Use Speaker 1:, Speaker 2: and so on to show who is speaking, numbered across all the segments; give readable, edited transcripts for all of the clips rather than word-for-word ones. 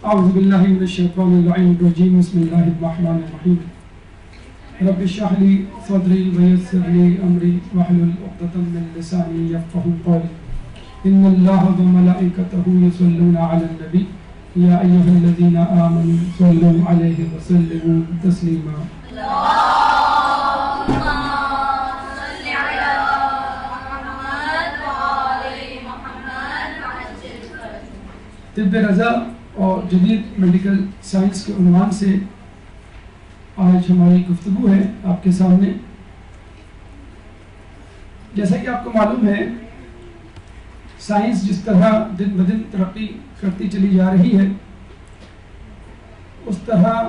Speaker 1: اعوذ باللہ من الشیطان اللعین الرجیم بسم اللہ الرحمن الرحیم رب اشرح لی صدری ویسر لی امری واحلل عقدۃ من لسانی یفقهوا قولی ان اللہ وملائکتہ یصلون علی النبی یا ایہا الذین آمنوا صلوا علیہ وسلموا تسلیما طب رضا اور جدید میڈیکل سائنس کے عنوان سے آج ہماری گفتگو ہے آپ کے سامنے. جیسا کہ آپ کو معلوم ہے سائنس جس طرح دن بدن ترقی کرتی چلی جا رہی ہے اس طرح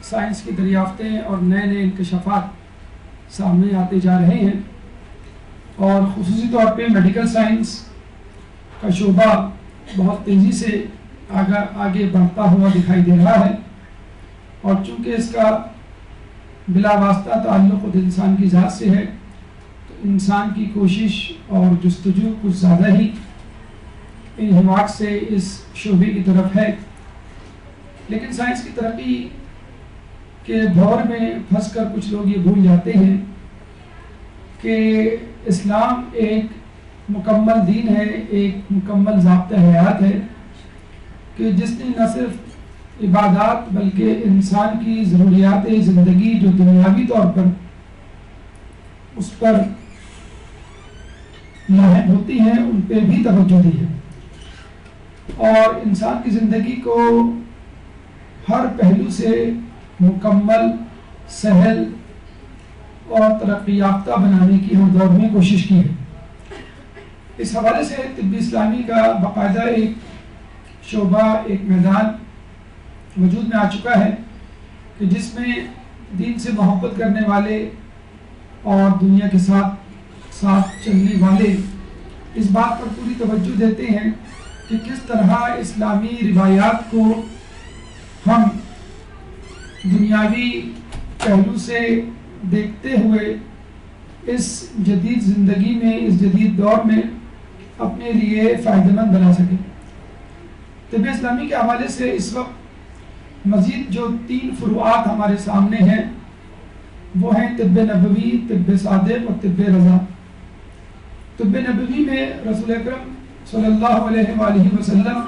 Speaker 1: سائنس کی دریافتیں اور نئے نئے انکشافات سامنے آتے جا رہے ہیں اور خصوصی طور پہ میڈیکل سائنس کا شعبہ بہت تیزی سے آگے بڑھتا ہوا دکھائی دے رہا ہے اور چونکہ اس کا بلا واسطہ تعلق خود انسان کی ذات سے ہے تو انسان کی کوشش اور جستجو کچھ زیادہ ہی انہماک سے اس شعبے کی طرف ہے. لیکن سائنس کی ترقی کے دور میں پھنس کر کچھ لوگ یہ بھول جاتے ہیں کہ اسلام ایک مکمل دین ہے, ایک مکمل ضابطہ حیات ہے کہ جس نے نہ صرف عبادات بلکہ انسان کی ضروریات زندگی جو دنیاوی طور پر اس پر لاحق ہوتی ہیں ان پہ بھی توجہ دی ہے اور انسان کی زندگی کو ہر پہلو سے مکمل, سہل اور ترقی یافتہ بنانے کی ہر دور میں کوشش کی ہے. اس حوالے سے طب اسلامی کا باقاعدہ ایک شعبہ, ایک میدان وجود میں آ چکا ہے کہ جس میں دین سے محبت کرنے والے اور دنیا کے ساتھ چلنے والے اس بات پر پوری توجہ دیتے ہیں کہ کس طرح اسلامی روایات کو ہم دنیاوی پہلو سے دیکھتے ہوئے اس جدید زندگی میں, اس جدید دور میں اپنے لیے فائدہ مند بنا سکیں. طب اسلامی کے حوالے سے اس وقت مزید جو 3 فروعات ہمارے سامنے ہیں وہ ہیں طب نبوی, طب صادق اور طب رضا. طب نبوی میں رسول اکرم صلی اللہ علیہ وآلہ وسلم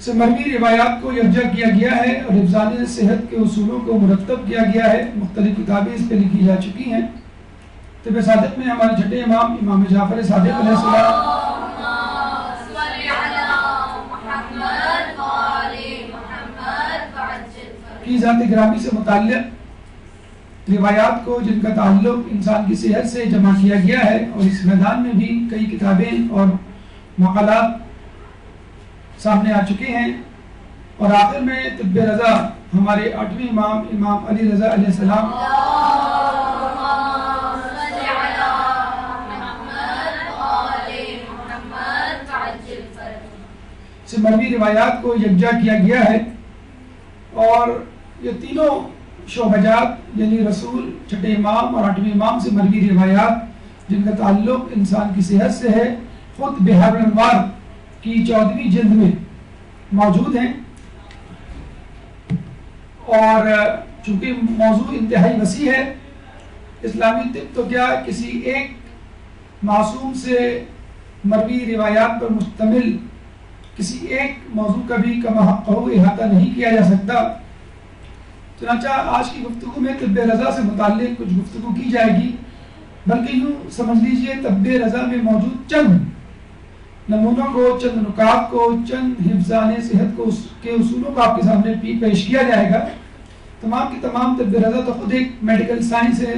Speaker 1: سے مروی روایات کو یکجا کیا گیا ہے اور حفظان صحت کے اصولوں کو مرتب کیا گیا ہے. مختلف کتابیں اس پہ لکھی جا چکی ہیں. طب صادق میں ہمارے چھٹے امام امام جعفر صادق علیہ السلام کی ذات گرامی سے متعلق روایات کو جن کا تعلق انسان کی صحت سے جمع کیا گیا ہے اور اس میدان میں بھی کئی کتابیں اور مقالات سامنے آ چکے ہیں. اور آخر میں طب رضا ہمارے 8ویں امام امام علی رضا علیہ السلام سے مروی روایات کو یکجا کیا گیا ہے. اور یہ تینوں شعبجات یعنی رسول, چھٹے امام اور 8ویں امام سے مروی روایات جن کا تعلق انسان کی صحت سے ہے خود بحار الانوار کی 14ویں جلد میں موجود ہیں. اور چونکہ موضوع انتہائی وسیع ہے, اسلامی طب تو کیا کسی ایک معصوم سے مروی روایات پر مشتمل کسی ایک موضوع کا بھی کما حق احاطہ نہیں کیا جا سکتا. چنانچہ آج کی گفتگو میں طب رضا سے متعلق کچھ گفتگو کی جائے گی, بلکہ یوں سمجھ لیجئے طب رضا میں موجود چند نمونوں کو, چند نکات کو, چند حفظان صحت کو کے اصولوں کو آپ کے سامنے پیش کیا جائے گا. تمام کی تمام طب رضا تو خود ایک میڈیکل سائنس ہے,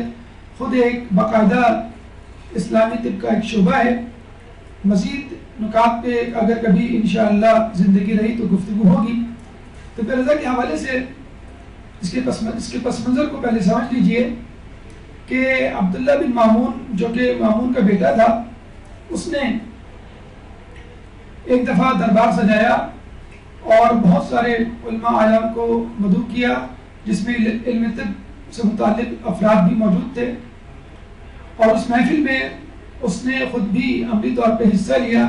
Speaker 1: خود ایک باقاعدہ اسلامی طب کا ایک شعبہ ہے. مزید نکات پہ اگر کبھی انشاءاللہ زندگی رہی تو گفتگو ہوگی. طب رضا کے حوالے سے اس کے پس منظر کو پہلے سمجھ لیجئے کہ عبداللہ بن مامون جو کہ مامون کا بیٹا تھا, اس نے ایک دفعہ دربار سجایا اور بہت سارے علماء اعلام کو مدعو کیا جس میں علم طب سے متعلق افراد بھی موجود تھے. اور اس محفل میں اس نے خود بھی عملی طور پہ حصہ لیا،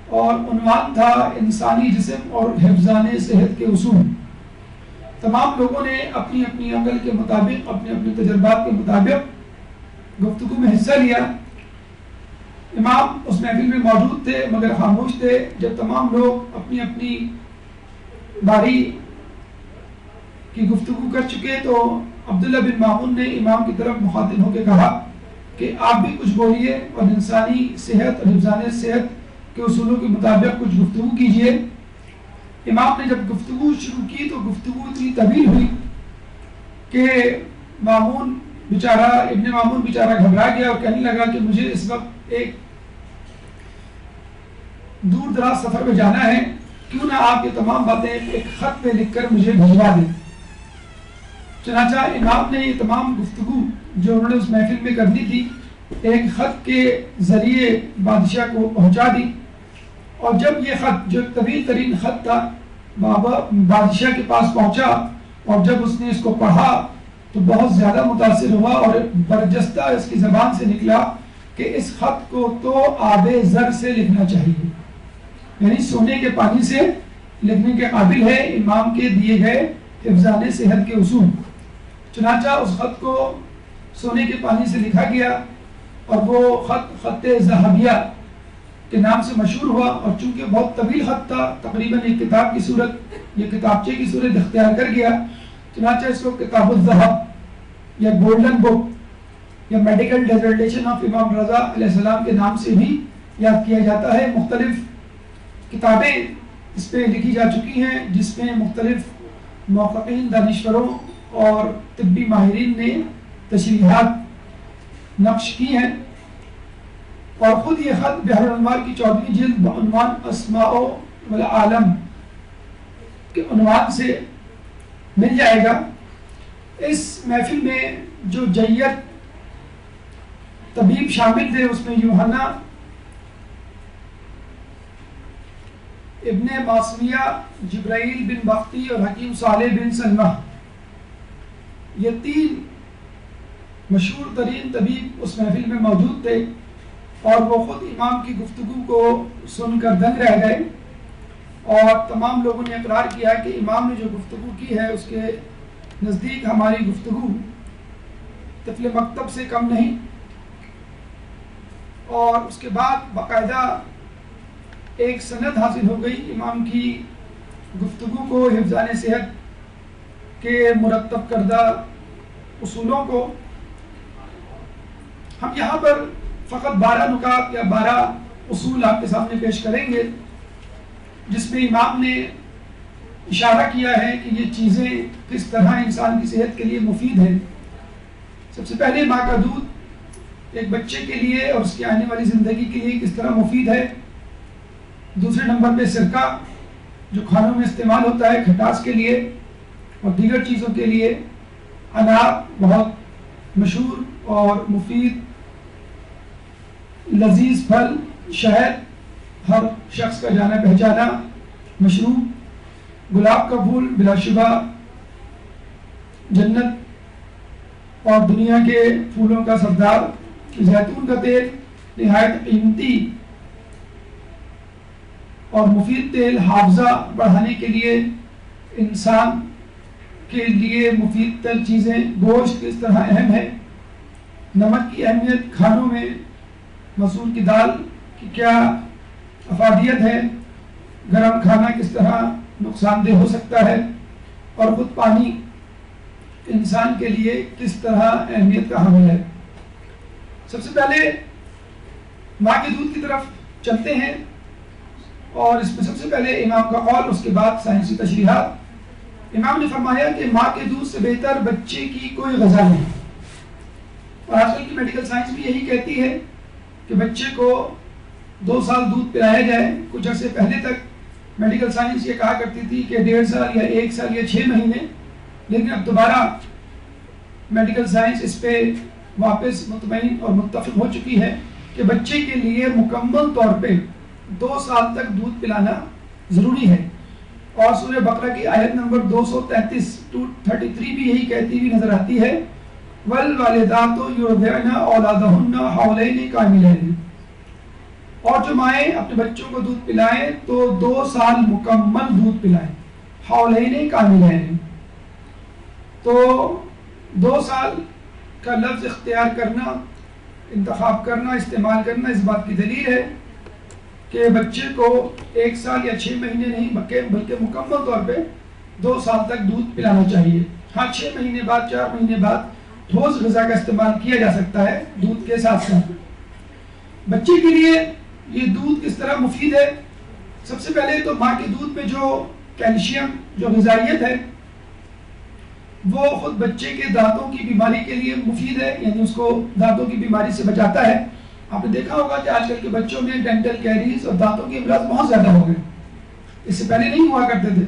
Speaker 1: اور عنوان تھا انسانی جسم اور حفظان صحت کے اصول۔ تمام لوگوں نے اپنی اپنی عقل کے مطابق، اپنے اپنے تجربات کے مطابق گفتگو میں حصہ لیا۔ امام اس محفل میں موجود تھے مگر خاموش تھے۔ جب تمام لوگ اپنی اپنی باری کی گفتگو کر چکے تو عبداللہ بن مامون نے امام کی طرف مخاطب ہو کے کہا کہ آپ بھی کچھ بولیے اور انسانی صحت اور حفظان صحت کے اصولوں کے مطابق کچھ گفتگو کیجیے۔ امام نے جب گفتگو شروع کی تو گفتگو اتنی طویل ہوئی کہ ابن مامون بیچارہ گھبرا گیا اور کہنے لگا کہ مجھے اس وقت ایک دور دراز سفر میں جانا ہے، کیوں نہ آپ یہ تمام باتیں ایک خط میں لکھ کر مجھے بھجوا دیں۔ چنانچہ امام نے یہ تمام گفتگو جو انہوں نے اس محفل میں کرنی تھی ایک خط کے ذریعے بادشاہ کو پہنچا دی، اور جب یہ خط جو طویل ترین خط تھا بادشاہ کے پاس پہنچا اور جب اس نے اس کو پڑھا تو بہت زیادہ متاثر ہوا اور برجستہ اس کی زبان سے نکلا کہ اس خط کو تو آب زر سے لکھنا چاہیے، یعنی سونے کے پانی سے لکھنے کے قابل ہے امام کے دیے گئے حفظان صحت کے اصول۔ چنانچہ اس خط کو سونے کے پانی سے لکھا گیا اور وہ خط ذہبیہ کے نام سے مشہور ہوا، اور چونکہ بہت طویل خط تھا، تقریباً ایک کتاب کی صورت، یہ کتابچے کی صورت اختیار کر گیا، چنانچہ اس کو کتاب الذہب یا گولڈن بک یا میڈیکل ڈیزرٹیشن آف امام رضا علیہ السلام کے نام سے بھی یاد کیا جاتا ہے۔ مختلف کتابیں اس پہ لکھی جا چکی ہیں جس میں مختلف محققین، دانشوروں اور طبی ماہرین نے تشریحات نقش کی ہیں، اور خود یہ خط بحر الانوار کی 14ویں جلد بعنوان اسماء والعالم کے عنوان سے مل جائے گا۔ اس محفل میں جو جید طبیب شامل تھے اس میں یوحنا ابن معصویہ، جبرائیل بن بختی اور حکیم صالح بن سلمہ، یہ 3 مشہور ترین طبیب اس محفل میں موجود تھے، اور وہ خود امام کی گفتگو کو سن کر دنگ رہ گئے، اور تمام لوگوں نے اقرار کیا کہ امام نے جو گفتگو کی ہے اس کے نزدیک ہماری گفتگو طفل مکتب سے کم نہیں۔ اور اس کے بعد باقاعدہ ایک سند حاصل ہو گئی امام کی گفتگو کو، حفظان صحت کے مرتب کردہ اصولوں کو۔ ہم یہاں پر فقط 12 نکات یا 12 اصول آپ کے سامنے پیش کریں گے جس میں امام نے اشارہ کیا ہے کہ یہ چیزیں کس طرح انسان کی صحت کے لیے مفید ہیں۔ سب سے پہلے ماں کا دودھ ایک بچے کے لیے اور اس کی آنے والی زندگی کے لیے کس طرح مفید ہے۔ دوسرے نمبر پہ سرکہ جو کھانوں میں استعمال ہوتا ہے کھٹاس کے لیے اور دیگر چیزوں کے لیے۔ انار بہت مشہور اور مفید لذیذ پھل۔ شہد ہر شخص کا جانا پہچانا مشروب۔ گلاب کا پھول بلا شبہ جنت اور دنیا کے پھولوں کا سردار۔ زیتون کا تیل نہایت قیمتی اور مفید تیل، حافظہ بڑھانے کے لیے، انسان کے لیے مفید تر چیزیں۔ گوشت کس طرح اہم ہے۔ نمک کی اہمیت، کھانوں میں مسور کی دال کی کیا افادیت ہے، گرم کھانا کس طرح نقصان دہ ہو سکتا ہے، اور خود پانی انسان کے لیے کس طرح اہمیت کا حامل ہے۔ سب سے پہلے ماں کے دودھ کی طرف چلتے ہیں، اور اس میں سب سے پہلے امام کا قول، اس کے بعد سائنسی تشریحات۔ امام نے فرمایا کہ ماں کے دودھ سے بہتر بچے کی کوئی غذا نہیں، اور آج کل کی میڈیکل سائنس بھی یہی کہتی ہے کہ بچے کو 2 سال دودھ پلایا جائے۔ کچھ عرصے پہلے تک میڈیکل سائنس یہ کہا کرتی تھی کہ 1.5 سال یا 1 سال یا 6 مہینے، لیکن اب دوبارہ میڈیکل سائنس اس پہ واپس مطمئن اور متفق ہو چکی ہے کہ بچے کے لیے مکمل طور پہ 2 سال تک دودھ پلانا ضروری ہے۔ اور سورہ بقرہ کی آیت نمبر 233 بھی یہی کہتی ہوئی نظر آتی ہے والوالدات یرضعن اولادہن حولین کاملین، اور جو مائیں اپنے بچوں کو دودھ پلائیں تو 2 سال مکمل دودھ پلائیں، حولین کاملین۔ تو 2 سال کا لفظ اختیار کرنا، انتخاب کرنا، استعمال کرنا اس بات کی دلیل ہے کہ بچے کو 1 سال یا 6 مہینے نہیں بلکہ مکمل طور پہ 2 سال تک دودھ پلانا چاہیے۔ ہاں 6 مہینے بعد 4 مہینے بعد ٹھوس غذا کا استعمال کیا جا سکتا ہے دودھ کے ساتھ ساتھ۔ بچے کے لیے یہ دودھ کس طرح مفید ہے؟ سب سے پہلے تو ماں کے دودھ میں جو کیلشیم، جو غذائیت ہے، وہ خود بچے کے دانتوں کی بیماری کے لیے مفید ہے، یعنی اس کو دانتوں کی بیماری سے بچاتا ہے۔ آپ نے دیکھا ہوگا کہ آج کل کے بچوں میں ڈینٹل کیریز اور دانتوں کے امراض بہت زیادہ ہو گئے، اس سے پہلے نہیں ہوا کرتے تھے۔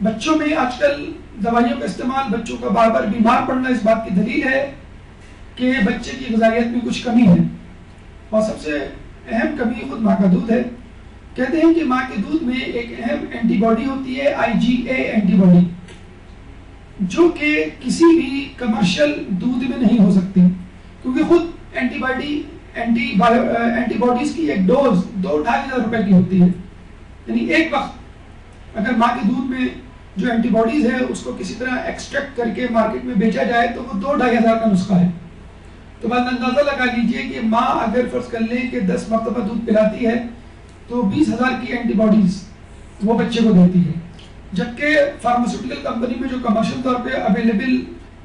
Speaker 1: بچوں میں آج کل دوائیوں کا استعمال، بچوں کا بار بار بیمار پڑنا اس بات کی دلیل ہے کہ بچے کی غذائیت میں کچھ کمی ہے، اور سب سے اہم کمی خود ماں کا دودھ ہے۔ کہتے ہیں کہ ماں کے دودھ میں ایک اہم اینٹی باڈی ہوتی ہے، IgA اینٹی باڈی، جو کہ کسی بھی کمرشل دودھ میں نہیں ہو سکتی، کیونکہ خود اینٹی باڈیز کی ایک ڈوز 2-2.5 ہزار روپے کی ہوتی ہے، یعنی ایک وقت اگر ماں کے دودھ میں جو اینٹی باڈیز ہے اس کو کسی طرح ایکسٹریکٹ کر کے مارکیٹ میں بیچا جائے تو وہ 2-2.5 ہزار کا نسخہ ہے۔ تو بعد اندازہ لگا لیجئے کہ ماں اگر فرض کر لیں کہ 10 مرتبہ دودھ پلاتی ہے تو 20,000 کی اینٹی باڈیز وہ بچے کو دیتی ہے، جبکہ فارماسیوٹیکل کمپنی میں جو کمرشل طور پہ اویلیبل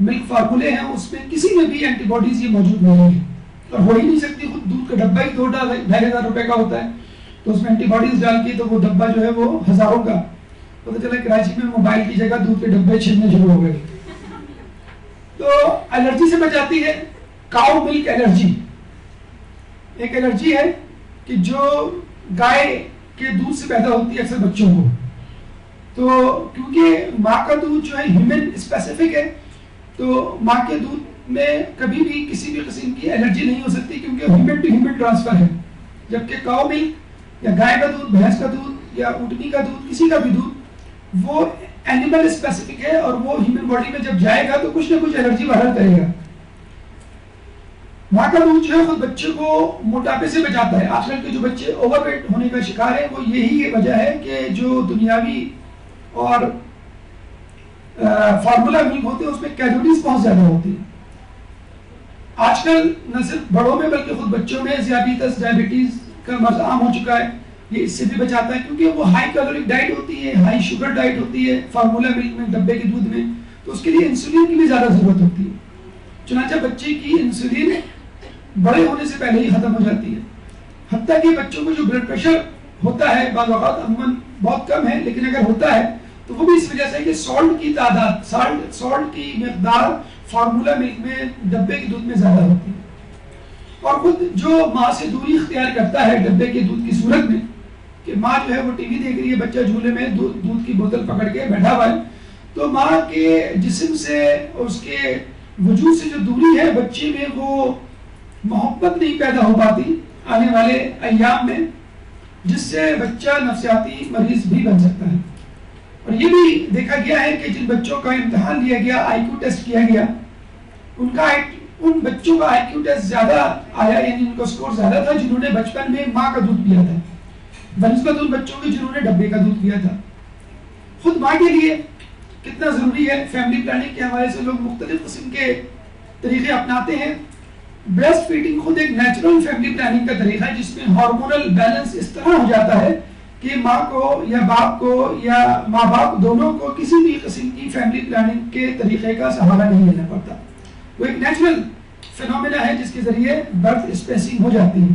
Speaker 1: ملک فارمولے ہیں اس میں کسی میں بھی اینٹی باڈیز یہ موجود نہیں ہے، اور ہو ہی نہیں سکتی۔ خود دودھ کا ڈبہ ہی 2-2.5 ہزار روپے کا ہوتا ہے، تو اس میں اینٹی باڈیز ڈال کے تو وہ ڈبہ جو ہے وہ ہزاروں کا۔ پتہ چلا کراچی میں موبائل کی جگہ دودھ کے ڈبے چھلنے شروع ہو گئے۔ تو الرجی سے بچاتی ہے۔ کاؤ ملک الرجی ایک الرجی ہے کہ جو گائے کے دودھ سے پیدا ہوتی ہے اکثر بچوں کو، تو کیونکہ ماں کا دودھ جو ہے ہیومن اسپیسیفک ہے، تو ماں کے دودھ میں کبھی بھی کسی بھی قسم کی الرجی نہیں ہو سکتی، کیونکہ ہیومن ٹو ہیومن ٹرانسفر ہے۔ جبکہ کاؤ ملک یا گائے کا دودھ، بھینس کا دودھ یا اونٹنی کا دودھ، کسی کا بھی دودھ، وہ اینیمل اسپیسیفک ہے، اور وہ ہیومن باڈی میں جب جائے گا تو کچھ نہ کچھ الرجی باہر کرے گا۔ ماں کا دودھ جو ہے خود بچے کو موٹاپے سے بچاتا ہے۔ آج کل کے جو بچے اوور ویٹ ہونے کا شکار ہیں وہ یہی وجہ ہے کہ جو دنیاوی اور فارمولا ملک ہوتے ہیں اس میں کیلوریز بہت زیادہ ہوتی ہیں۔ آج کل نہ صرف بڑوں میں بلکہ خود بچوں میں ذیابیطس، ڈائبٹیز کا مرض عام ہو چکا ہے۔ یہ اس سے بھی بچاتا ہے کیونکہ وہ ہائی کیلورک ڈائٹ ہوتی ہے، ہائی شوگر ڈائٹ ہوتی ہے فارمولا ملک میں، ڈبے کے دودھ میں، تو اس کے لیے انسولین کی بھی زیادہ ضرورت ہوتی ہے۔ چنانچہ بچے کی انسولین بڑے ہونے سے پہلے ہی ختم ہو جاتی ہے، حتیٰ کہ بچوں کو جو بلڈ پریشر ہوتا ہے بعض اوقات عموماً بہت کم ہے، لیکن اگر ہوتا ہے تو وہ بھی اس وجہ سے کہ سالٹ کی تعداد، سالٹ کی مقدار فارمولا ملک میں، ڈبے کے دودھ میں زیادہ ہوتی ہے۔ اور خود جو ماں سے دوری اختیار کرتا ہے ڈبے کے دودھ کی صورت میں، کہ ماں جو ہے وہ ٹی وی دیکھ رہی ہے، بچہ جھولے میں دودھ کی بوتل پکڑ کے بیٹھا ہوا ہے، تو ماں کے جسم سے، اس کے وجود سے جو دوری ہے بچے میں، وہ محبت نہیں پیدا ہو پاتی آنے والے ایام میں، جس سے بچہ نفسیاتی مریض بھی بن سکتا ہے۔ اور یہ بھی دیکھا گیا ہے کہ جن بچوں کا امتحان لیا گیا، آئی کیو ٹیسٹ کیا گیا، ان بچوں کا آئی کیو ٹیسٹ زیادہ آیا، یعنی ان کا سکور زیادہ تھا جنہوں نے بچپن میں ماں کا دودھ پیا تھا بنسبت ان بچوں کے جنہوں نے ڈبے کا دودھ پیا تھا۔ خود ماں کے لیے کتنا ضروری ہے، فیملی پلاننگ کے حوالے سے لوگ مختلف قسم کے طریقے اپناتے ہیں۔ بریسٹ فیڈنگ خود ایک نیچرل فیملی پلاننگ کا طریقہ ہے، جس میں ہارمونل بیلنس اس طرح ہو جاتا ہے کہ ماں کو یا باپ کو یا ماں باپ دونوں کو کسی بھی قسم کی فیملی پلاننگ کے طریقے کا سہارا نہیں لینا پڑتا۔ وہ ایک نیچرل فینومینا ہے جس کے ذریعے برتھ اسپیسنگ ہو جاتی ہے۔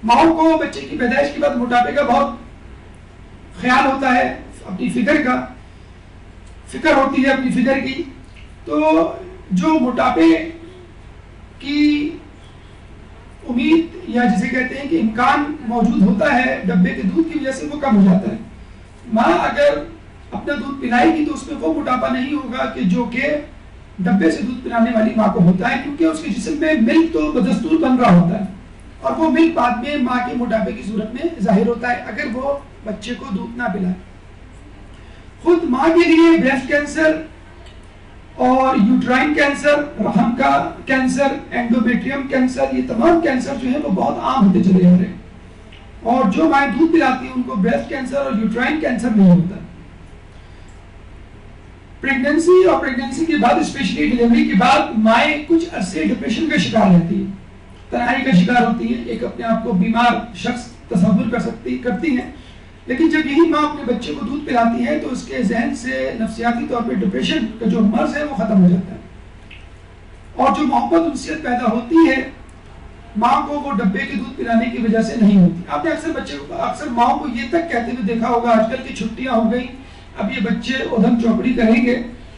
Speaker 1: ماؤں کو بچے کی پیدائش کے بعد موٹاپے کا بہت خیال ہوتا ہے، اپنی فکر ہوتی ہے اپنی فگر کی، تو جو موٹاپے کی امید یا جسے کہتے ہیں کہ امکان موجود ہوتا ہے ڈبے کے دودھ کی وجہ سے، وہ کم ہو جاتا ہے۔ ماں اگر اپنا دودھ پلائے گی تو اس میں وہ موٹاپا نہیں ہوگا کہ جو کہ ڈبے سے دودھ پلانے والی ماں کو ہوتا ہے، کیونکہ اس کے جسم میں ملک تو بدستور بن رہا ہوتا ہے، اور وہ ملک بعد میں ماں کے موٹاپے کی صورت میں ظاہر ہوتا ہے اگر وہ بچے کو دودھ نہ پلائے۔ خود ماں کے لیے بریسٹ کینسر اور یوٹرائن کینسر، رحم کا کینسر، اینڈومیٹریم کینسر، یہ تمام کینسر جو ہے وہ بہت عام ہوتے چلے جا رہے ہیں، اور جو مائیں دودھ پلاتی ہیں ان کو بریسٹ کینسر اور یوٹرائن کینسر نہیں ہوتا۔ پریگننسی اور پریگننسی کے بعد اسپیشلی ڈیلیوری کے بعد مائیں کچھ عرصے ڈپریشن کا شکار رہتی ہیں، تنہائی کا شکار ہوتی ہیں، ایک اپنے آپ کو بیمار شخص تصور کرتی ہیں، لیکن جب یہی ماں اپنے بچے کو دودھ پلاتی ہے تو اس کے ذہن سے نفسیاتی طور پہ ڈپریشن کا جو مرض ہے وہ ختم ہو جاتا ہے، اور جو محبت انسیت پیدا ہوتی ہے ماں کو وہ ڈبے کے دودھ پلانے کی وجہ سے نہیں ہوتی۔ آپ نے اکثر ماں کو یہ تک کہتے ہوئے دیکھا ہوگا، آج کل کی چھٹیاں ہو گئی، اب یہ بچے ادھم چوپڑی کریں گے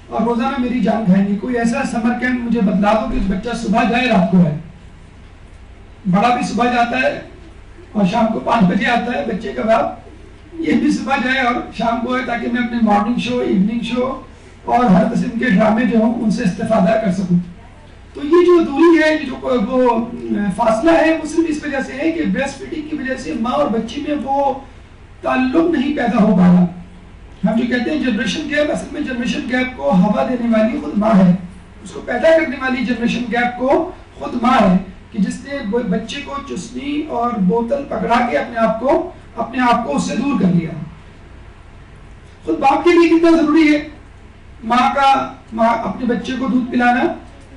Speaker 1: اور روزانہ میری جان کھائیں گے، کوئی ایسا سمر کیمپ مجھے بتلا دو کہ بچہ صبح جائے رات کو آئے۔ بڑا بھی صبح جاتا ہے اور شام کو 5 بجے آتا ہے، بچے کا باپ یہ بھی صبح جائے اور شام کو آئے، تاکہ میں اپنے مارننگ شو، ایوننگ شو اور ہر قسم کے ڈرامے جو ہوں ان سے استفادہ کر سکوں۔ تو یہ جو دوری ہے، جو وہ فاصلہ ہے، وہ صرف اس وجہ سے ہے کہ بریسٹ فیڈنگ کی وجہ سے ماں اور بچی میں وہ تعلق نہیں پیدا ہو پایا۔ ہم جو کہتے ہیں جنریشن گیپ، اصل میں جنریشن گیپ کو ہوا دینے والی خود ماں ہے، اس کو پیدا کرنے والی جنریشن گیپ کو خود ماں ہے، کہ جس نے بچے کو چسنی اور بوتل پکڑا کے اپنے آپ کو اس سے دور کر لیا۔ خود باپ کے لیے کتنا ضروری ہے ماں اپنے بچے کو دودھ پلانا۔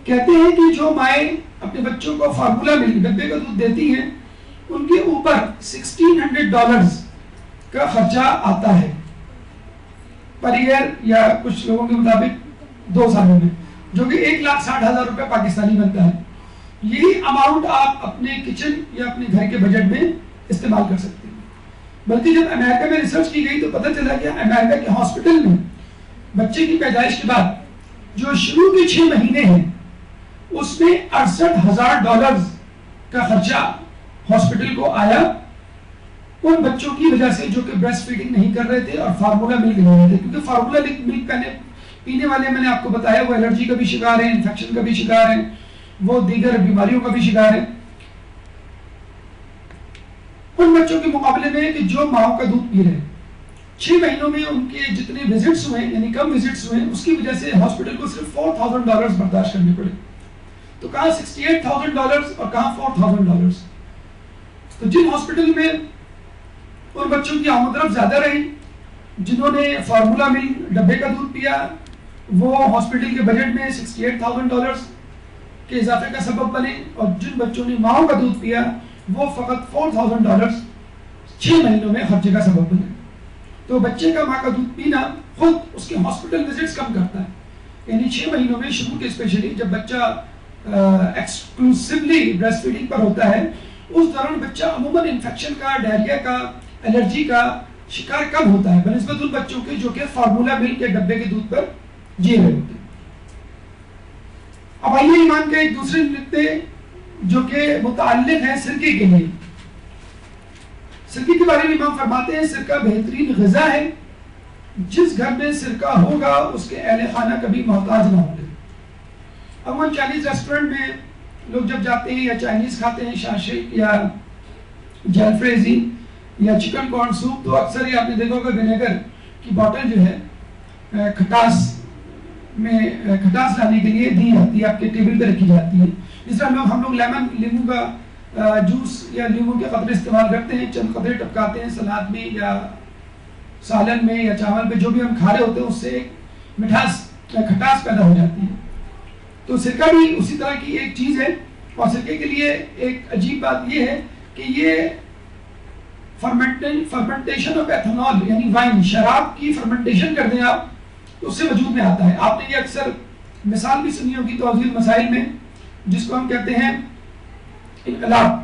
Speaker 1: کہتے ہیں کہ جو مائیں اپنے بچوں کو فارمولا مل ڈبے کا دودھ دیتی ہیں، ان کے اوپر $1600 کا خرچہ آتا ہے پر ایئر، یا کچھ لوگوں کے مطابق 2 سالوں میں، جو کہ 1,60,000 روپے پاکستانی بنتا ہے۔ یہی اماؤنٹ آپ اپنے کچن یا اپنے گھر کے بجٹ میں استعمال کر سکتے ہیں۔ بلکہ جب امریکہ میں ریسرچ کی گئی تو پتہ چلا کہ امریکہ کے ہاسپٹل میں بچے کی پیدائش کے بعد جو شروع کے 6 مہینے ہیں اس میں $68,000 کا خرچہ ہاسپٹل کو آیا، ان بچوں کی وجہ سے جو کہ بریسٹ فیڈنگ نہیں کر رہے تھے اور فارمولا ملک لے رہے تھے، کیونکہ فارمولا ملک پینے والے میں نے آپ کو بتایا وہ الرجی کا بھی شکار ہیں، انفیکشن کا بھی شکار ہیں، وہ دیگر بیماریوں کا بھی شکار ہیں۔ ان بچوں کے مقابلے میں کہ جو ماں کا دودھ پی رہے ہیں، 6 مہینوں میں ان کے جتنے وزٹس ہوئے، یعنی کم وزٹس ہوئے، اس کی وجہ سے ہاسپٹل کو صرف $4,000 برداشت کرنے پڑے۔ تو کہاں $68,000 اور کہاں $4,000۔ تو جن ہاسپٹل میں ان بچوں کی آمد و رفت زیادہ رہی، جنہوں نے فارمولا مل ڈبے کا دودھ پیا، وہ ہاسپٹل کے بجٹ میں $68,000 کے اضافے کا سبب بنے، اور جن بچوں نے ماں کا دودھ پیا وہ فقط $4,000 6 مہینوں میں خرچے کا سبب بنے۔ تو بچے کا ماں کا دودھ پینا خود اس کے ہاسپٹل وزٹس کم کرتا ہے، یعنی 6 مہینوں میں شروع کے اسپیشلی جب بچہ ایکسکلوسیولی بریسٹ فیڈنگ پر ہوتا ہے، اس دوران بچہ عموماً انفیکشن کا، ڈائریا کا، الرجی کا شکار کم ہوتا ہے بنسبت ان بچوں کے جو کہ فارمولا ملک کے ڈبے کے دودھ پر جی رہے ہوتے ہیں۔ اب آئیے ایمان کے ایک دوسرے نقطے جو کہ متعلق ہے سرکے کے لیے۔ سرکے کے بارے میں امام فرماتے ہیں سرکہ بہترین غذا ہے، جس گھر میں سرکہ ہوگا اس کے اہل خانہ کبھی محتاج نہ ہوں گے۔ عموماً چائنیز ریسٹورنٹ میں لوگ جب جاتے ہیں یا چائنیز کھاتے ہیں، شاشک یا جیلفریزی یا چکن کارن سوپ، تو اکثر ہی آپ نے دیکھا ہوگا ونیگر کی بوٹل جو ہے کھٹاس لانے کے لیے دی جاتی ہے، آپ کے ٹیبل پہ رکھی جاتی ہے۔ جس طرح ہم لوگ لیمو کا جوس یا لیمو کے قطرے استعمال کرتے ہیں، چند قطرے ٹپکاتے ہیں سلاد میں یا سالن میں یا چاول پہ جو بھی ہم کھا رہے ہوتے ہیں، اس سے ایک مٹھاس یا کھٹاس پیدا ہو جاتی ہے۔ تو سرکہ بھی اسی طرح کی ایک چیز ہے، اور سرکے کے لیے ایک عجیب بات یہ ہے کہ یہ فرمنٹیشن آف ایتھنال یعنی وائن، شراب کی فرمنٹیشن کر دیں آپ تو اس سے وجود میں آتا ہے۔ آپ نے یہ اکثر مثال بھی سنی ہوگی توضیح المسائل میں، جس کو ہم کہتے ہیں انقلاب۔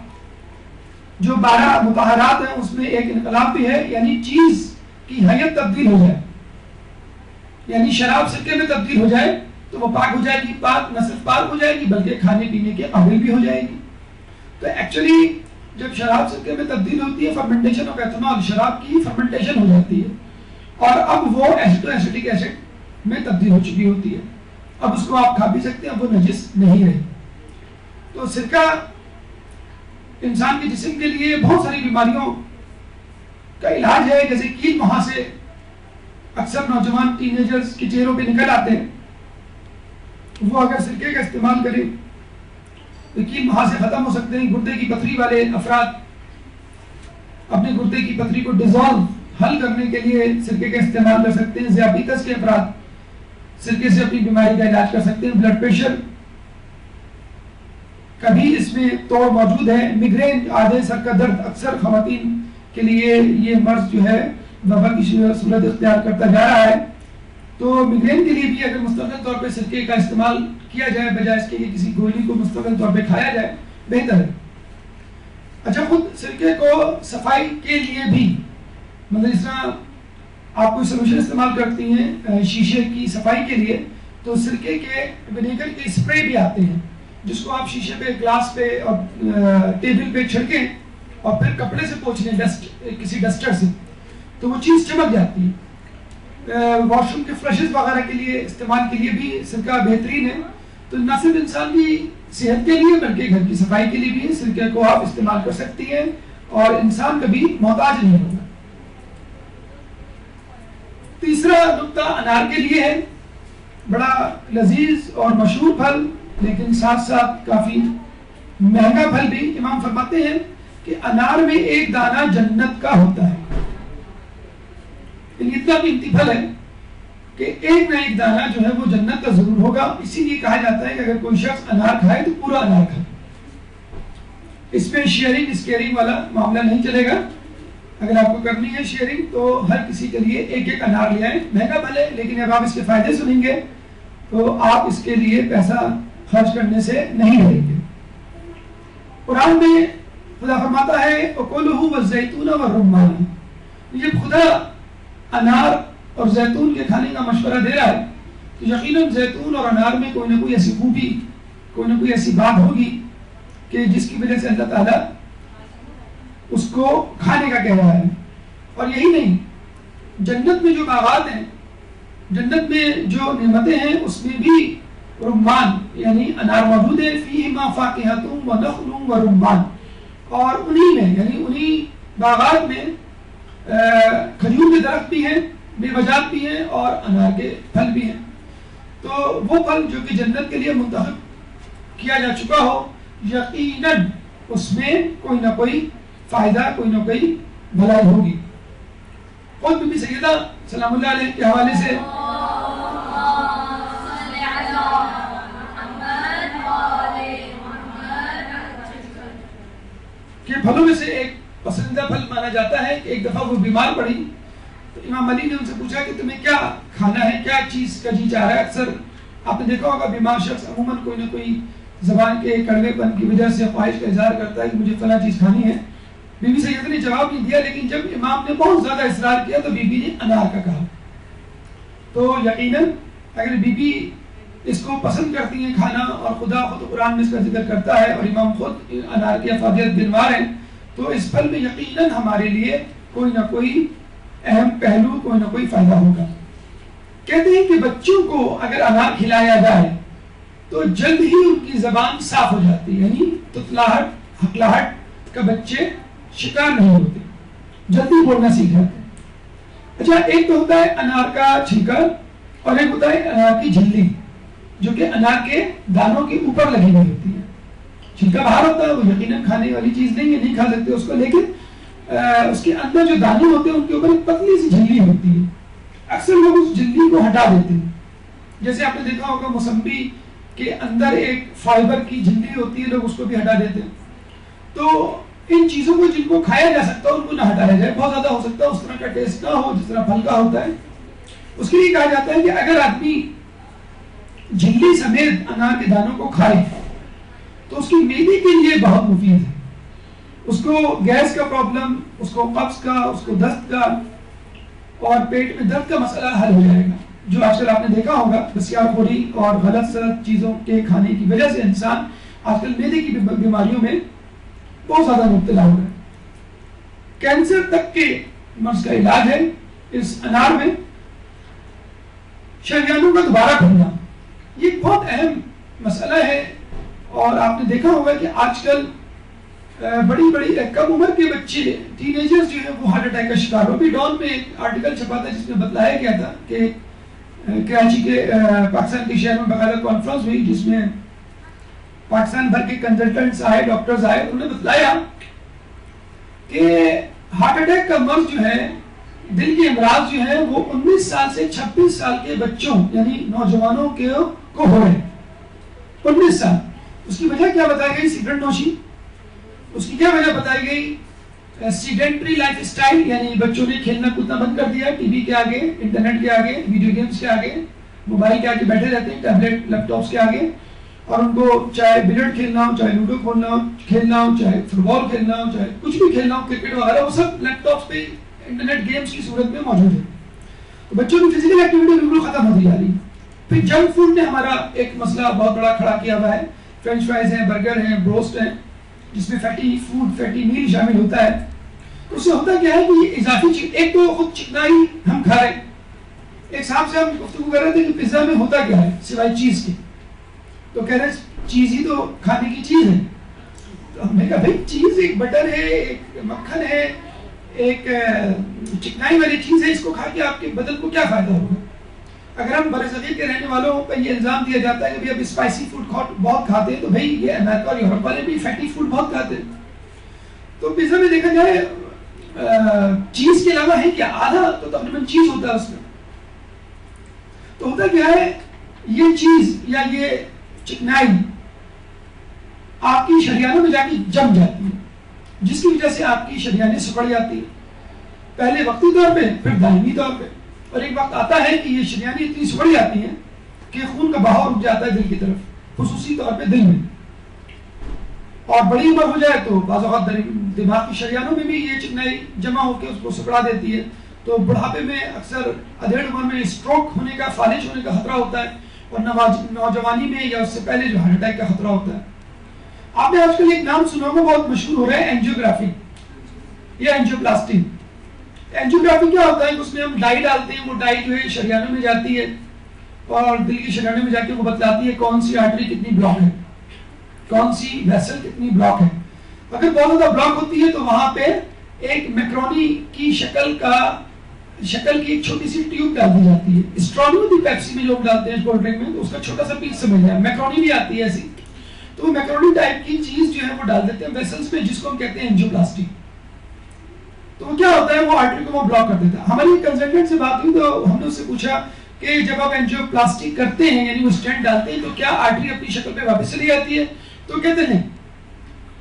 Speaker 1: جو 12 مطہرات ہیں اس میں ایک انقلاب بھی ہے، یعنی چیز کی حیت تبدیل ہو جائے، یعنی شراب سرکے میں تبدیل ہو جائے تو وہ پاک ہو جائے گی، پاک نہ صرف پاک ہو جائے گی بلکہ کھانے پینے کے قابل بھی ہو جائے گی۔ تو ایکچولی جب شراب سرکے میں تبدیل ہوتی ہے، فرمنٹیشن آف ایتھنال، شراب کی فرمنٹیشن ہو جاتی ہے، اور اب وہ ایسیٹک ایسڈ میں تبدیل ہو چکی ہوتی ہے، اب اس کو آپ کھا بھی سکتے ہیں، اب وہ نجس نہیں رہی۔ تو سرکہ انسان کے جسم کے لیے بہت ساری بیماریوں کا علاج ہے، جیسے کیل مہاسے اکثر نوجوان ٹین ایجرز کے چہروں پہ نکل آتے ہیں، وہ اگر سرکے کا استعمال کریں تو یقین وہاں سے ختم ہو سکتے ہیں. گردے کی پتھری والے افراد اپنے گردے کی پتھری کو ڈیزالو حل کرنے کے لیے سرکے کا استعمال کر سکتے ہیں. ذیابیطس کے افراد سرکے سے اپنی بیماری کا علاج کر سکتے ہیں. بلڈ پریشر کا بھی اس میں توڑ موجود ہے. میگرین آدھے سر کا درد اکثر خواتین کے لیے یہ مرض جو ہے وبا کی صورت اختیار کرتا جا رہا ہے. تو میگرین کے لیے بھی اگر مستقل طور پہ سرکے کا استعمال کیا جائے بجائے اس کے لیے کسی گولی کو مستقل طور پہ کھایا جائے بہتر ہے. اچھا خود سرکے کو صفائی کے لیے بھی مطلب اس طرح آپ کوئی سلوشن استعمال کرتی ہیں شیشے کی صفائی کے لیے تو سرکے کے ونیگر کے اسپرے بھی آتے ہیں جس کو آپ شیشے پہ گلاس پہ اور ٹیبل پہ چھڑکیں اور پھر کپڑے سے پوچھ لیں کسی ڈسٹر سے تو وہ چیز چمک جاتی ہے. واش روم کے فلشز وغیرہ کے لیے استعمال کے لیے بھی سرکہ بہترین ہے. تو نہ صرف انسان کی صحت کے لیے بلکہ گھر کی صفائی کے لیے بھی سرکے کو آپ استعمال کر سکتی ہیں اور انسان کبھی محتاج نہیں ہوگا. تیسرا نقطہ انار کے لیے ہے. بڑا لذیذ اور مشہور پھل لیکن ساتھ ساتھ کافی مہنگا پھل بھی. امام فرماتے ہیں کہ انار میں ایک دانہ جنت کا ہوتا ہے. اتنا قیمتی پھل ہے کہ ایک نہ ایک دانہ جو ہے وہ جنت کا ضرور ہوگا. اسی لیے کہا جاتا ہے کہ اگر کوئی شخص انار کھائے تو پورا انار کھائے. اس میں شیئرنگ اسکیئرنگ والا معاملہ نہیں چلے گا. اگر آپ کو کرنی ہے شیئرنگ تو ہر کسی کے لیے ایک ایک انار لے آئیں. مہنگا پھل ہے لیکن اب آپ اس کے فائدے سنیں گے تو آپ اس کے لیے پیسہ خرچ کرنے سے نہیں ڈریں گے. قرآن میں خدا فرماتا ہے وَكُلُوا وَالزَّيْتُونَ وَالرُّمَّانَ. جب خدا انار اور زیتون کے کھانے کا مشورہ دے رہا ہے تو یقیناً زیتون اور انار میں کوئی نہ کوئی ایسی خوبی کوئی نہ کوئی ایسی بات ہوگی کہ جس کی وجہ سے اللہ تعالیٰ اس کو کھانے کا کہہ رہا ہے. اور یہی نہیں, جنت میں جو باغات ہیں, جنت میں جو نعمتیں ہیں اس میں بھی رمان یعنی انار موجود ہے. فیہما فاکہۃ ونخل ورمان. اور انہی میں یعنی انہی باغات میں کھجور کے درخت بھی ہیں, میوجات بھی ہیں اور انار کے پھل بھی ہیں. تو وہ پھل جو کہ جنت کے لیے منتخب کیا جا چکا ہو یقیناً اس میں کوئی نہ کوئی فائدہ کوئی نہ کوئی بھلائی ہوگی. خود بی بی سیدہ سلام اللہ علیہ کے حوالے سے کہ پھلوں میں سے ایک پسندیدہ پھل مانا جاتا ہے کہ ایک دفعہ وہ بیمار پڑی تو امام علی نے ان سے پوچھا کہ تمہیں کیا کھانا ہے, کیا چیز کا جی چاہ رہا ہے. اکثر آپ نے دیکھا ہوگا بیمار شخص عموماً کوئی نہ کوئی زبان کے کڑوے پن کی وجہ سے خواہش کا اظہار کرتا ہے کہ مجھے فلاں چیز کھانی ہے. بی بی سیدہ نے جواب نہیں دیا, لیکن جب امام نے بہت زیادہ اصرار کیا تو بی بی نے انار کا کہا. تو یقیناً اگر بی بی اس کو پسند کرتی ہیں کھانا اور خدا خود قرآن میں اس کا ذکر کرتا ہے اور امام خود انار کی افادیت دلوار ہیں تو اس پھل میں یقیناً ہمارے لیے کوئی نہ کوئی اہم پہلو کوئی نہ کوئی فائدہ ہوگا. کہتے ہیں کہ بچوں کو اگر انار کھلایا جائے تو جلد ہی ان کی زبان صاف ہو جاتی ہے, یعنی تتلاہٹ ہکلاہٹ کا بچے شکار نہیں ہوتے, جلدی بولنا سیکھ جاتے ہیں. اچھا, ایک تو ہوتا ہے انار کا چھلکا اور ایک ہوتا ہے انار کی جھلی جو کہ انار کے دانوں کے اوپر لگی ہوئی ہوتی ہے. چھلکا باہر ہوتا ہے, وہ یقیناً کھانے والی چیز نہیں ہے, نہیں کھا سکتے اس کو, لیکن اس کے اندر جو دانے ہوتے ہیں ان کے اوپر ایک پتلی سی جھلی ہوتی ہے. اکثر لوگ اس جھلی کو ہٹا دیتے ہیں. جیسے آپ نے دیکھا ہوگا موسمبی کے اندر ایک فائبر کی جھلی ہوتی ہے, لوگ اس کو بھی ہٹا دیتے ہیں. تو ان چیزوں کو جن کو کھایا جا سکتا ہے ان کو نہ ہٹایا جائے. بہت زیادہ ہو سکتا ہے اس طرح کا ٹیسٹ نہ ہو جس طرح پھل کا ہوتا ہے. اس کے لیے کہا جاتا ہے کہ اگر آدمی جھلی سمیت انار کے دانوں کو کھائے تو اس کی معدے کے لیے بہت مفید ہے. اس کو گیس کا پرابلم, اس کو قبض کا, اس کو دست کا اور پیٹ میں درد کا مسئلہ حل ہو جائے گا. جو آج کل آپ نے دیکھا ہوگا بسیار خوری اور غلط سلط چیزوں کے کھانے کی وجہ سے انسان آج کل معدے کی بیماریوں میں بہت زیادہ مبتلا ہو رہا ہے. کینسر تک کے مرض کا علاج ہے اس انار میں. شریانوں کا دوبارہ کھلنا یہ بہت اہم مسئلہ ہے اور آپ نے دیکھا ہوگا کہ آج کل بڑی بڑی کم عمر کے بچے ٹین ایجرز جو ہیں وہ ہارٹ اٹیک کا شکار ہو. ابھی ڈان میں ایک آرٹیکل چھپا تھا جس میں بتلایا گیا تھا کہ کراچی کے پاکستان کے شہر میں باقاعدہ کانفرنس ہوئی جس میں پاکستان بھر کے کنسلٹنٹس آئے، ڈاکٹرز آئے. انہوں نے بتلایا کہ ہارٹ اٹیک کا مرض جو ہے، دل کے امراض جو ہیں وہ 19 سال سے 26 سال کے بچوں یعنی نوجوانوں کو ہو رہے ہیں. 19 سال. اس کی وجہ کیا بتائی گئی؟ سگریٹ نوشی. اس کی کیا وجہ بتائی گئی؟ سیڈنٹری لائف اسٹائل، یعنی بچوں نے کھیلنا کودنا بند کر دیا، ٹی وی کے آگے، انٹرنیٹ کے آگے، ویڈیو گیمز کے آگے، موبائل کے آگے بیٹھے رہتے ہیں، ٹیبلٹ لیپ ٹاپس کے آگے. اور ان کو چاہے بلیٹ کھیلنا ہو، چاہے لوڈو کھیلنا ہو، چاہے فٹ بال کھیلنا ہو، چاہے کچھ بھی کھیلنا ہو، کرکٹ وغیرہ، وہ سب لیپ ٹاپس پہ انٹرنیٹ گیمز کی صورت میں موجود ہے. تو بچوں کی فزیکل ایکٹیویٹی بالکل ختم ہوتی جا رہی ہے. پھر جنک فوڈ نے ہمارا ایک مسئلہ بہت بڑا کھڑا کیا ہوا ہے. فرینچ فرائز ہیں، برگر ہیں، بروسٹ ہیں، جس میں فیٹی میل شامل ہوتا ہے. اس سے ہوتا کیا ہے کہ یہ اضافی ایک تو خود چکنائی ہم کھا رہے ہیں. ایک صاحب سے ہم گفتگو کر رہے تھے کہ پیزا میں ہوتا کیا ہے سوائے چیز کے، تو کہہ رہے چیز ہی تو کھانے کی چیز ہے. تو ہم نے کہا بھائی چیز ایک بٹر ہے، ایک مکھن ہے، ایک چکنائی والی چیز ہے، اس کو کھا کے آپ کے بدن کو کیا فائدہ ہوگا؟ اگر ہم برصغیر کے رہنے والوں پہ یہ الزام دیا جاتا ہے کہ بھائی اب اسپائسی فوڈ بہت کھاتے ہیں، تو بھائی یہ امریکہ اور یورپ والے بھی فیٹی فوڈ بہت کھاتے ہیں. تو پیزا میں دیکھا جائے چیز کے علاوہ ہے کیا؟ آدھا تو تقریباً چیز ہوتا ہے اس میں. تو ہوتا کیا ہے، یہ چیز یا یہ چکنائی آپ کی شریانوں میں جا کے جم جاتی ہے، جس کی وجہ سے آپ کی شریانیں سکڑ جاتی ہیں، پہلے وقتی طور پہ، پھر دائمی طور پہ. اور ایک وقت آتا ہے کہ یہ شریانیں اتنی سکڑ جاتی ہیں کہ خون کا بہاؤ رک جاتا ہے دل کی طرف، خصوصی طور پہ دل میں. اور بڑی عمر ہو جائے تو بعض اوقات دماغ کی شریانوں میں بھی یہ چکنائی جمع ہو کے اس کو سکڑا دیتی ہے. تو بڑھاپے میں اکثر ادھیڑ عمر میں اسٹروک ہونے کا، فالج ہونے کا خطرہ ہوتا ہے، اور نوجوانی میں یا اس سے پہلے جو ہارٹ اٹیک کا خطرہ ہوتا ہے. آپ نے آج کل ایک نام سنا ہوگا، بہت مشہور ہو رہا ہے، اینجیوگرافی یا اینجیوپلاسٹی. اینجیوگرافی کیا ہوتا ہے کہ اس میں ہم ڈائی ڈالتے ہیں، وہ ڈائی جو ہے شریانوں میں جاتی ہے اور دل کی شریانوں میں جا کے وہ بتلاتی ہے کون سی آرٹری کتنی بلاک ہے، کون سی ویسل کتنی بلاک ہے. اگر بہت زیادہ بلاک ہوتی ہے تو وہاں پہ ایک میکرونی کی شکل کی ایک چھوٹی سی ٹیوب ڈال دی جاتی ہے. اسٹرابیری ہوتی ہے پیپسی میں لوگ ڈالتے ہیں کولڈ ڈرنک میں، تو اس کا چھوٹا سا پیس سمجھ جائے. میکرونی بھی آتی ہے ایسی، تو وہ میکرونی ٹائپ کی چیز جو ہے وہ ڈال دیتے ہیں ویسلز میں، جس کو ہم کہتے ہیں اینجیوپلاسٹی. تو وہ کیا ہوتا ہے، وہ آرٹری کو وہ بلاک کر دیتا ہے. ہماری کنسلٹنٹ سے بات ہوئی تو ہم نے اس سے پوچھا کہ جب آپ اینجیوپلاسٹی کرتے ہیں یعنی وہ اسٹینٹ ڈالتے ہیں تو کیا آرٹری اپنی شکل پہ واپس چلی جاتی ہے؟ تو کہتے نہیں،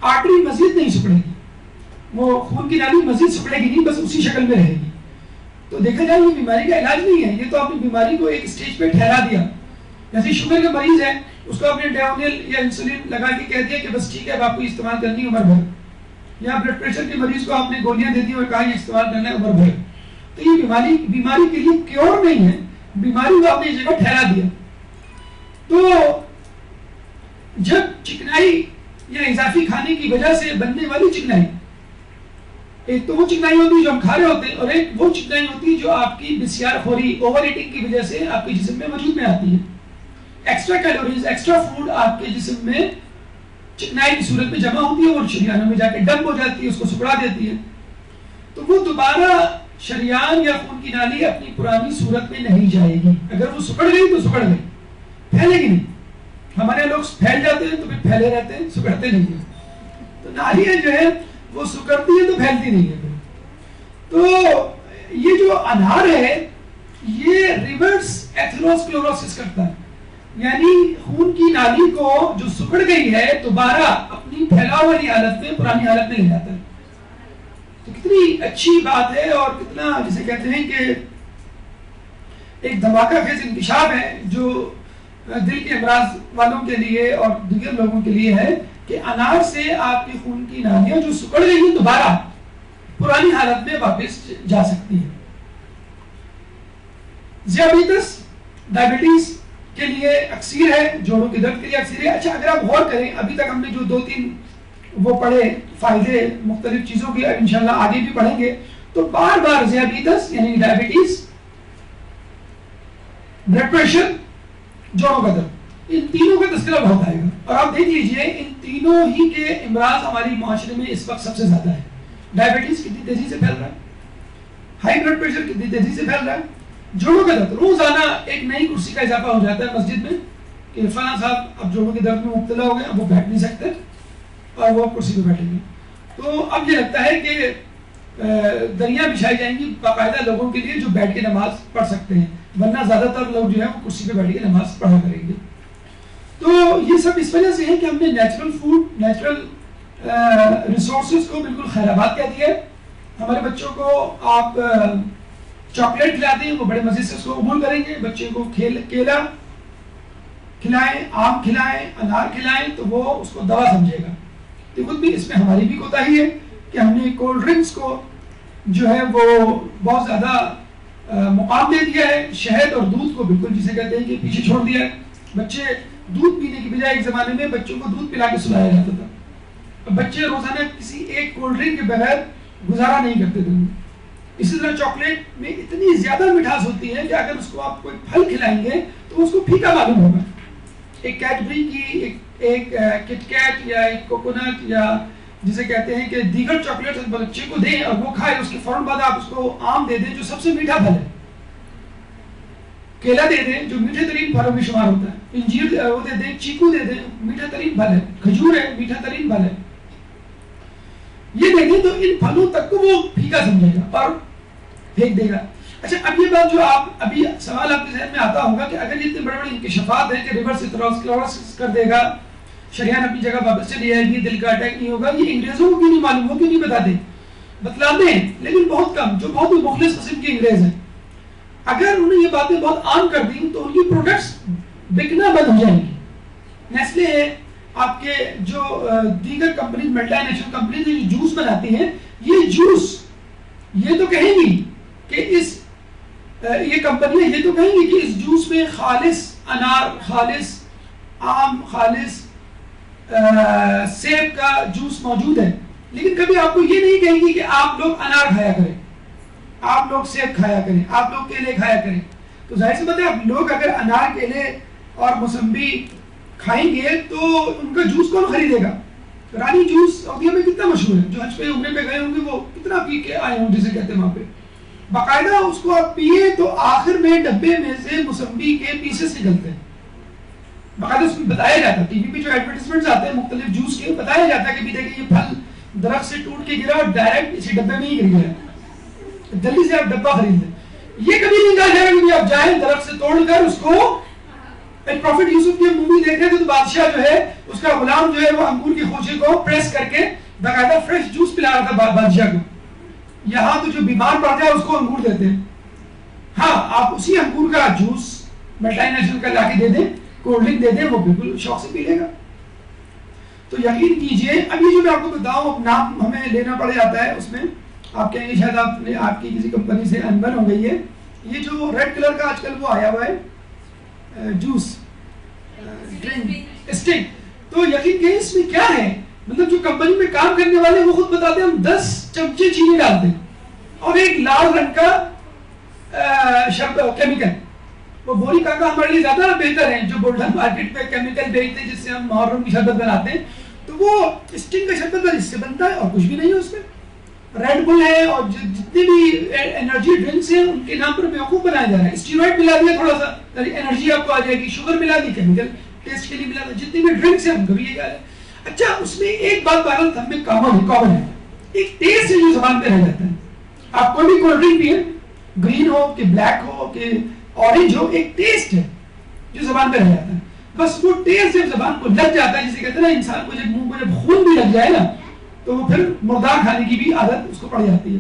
Speaker 1: آرٹری مزید نہیں سکڑے گی، وہ خون کی نالی مزید سکڑے گی نہیں، بس اسی شکل میں رہے گی. تو دیکھا جائے یہ بیماری کا علاج نہیں ہے، یہ تو آپ نے بیماری کو ایک اسٹیج پہ ٹھہرا دیا. جیسے شوگر کا مریض ہے، اس کو آپ نے ڈیونل یا انسولین لگا کے کہہ دیا کہ بس ٹھیک ہے اب آپ کو استعمال کرنی ہے عمر بھر. یا بلڈ پریشر کے مریض کو آپ نے گولیاں دے دی اور کہا یہ استعمال کرنا ہے عمر بھر. تو یہ بیماری کے لیے کیور نہیں ہے، بیماری کو آپ نے اس جگہ ٹھہرا دیا. تو جب چکنائی یا اضافی کھانے کی وجہ سے بننے والی چکنائی، ایک تو وہ چکنائی ہوتی ہے جو ہم کھا رہے ہوتے ہیں، اور ایک وہ چکنائی ہوتی ہے جو آپ کی بسیار خوری، اوور ایٹنگ کی وجہ سے آپ کے جسم میں وجود میں آتی ہے. ایکسٹرا کیلوریز، ایکسٹرا فوڈ آپ کے جسم میں چکنائی کی صورت میں جمع ہوتی ہے اور شریانوں میں جا کے ڈمپ ہو جاتی ہے، اس کو سکڑا دیتی ہے. تو وہ دوبارہ شریان یا خون کی نالی اپنی پرانی صورت میں نہیں جائے گی. اگر وہ سکڑ گئی تو سکڑ گئی، پھیلے گی نہیں. ہمارے لوگ پھیل جاتے ہیں تو پھر پھیلے رہتے ہیں، سکڑتے نہیں ہیں. تو نالیاں جو ہے وہ سکڑتی ہے تو پھیلتی نہیں ہے. تو یہ جو انار ہے یہ ریورس ایتھروسکلوروسس کرتا ہے، یعنی خون کی نالی کو جو سکڑ گئی ہے دوبارہ اپنی پھیلاؤ والی حالت میں، پرانی حالت میں لے جاتا ہے. تو کتنی اچھی بات ہے اور کتنا جسے کہتے ہیں کہ ایک دھماکہ خیز انکشاف ہے جو دل کے امراض والوں کے لیے اور دیگر لوگوں کے لیے ہے کہ انار سے آپ کی خون کی نالیاں جو سکڑ گئی ہیں دوبارہ پرانی حالت میں واپس جا سکتی ہیں. ذیابیطس، ڈائبٹیز کے لیے اکثیر ہے، جوڑوں کے درد کے لیے اکثیر ہے. اچھا اگر آپ غور کریں، ابھی تک ہم نے جو 2-3 وہ پڑھے فائدے مختلف چیزوں کے، انشاءاللہ آگے بھی پڑھیں گے، تو بار بار ذیابیطس یعنی ڈائبٹیز، بلڈ پریشر، جوڑوں کا درد، ان تینوں کا تذکرہ بہت آئے گا. اور آپ دیکھ لیجئے ان تینوں ہی کے امراض ہماری معاشرے میں اس وقت سب سے زیادہ ہے. ڈائبٹیز کتنی تیزی سے پھیل رہا ہے، ہائی بلڈ پریشر کتنی تیزی سے پھیل رہا ہے، جوڑوں کے درد روزانہ ایک نئی کرسی کا اضافہ ہو جاتا ہے مسجد میں کہ فلاں صاحب اب جوڑوں کے درد میں مبتلا ہو گئے, اب وہ بیٹھ نہیں سکتے اور وہ کرسی پہ بیٹھیں گے. تو اب یہ لگتا ہے کہ دریا بچھائی جائیں گی باقاعدہ لوگوں کے لیے جو بیٹھ کے نماز پڑھ سکتے ہیں, ورنہ زیادہ تر لوگ جو ہے وہ کرسی پہ بیٹھ کے نماز پڑھا کریں گے. تو یہ سب اس وجہ سے ہے کہ ہم نے نیچرل فوڈ, نیچرل ریسورسز کو بالکل خیر آباد کہہ دیا ہے. ہمارے بچوں کو آپ چاکلیٹ کھلاتے ہیں, وہ بڑے مزے سے اس کو قبول کریں گے. بچے کو کیلا کھلائیں, آم کھلائیں, انار کھلائیں تو وہ اس کو دوا سمجھے گا. تو خود بھی اس میں ہماری بھی کوتاہی ہے کہ ہم نے کولڈ ڈرنکس کو جو ہے وہ بہت زیادہ مقام دے دیا ہے. شہد اور دودھ کو بالکل جسے کہتے ہیں کہ پیچھے چھوڑ دیا ہے. بچے دودھ پینے کی بجائے ایک زمانے میں بچوں کو دودھ پلا کے سلایا جاتا تھا. بچے روزانہ کسی ایک کولڈ ڈرنک کے بغیر گزارا نہیں کرتے تھے. اسی طرح چاکلیٹ میں اتنی زیادہ مٹھاس ہوتی ہے کہ اگر اس کو آپ کوئی پھل کھلائیں گے تو اس کو پھیکا معلوم ہوگا. ایک کیڈبری کی ایک کٹ کیٹ یا ایک کوکونٹ یا جسے کہتے ہیں کہ دیگر چاکلیٹ بچے کو دیں اور وہ کھائے, اس کے فوراً بعد آپ اس کو آم دے دیں جو سب سے میٹھا پھل ہے, کیلا دے دیں جو میٹھے ترین پھلوں میں شمار ہوتا ہے, انجیر وہ دے دیں, چیکو دے دیں میٹھا ترین پھل ہے, کھجور ہے میٹھا ترین پھل ہے, یہ دے دیں تو ان پھلوں تک کو وہ پھیکا سمجھے گا اور پھینک دے گا. اچھا اب یہ بات جو آپ ابھی سوال آپ کے ذہن میں آتا ہوگا کہ اگر یہ اتنے بڑے بڑے انکشافات ہیں کہ ریورس ایتھروسکلروسس کر دے گا, شریان اپنی جگہ واپس چلی جائے گی, دل کا اٹیک نہیں ہوگا, یہ انگریزوں کو کیوں نہیں معلوم, وہ کیوں نہیں بتاتے؟ بتلاتے ہیں لیکن بہت کم, جو بہت ہی مخلص قسم کے انگریز ہیں. اگر انہوں نے یہ باتیں بہت عام کر دیں تو ان کی پروڈکٹس بکنا بند ہو جائیں گی. نیسلے ہے, آپ کے جو دیگر کمپنیز ملٹی نیشنل کمپنیز جو جوس بناتی ہیں, یہ جوس یہ تو کہیں گی کہ اس یہ کمپنیاں یہ تو کہیں گی کہ اس جوس میں خالص انار, خالص آم, خالص سیب کا جوس موجود ہے, لیکن کبھی آپ کو یہ نہیں کہیں گی کہ آپ لوگ انار کھایا کریں, آپ لوگ سیب کھایا کریں, آپ لوگ کیلے کھایا کریں. تو ظاہر سی بات ہے اب لوگ اگر انار, کیلے اور موسمبی کھائیں گے تو ان کا جوس کون خریدے گا؟ رانی جوس سعودیہ میں کتنا مشہور ہے, جو حج پہ عمرے پہ گئے ہوں گے وہ کتنا پی کے آئے ہوں جسے کہتے ہیں وہاں پہ. باقاعدہ اس کو آپ پیے تو آخر میں ڈبے میں سے موسمبی کے پیسز نکلتے ہیں. باقاعدہ اس میں بتایا جاتا ہے, ٹی وی پہ جو ایڈورٹیزمنٹس آتے ہیں مختلف جوس کے, بتایا جاتا ہے کہ بھی دیکھیں یہ پھل درخت سے ٹوٹ کے گرا اور ڈائریکٹ اسی ڈبے میں ہی گر گیا, جلدی سے آپ ڈبہ خرید لیں. یہ کبھی نہیں کہا جائے گا کہ آپ جائیں درخت سے توڑ کر اس کو. پروفیٹ یوسف کی مووی دیکھ رہے تھے تو بادشاہ جو ہے اس کا غلام جو ہے وہ انگور کے خوشے کو پریس کر کے باقاعدہ فریش جوس پلا رہا تھا بادشاہ کو. یہاں تو جو بیمار پڑ جائے اس کو انگور دیتے ہیں. ہاں آپ اسی انگور کا جوس ملٹی نیشنل کا لا کے دے دیں, کولڈ ڈرنک دے دیں, وہ بالکل شوق سے پی لے گا. تو یقین کیجئے اب یہ جو میں آپ کو بتاؤں, اب نام ہمیں لینا پڑ جاتا ہے, اس میں آپ کہیں گے شاید آپ کی کسی کمپنی سے انبن ہو گئی ہے. یہ جو ریڈ کلر کا آج کل وہ آیا ہوا ہے جوس ڈرنک اسٹنگ, تو یقین کہ اس میں کیا ہے, مطلب جو کمپنی میں کام کرنے والے وہ خود بتاتے ہیں ہم 10 چمچے چینی ڈالتے ہیں اور ایک لال رنگ کا کیمیکل. وہ بوری کاکا ہمارے لیے زیادہ بہتر ہیں جو بولڈن مارکیٹ پہ کیمیکل بیچتے ہیں جس سے ہم محرم کی شربت بناتے ہیں. تو وہ اسٹنگ کا شربت اس سے بنتا ہے اور کچھ بھی نہیں ہے اس میں. ریڈ بل ہے اور جتنے بھی انرجی ڈرنکس ہیں ان کے نام پر بیوقوف بنایا جا رہا ہے. اسٹیرائڈ ملا دیا تھوڑا سا, انرجی آپ کو آ جائے گی, شوگر ملا دی, کیمیکل ٹیسٹ کے لیے ملا دیا, جتنے بھی ڈرنکس ہیں ان کا بھی یہ حال ہے. اچھا اس میں ایک بات بہرحال ہم میں کامن ہے, ایک ٹیسٹ ہے جو زبان پہ رہ جاتا ہے. آپ کوئی بھی کولڈ ڈرنک پیئے, گرین ہو کہ بلیک ہو کہ اورنج ہو, ایک ٹیسٹ ہے جو زبان پہ رہ جاتا ہے. بس وہ ٹیسٹ جب زبان کو لگ جاتا ہے, جسے کہتے ہیں نا انسان کو جب منہ کو جب خون بھی لگ جائے نا تو وہ پھر مردار کھانے کی بھی عادت اس کو پڑ جاتی ہے.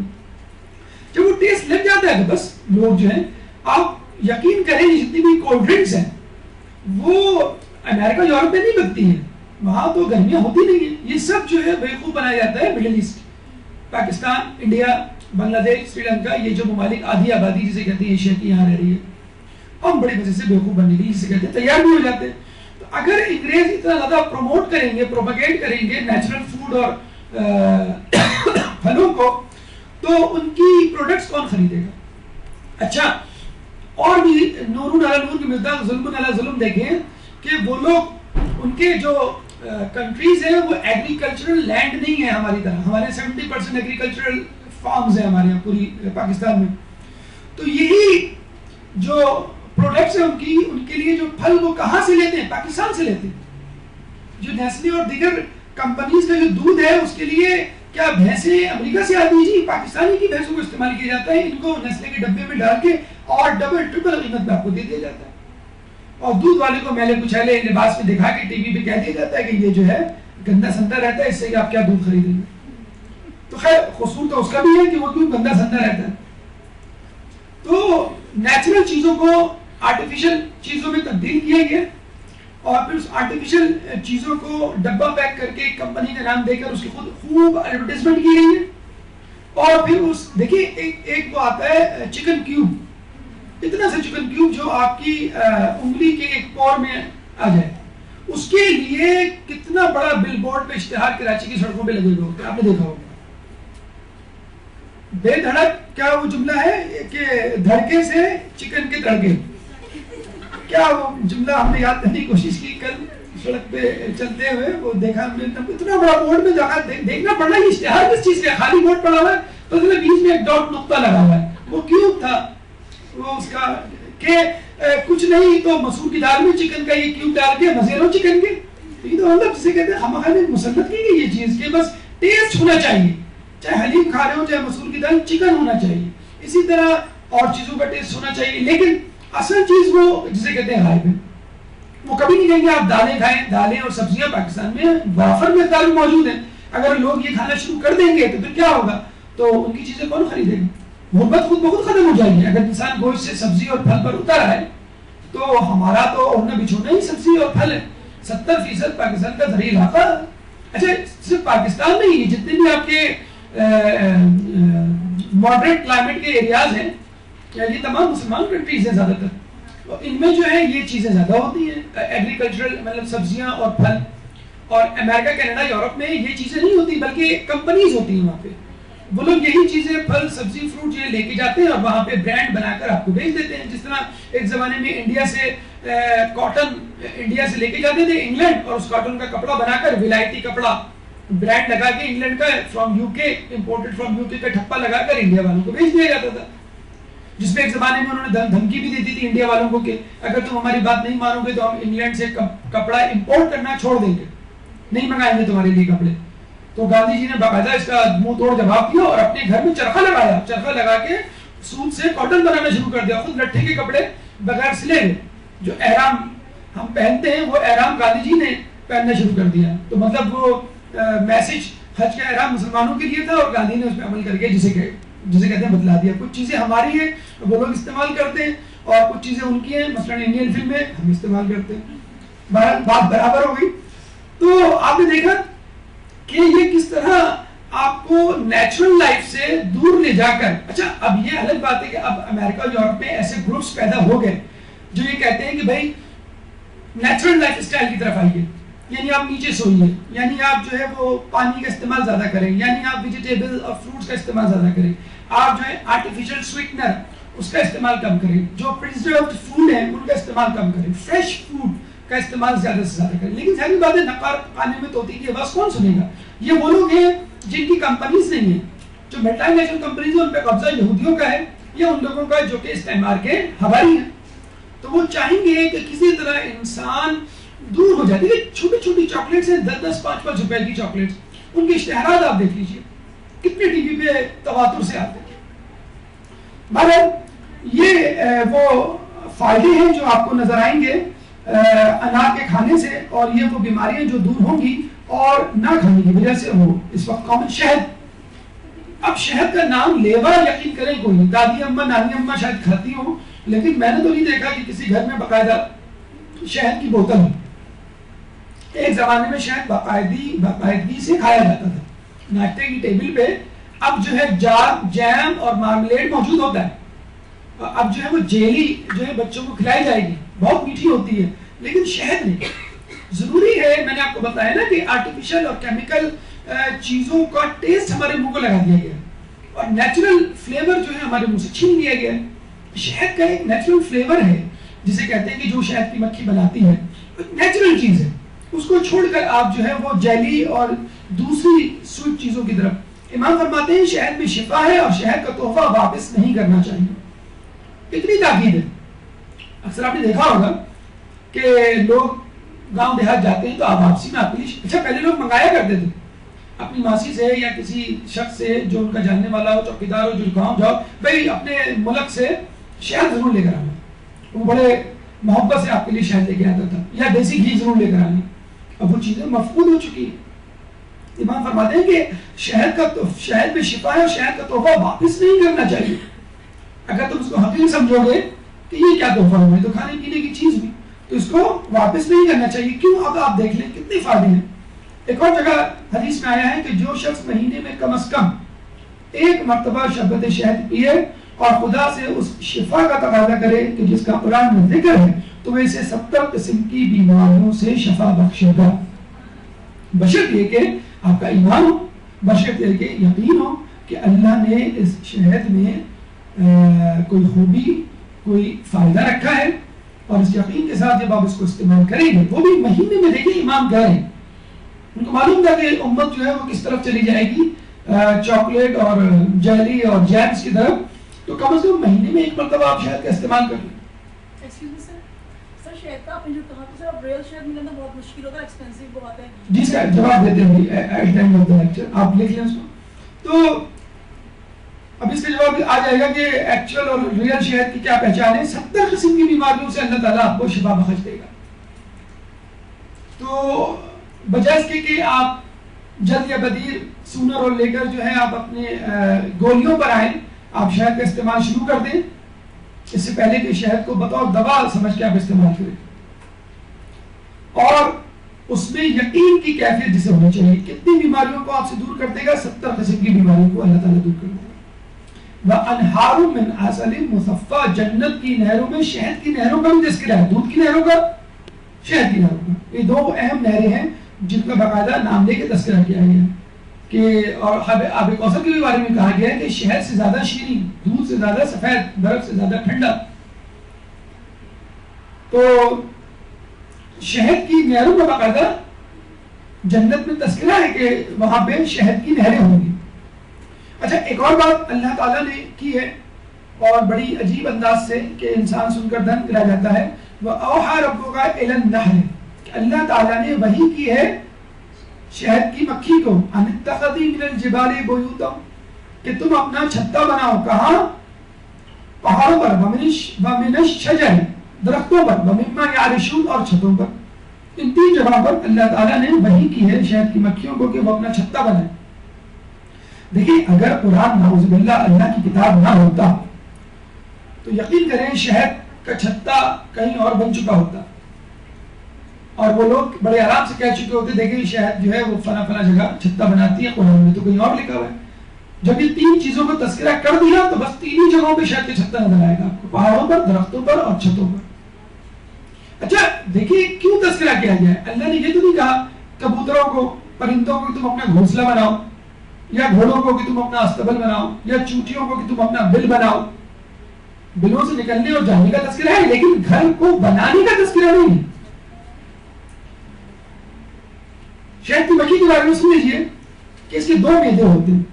Speaker 1: جب وہ ٹیسٹ لگ جاتا ہے تو بس لوگ جو ہیں, آپ یقین کریں جتنی بھی کولڈ ڈرنکس ہیں وہ امریکہ یورپ میں نہیں بکتی ہیں, وہاں تو گرمیاں ہوتی نہیں ہیں. یہ سب جو ہے بیوقوف بنایا جاتا ہے مڈل ایسٹ, پاکستان, انڈیا, بنگلہ دیش, سری لنکا, یہ جو ممالک آدھی آبادی جسے کہتے ہیں ایشیا کی یہاں رہ رہی ہے, ہم بڑی وجہ سے بیوقوف بننے کے لیے جسے کہتے ہیں تیار بھی ہو جاتے ہیں. تو اگر انگریز اتنا زیادہ پروموٹ کریں گے, پروپیگیٹ کریں گے نیچرل فوڈ اور پھلوں کو, تو ان کی پروڈکٹس کون خریدے گا؟ اچھا اور بھی نورون علی نور کی مقدار, ظلم علی ظلم دیکھیں کہ وہ لوگ ان کے جو کنٹریز ہیں وہ ایگریکلچرل لینڈ نہیں ہے ہماری طرح. ہمارے 70% ایگریکلچرل فارمز ہیں ہمارے یہاں پوری پاکستان میں. تو یہی جو پروڈکٹس ہیں ان کے لیے جو پھل وہ کہاں سے لیتے ہیں؟ پاکستان سے لیتے ہیں. جو نیسلے اور دیگر کمپنیز کا جو دودھ ہے اس کے لیے کیا بھینسیں امریکہ سے آتی ہیں؟ جی پاکستانی کی بھینسوں کو استعمال کیا جاتا ہے. ان کو نیسلے کے ڈبے میں ڈال کے اور ڈبل ٹرپل قیمت میں آپ کو دے دیا جاتا ہے. اور دودھ والے کو میلے کچھالے لباس میں دکھا کے ٹی وی پہ کہہ دیا جاتا ہے کہ یہ جو ہے گندا سنتا رہتا ہے, اس سے آپ کیا دودھ خریدیں گے. تو خیر قصور تو اس کا بھی ہے کہ وہ دودھ گندا سنتا رہتا ہے. تو نیچرل چیزوں کو آرٹیفیشل چیزوں میں تبدیل کیا گیا اور پھر اس آرٹیفیشل چیزوں کو ڈبہ پیک کر کے کمپنی کا نام دے کر اس کی خود خوب ایڈورٹائزمنٹ کی گئی ہے. اور پھر اس دیکھیے ایک وہ آتا ہے چکن کیوب, اتنا سا چکن کیوب جو آپ کی انگلی کے ایک پور میں آ جائے, اس کے لیے کتنا بڑا بل بورڈ پہ اشتہار کراچی کی سڑکوں پہ لگے ہوئے ہوتے ہیں, آپ نے دیکھا ہوگا. بے دھڑک کیا وہ جملہ ہے کہ دھڑکے سے چکن کے تڑکے, کیا وہ جملہ ہم نے یاد کرنے کی کوشش کی کل سڑک پہ چلتے ہوئے, وہ دیکھا ہم نے اتنا بڑا بورڈ میں جا کر دیکھنا پڑنا یہ اشتہار کس چیز کا, خالی بورڈ پڑا ہوا ہے تو بیچ میں ایک ڈاٹ نقطہ لگا ہوا ہے, وہ کیوب تھا وہ اس کا کہ کچھ نہیں تو مسور کی دال میں چکن کا یہ کیوب ڈال کے مزے لو چکن کے. یہ تو مطلب جسے کہتے ہیں خامخواہ مسلط کی گئی یہ چیز کہ بس ٹیسٹ ہونا چاہیے, چاہے حلیم کھا رہے ہو چاہے مسور کی دال, چکن ہونا چاہیے, اسی طرح اور چیزوں کا ٹیسٹ ہونا چاہیے. لیکن اصل چیز وہ جسے کہتے ہیں غائب ہے. وہ کبھی نہیں کہیں گے آپ دالیں کھائیں, دالیں اور سبزیاں پاکستان میں وافر مقدار میں موجود ہیں. اگر لوگ یہ کھانا شروع کر دیں گے تو پھر کیا ہوگا, تو ان کی چیزیں کون خریدے گا؟ غربت خود بخود ختم ہو جائے گی. اگر انسان گوشت سے سبزی اور پھل پر اتر ہے تو ہمارا تو اوڑھنا بچھونا ہی سبزی اور پھل ہے. 70% پاکستان کا زرعی علاقہ, اچھا صرف پاکستان میں ہی جتنے بھی آپ کے ماڈریٹ کلائمیٹ کے ایریاز ہیں, یہ تمام مسلمان کنٹریز ہیں زیادہ تر, ان میں جو ہے یہ چیزیں زیادہ ہوتی ہیں ایگریکلچرل, مطلب سبزیاں اور پھل. اور امریکہ کینیڈا یورپ میں یہ چیزیں نہیں ہوتی بلکہ کمپنیز ہوتی ہیں وہاں پہ. وہ لوگ یہی چیزیں پھل سبزی فروٹ یہ لے کے جاتے ہیں اور وہاں پہ برانڈ بنا کر آپ کو بھیج دیتے ہیں. جس طرح ایک زمانے میں انڈیا سے کاٹن انڈیا سے لے کے جاتے تھے انگلینڈ, اور اس کاٹن کا کپڑا بنا کر ولایتی کپڑا برانڈ لگا کے انگلینڈ کا فرام یو کے امپورٹڈ فرام یو کے کا ٹھپا لگا کر انڈیا والوں کو بھیج دیا جاتا تھا. جس میں ایک زمانے میں انہوں نے دھمکی بھی دیتی تھی انڈیا والوں کو کہ اگر تم ہماری بات نہیں مانو گے تو ہم انگلینڈ سے کپڑا امپورٹ کرنا چھوڑ دیں گے, نہیں منگائیں گے تمہارے لیے کپڑے. تو گاندھی جی نے باقاعدہ اس کا منہ توڑ جواب دیا اور اپنے گھر میں چرخہ لگایا, چرخہ لگا کے سوت سے کاٹن بنانا شروع کر دیا. خود لٹھے کے کپڑے بغیر سلے ہوئے جو احرام ہم پہنتے ہیں وہ احرام گاندھی جی نے پہننا شروع کر دیا. تو مطلب وہ میسج حج کا احرام مسلمانوں کے لیے تھا اور گاندھی نے اس پہ عمل کر کے جسے کہتے ہیں بتلا دیا. کچھ چیزیں ہماری ہیں وہ لوگ استعمال کرتے ہیں اور کچھ چیزیں ان کی ہیں, مثلا انڈین فلمیں ہم استعمال کرتے ہیں. بات برابر ہو گئی. تو آپ نے دیکھا کہ یہ کس طرح آپ کو نیچرل لائف سے دور لے جا کر, اچھا اب یہ الگ بات ہے کہ اب امریکہ اور یورپ میں ایسے گروپس پیدا ہو گئے جو یہ کہتے ہیں کہ بھائی نیچرل لائف اسٹائل کی طرف آئیے, یعنی آپ نیچے سوئیے, یعنی آپ جو ہے وہ پانی کا استعمال زیادہ کریں, یعنی آپ ویجیٹیبل اور فروٹس کا استعمال زیادہ کریں, آپ جو ہے آرٹیفیشل سویٹنر اس کا استعمال کم کریں, جو پرزروڈ فوڈ ہیں ان کا استعمال کم کریں, فریش فوڈ کا استعمال زیادہ سے زیادہ کریں. لیکن ظاہر بات ہے نقار کھانے میں طوطی کی آواز کون سنے گا؟ یہ وہ لوگ ہیں جن کی کمپنیز نہیں ہیں, جو ملٹی نیشنل کمپنیز ہیں ان پہ قبضہ یہودیوں کا ہے یا ان لوگوں کا جو کہ استعمار کے ہوائی ہیں. تو وہ چاہیں گے کہ کسی طرح انسان دور ہو جائے. دیکھیں چھوٹی چھوٹی چاکلیٹس ہیں 10-10 5-5 روپے کی چاکلیٹس, ان کے اشتہارات آپ دیکھ لیجیے کتنے ٹی وی پہ تواتر سے آتے ہیں. مگر یہ وہ فائدے ہیں جو آپ کو نظر آئیں گے انار کے کھانے سے, اور یہ وہ بیماریاں جو دور ہوں گی اور نہ کھانے کی وجہ سے. وہ اس وقت کامن شہد, اب شہد کا نام لیوا یقین کریں کوئی نہیں, دادی اماں نانی اماں شاید کھاتی ہوں, لیکن میں نے تو نہیں دیکھا کہ کسی گھر میں باقاعدہ شہد کی بوتل ہو. ایک زمانے میں شہد باقاعدگی سے کھایا جاتا تھا ناشتے کی ٹیبل پہ. اب جو ہے جیم اور مارملیڈ موجود ہوتا ہے, اب جو ہے وہ جیلی جو ہے بچوں کو کھلائی جائے گی, بہت میٹھی ہوتی ہے, لیکن شہد نہیں. ضروری ہے, میں نے آپ کو بتایا نا کہ آرٹیفیشل اور کیمیکل چیزوں کا ٹیسٹ ہمارے منہ کو لگا دیا گیا اور نیچرل فلیور جو ہے ہمارے منہ سے چھین لیا گیا. شہد کا ایک نیچرل فلیور ہے جسے کہتے ہیں کہ جو شہد کی مکھی بناتی ہے نیچرل چیز ہے, اس کو چھوڑ کر آپ جو ہے وہ جیلی اور دوسری سویٹ چیزوں کی طرف. امام فرماتے ہیں شہد میں شفا ہے اور شہد کا تحفہ واپس نہیں کرنا چاہیے. اتنی تاکید ہے اکثر آپ نے دیکھا ہوگا کہ لوگ گاؤں دیہات جاتے ہیں تو آپ واپسی میں آپ کے لیے اچھا پہلے لوگ منگایا کرتے تھے اپنی ماسی سے یا کسی شخص سے جو ان کا جاننے والا ہو, چوکیدار ہو, جو گاؤں جاؤ بھائی اپنے ملک سے شہد ضرور لے کر آنا. وہ بڑے محبت سے آپ کے لیے شہد لے کے آتا تھا, یا دیسی گھی ضرور لے کر آنا. اب وہ چیزیں مفقود ہو چکی ہیں. امام فرماتے ہیں کہ شہد میں شفا ہے اور شہد کا تحفہ واپس نہیں کرنا چاہیے. اگر تم اس کو حقیقی سمجھو گے کہ یہ کیا تحفہ ہوا ہے, تو کھانے پینے کی چیز بھی, تو اس کو واپس نہیں کرنا چاہیے. کیوں؟ اب آپ دیکھ لیں کتنے فائدے ہیں. ایک اور جگہ حدیث میں آیا ہے کہ جو شخص مہینے میں کم از کم ایک مرتبہ شربت شہد پیے اور خدا سے اس شفا کا تقاضا کرے کہ جس کا قرآن میں ذکر ہے, تو وہ اسے 70 قسم کی بیماریوں سے شفا بخشے گا, بشرط یہ کہ آپ کا ایمان ہو, بشرط یہ کہ یقین ہو کہ اللہ نے اس شہد میں کوئی خوبی, کوئی فائدہ رکھا ہے, اور اس یقین کے ساتھ جب آپ اس کو استعمال کریں گے, وہ بھی مہینے میں. دیکھیں امام کہہ رہے ہیں, ان کو معلوم تھا کہ امت جو ہے وہ کس طرف چلی جائے گی, چاکلیٹ اور جیلی اور جیمز کی طرف, تو کم از کم مہینے میں ایک مرتبہ آپ شہد کا استعمال کر لیں. جی اس کا جواب دیتے ہیں, آپ لکھ لیں اس کو. تو اب اس کا جواب آ جائے گا کہ ایکچوئل اور ریئل شہد کی کیا پہچان ہے. 70 قسم کی بیماریوں سے اللہ تعالیٰ آپ کو شفا بخش دے گا. تو بجائے اس کے کہ آپ جلد یا بدیر سونر اور لے کر جو ہے آپ اپنے گولیوں پر آئیں, آپ شہد کا استعمال شروع کر دیں اس سے پہلے کہ شہد کو بطور دوا سمجھ کے آپ استعمال کریں, اور اس میں یقین کی کیفیت جسے ہونی چاہیے. کتنی بیماریوں کو آپ سے دور کر دے گا؟ 70 قسم کی بیماریوں کو اللہ تعالیٰ دور کر دے گا. وَأَنْهَارٌ مِّنْ عَسَلٍ مُصَفًّى, جنت کی نہروں میں شہد کی نہروں کا بھی تذکرہ ہے, دودھ کی نہروں کا, شہد کی نہروں کا. یہ دو اہم نہریں ہیں جن کا باقاعدہ نام لے کے تذکرہ کیا گیا ہے کہ, اور آب کوثر کے بارے میں کہا گیا ہے کہ شہد سے زیادہ شیریں, دودھ سے زیادہ سفید, برف سے زیادہ ٹھنڈا. تو شہد کی نہروں کا باقاعدہ جنت میں تذکرہ ہے کہ وہاں پہ شہد کی نہریں ہوں گی. اچھا ایک اور بات اللہ تعالیٰ نے کی ہے, اور بڑی عجیب انداز سے کہ انسان سن کر دنگ رہ جاتا ہے. وَأَوْحَىٰ رَبُّكَ إِلَى النَّحْلِ, اللہ تعالیٰ نے وحی کی ہے شہد کی مکھی کو, ان اتخذی من الجبال بیوتا, کہ تم اپنا چھتا بناؤ. کہاں؟ پہاڑوں پر, ومن الشجر, درختوں پر, ومما یعرشون, اور چھتوں پر. ان 3 جگہوں پر اللہ تعالیٰ نے وحی کی ہے شہد کی مکھیوں کو کہ وہ اپنا چھتا بنائیں. دیکھیں اگر قرآن نعوذ باللہ اللہ کی کتاب نہ ہوتا تو یقین کریں شہد کا چھتا کہیں اور بن چکا ہوتا, اور وہ لوگ بڑے آرام سے کہہ چکے ہوتے دیکھیں شہد جو ہے وہ فلاں فلاں جگہ چھتا بناتی ہے, قرآن میں تو کہیں اور لکھا ہوا ہے. جب یہ 3 چیزوں کو تذکرہ کر دیا تو بس 3 ہی جگہوں پہ شہد کا چھتا نظر آئے گا آپ کو, پہاڑوں پر, درختوں پر اور چھتوں پر. اچھا دیکھیے کیوں تذکرہ کیا گیا ہے. اللہ نے یہ تو نہیں کہا کبوتروں کو, پرندوں کو تم اپنا گھونسلہ بناؤ, یا گھوڑوں کو کہ تم اپنا استبل بناؤ, یا چونٹیوں کو کہ تم اپنا بل بناؤ. بلوں سے نکلنے اور جانے کا تذکرہ ہے, لیکن گھر کو بنانے کا تذکرہ نہیں ہے. شہد کی مکھی کے بارے میں سن لیجیے کہ اس کے 2 معدے ہوتے ہیں,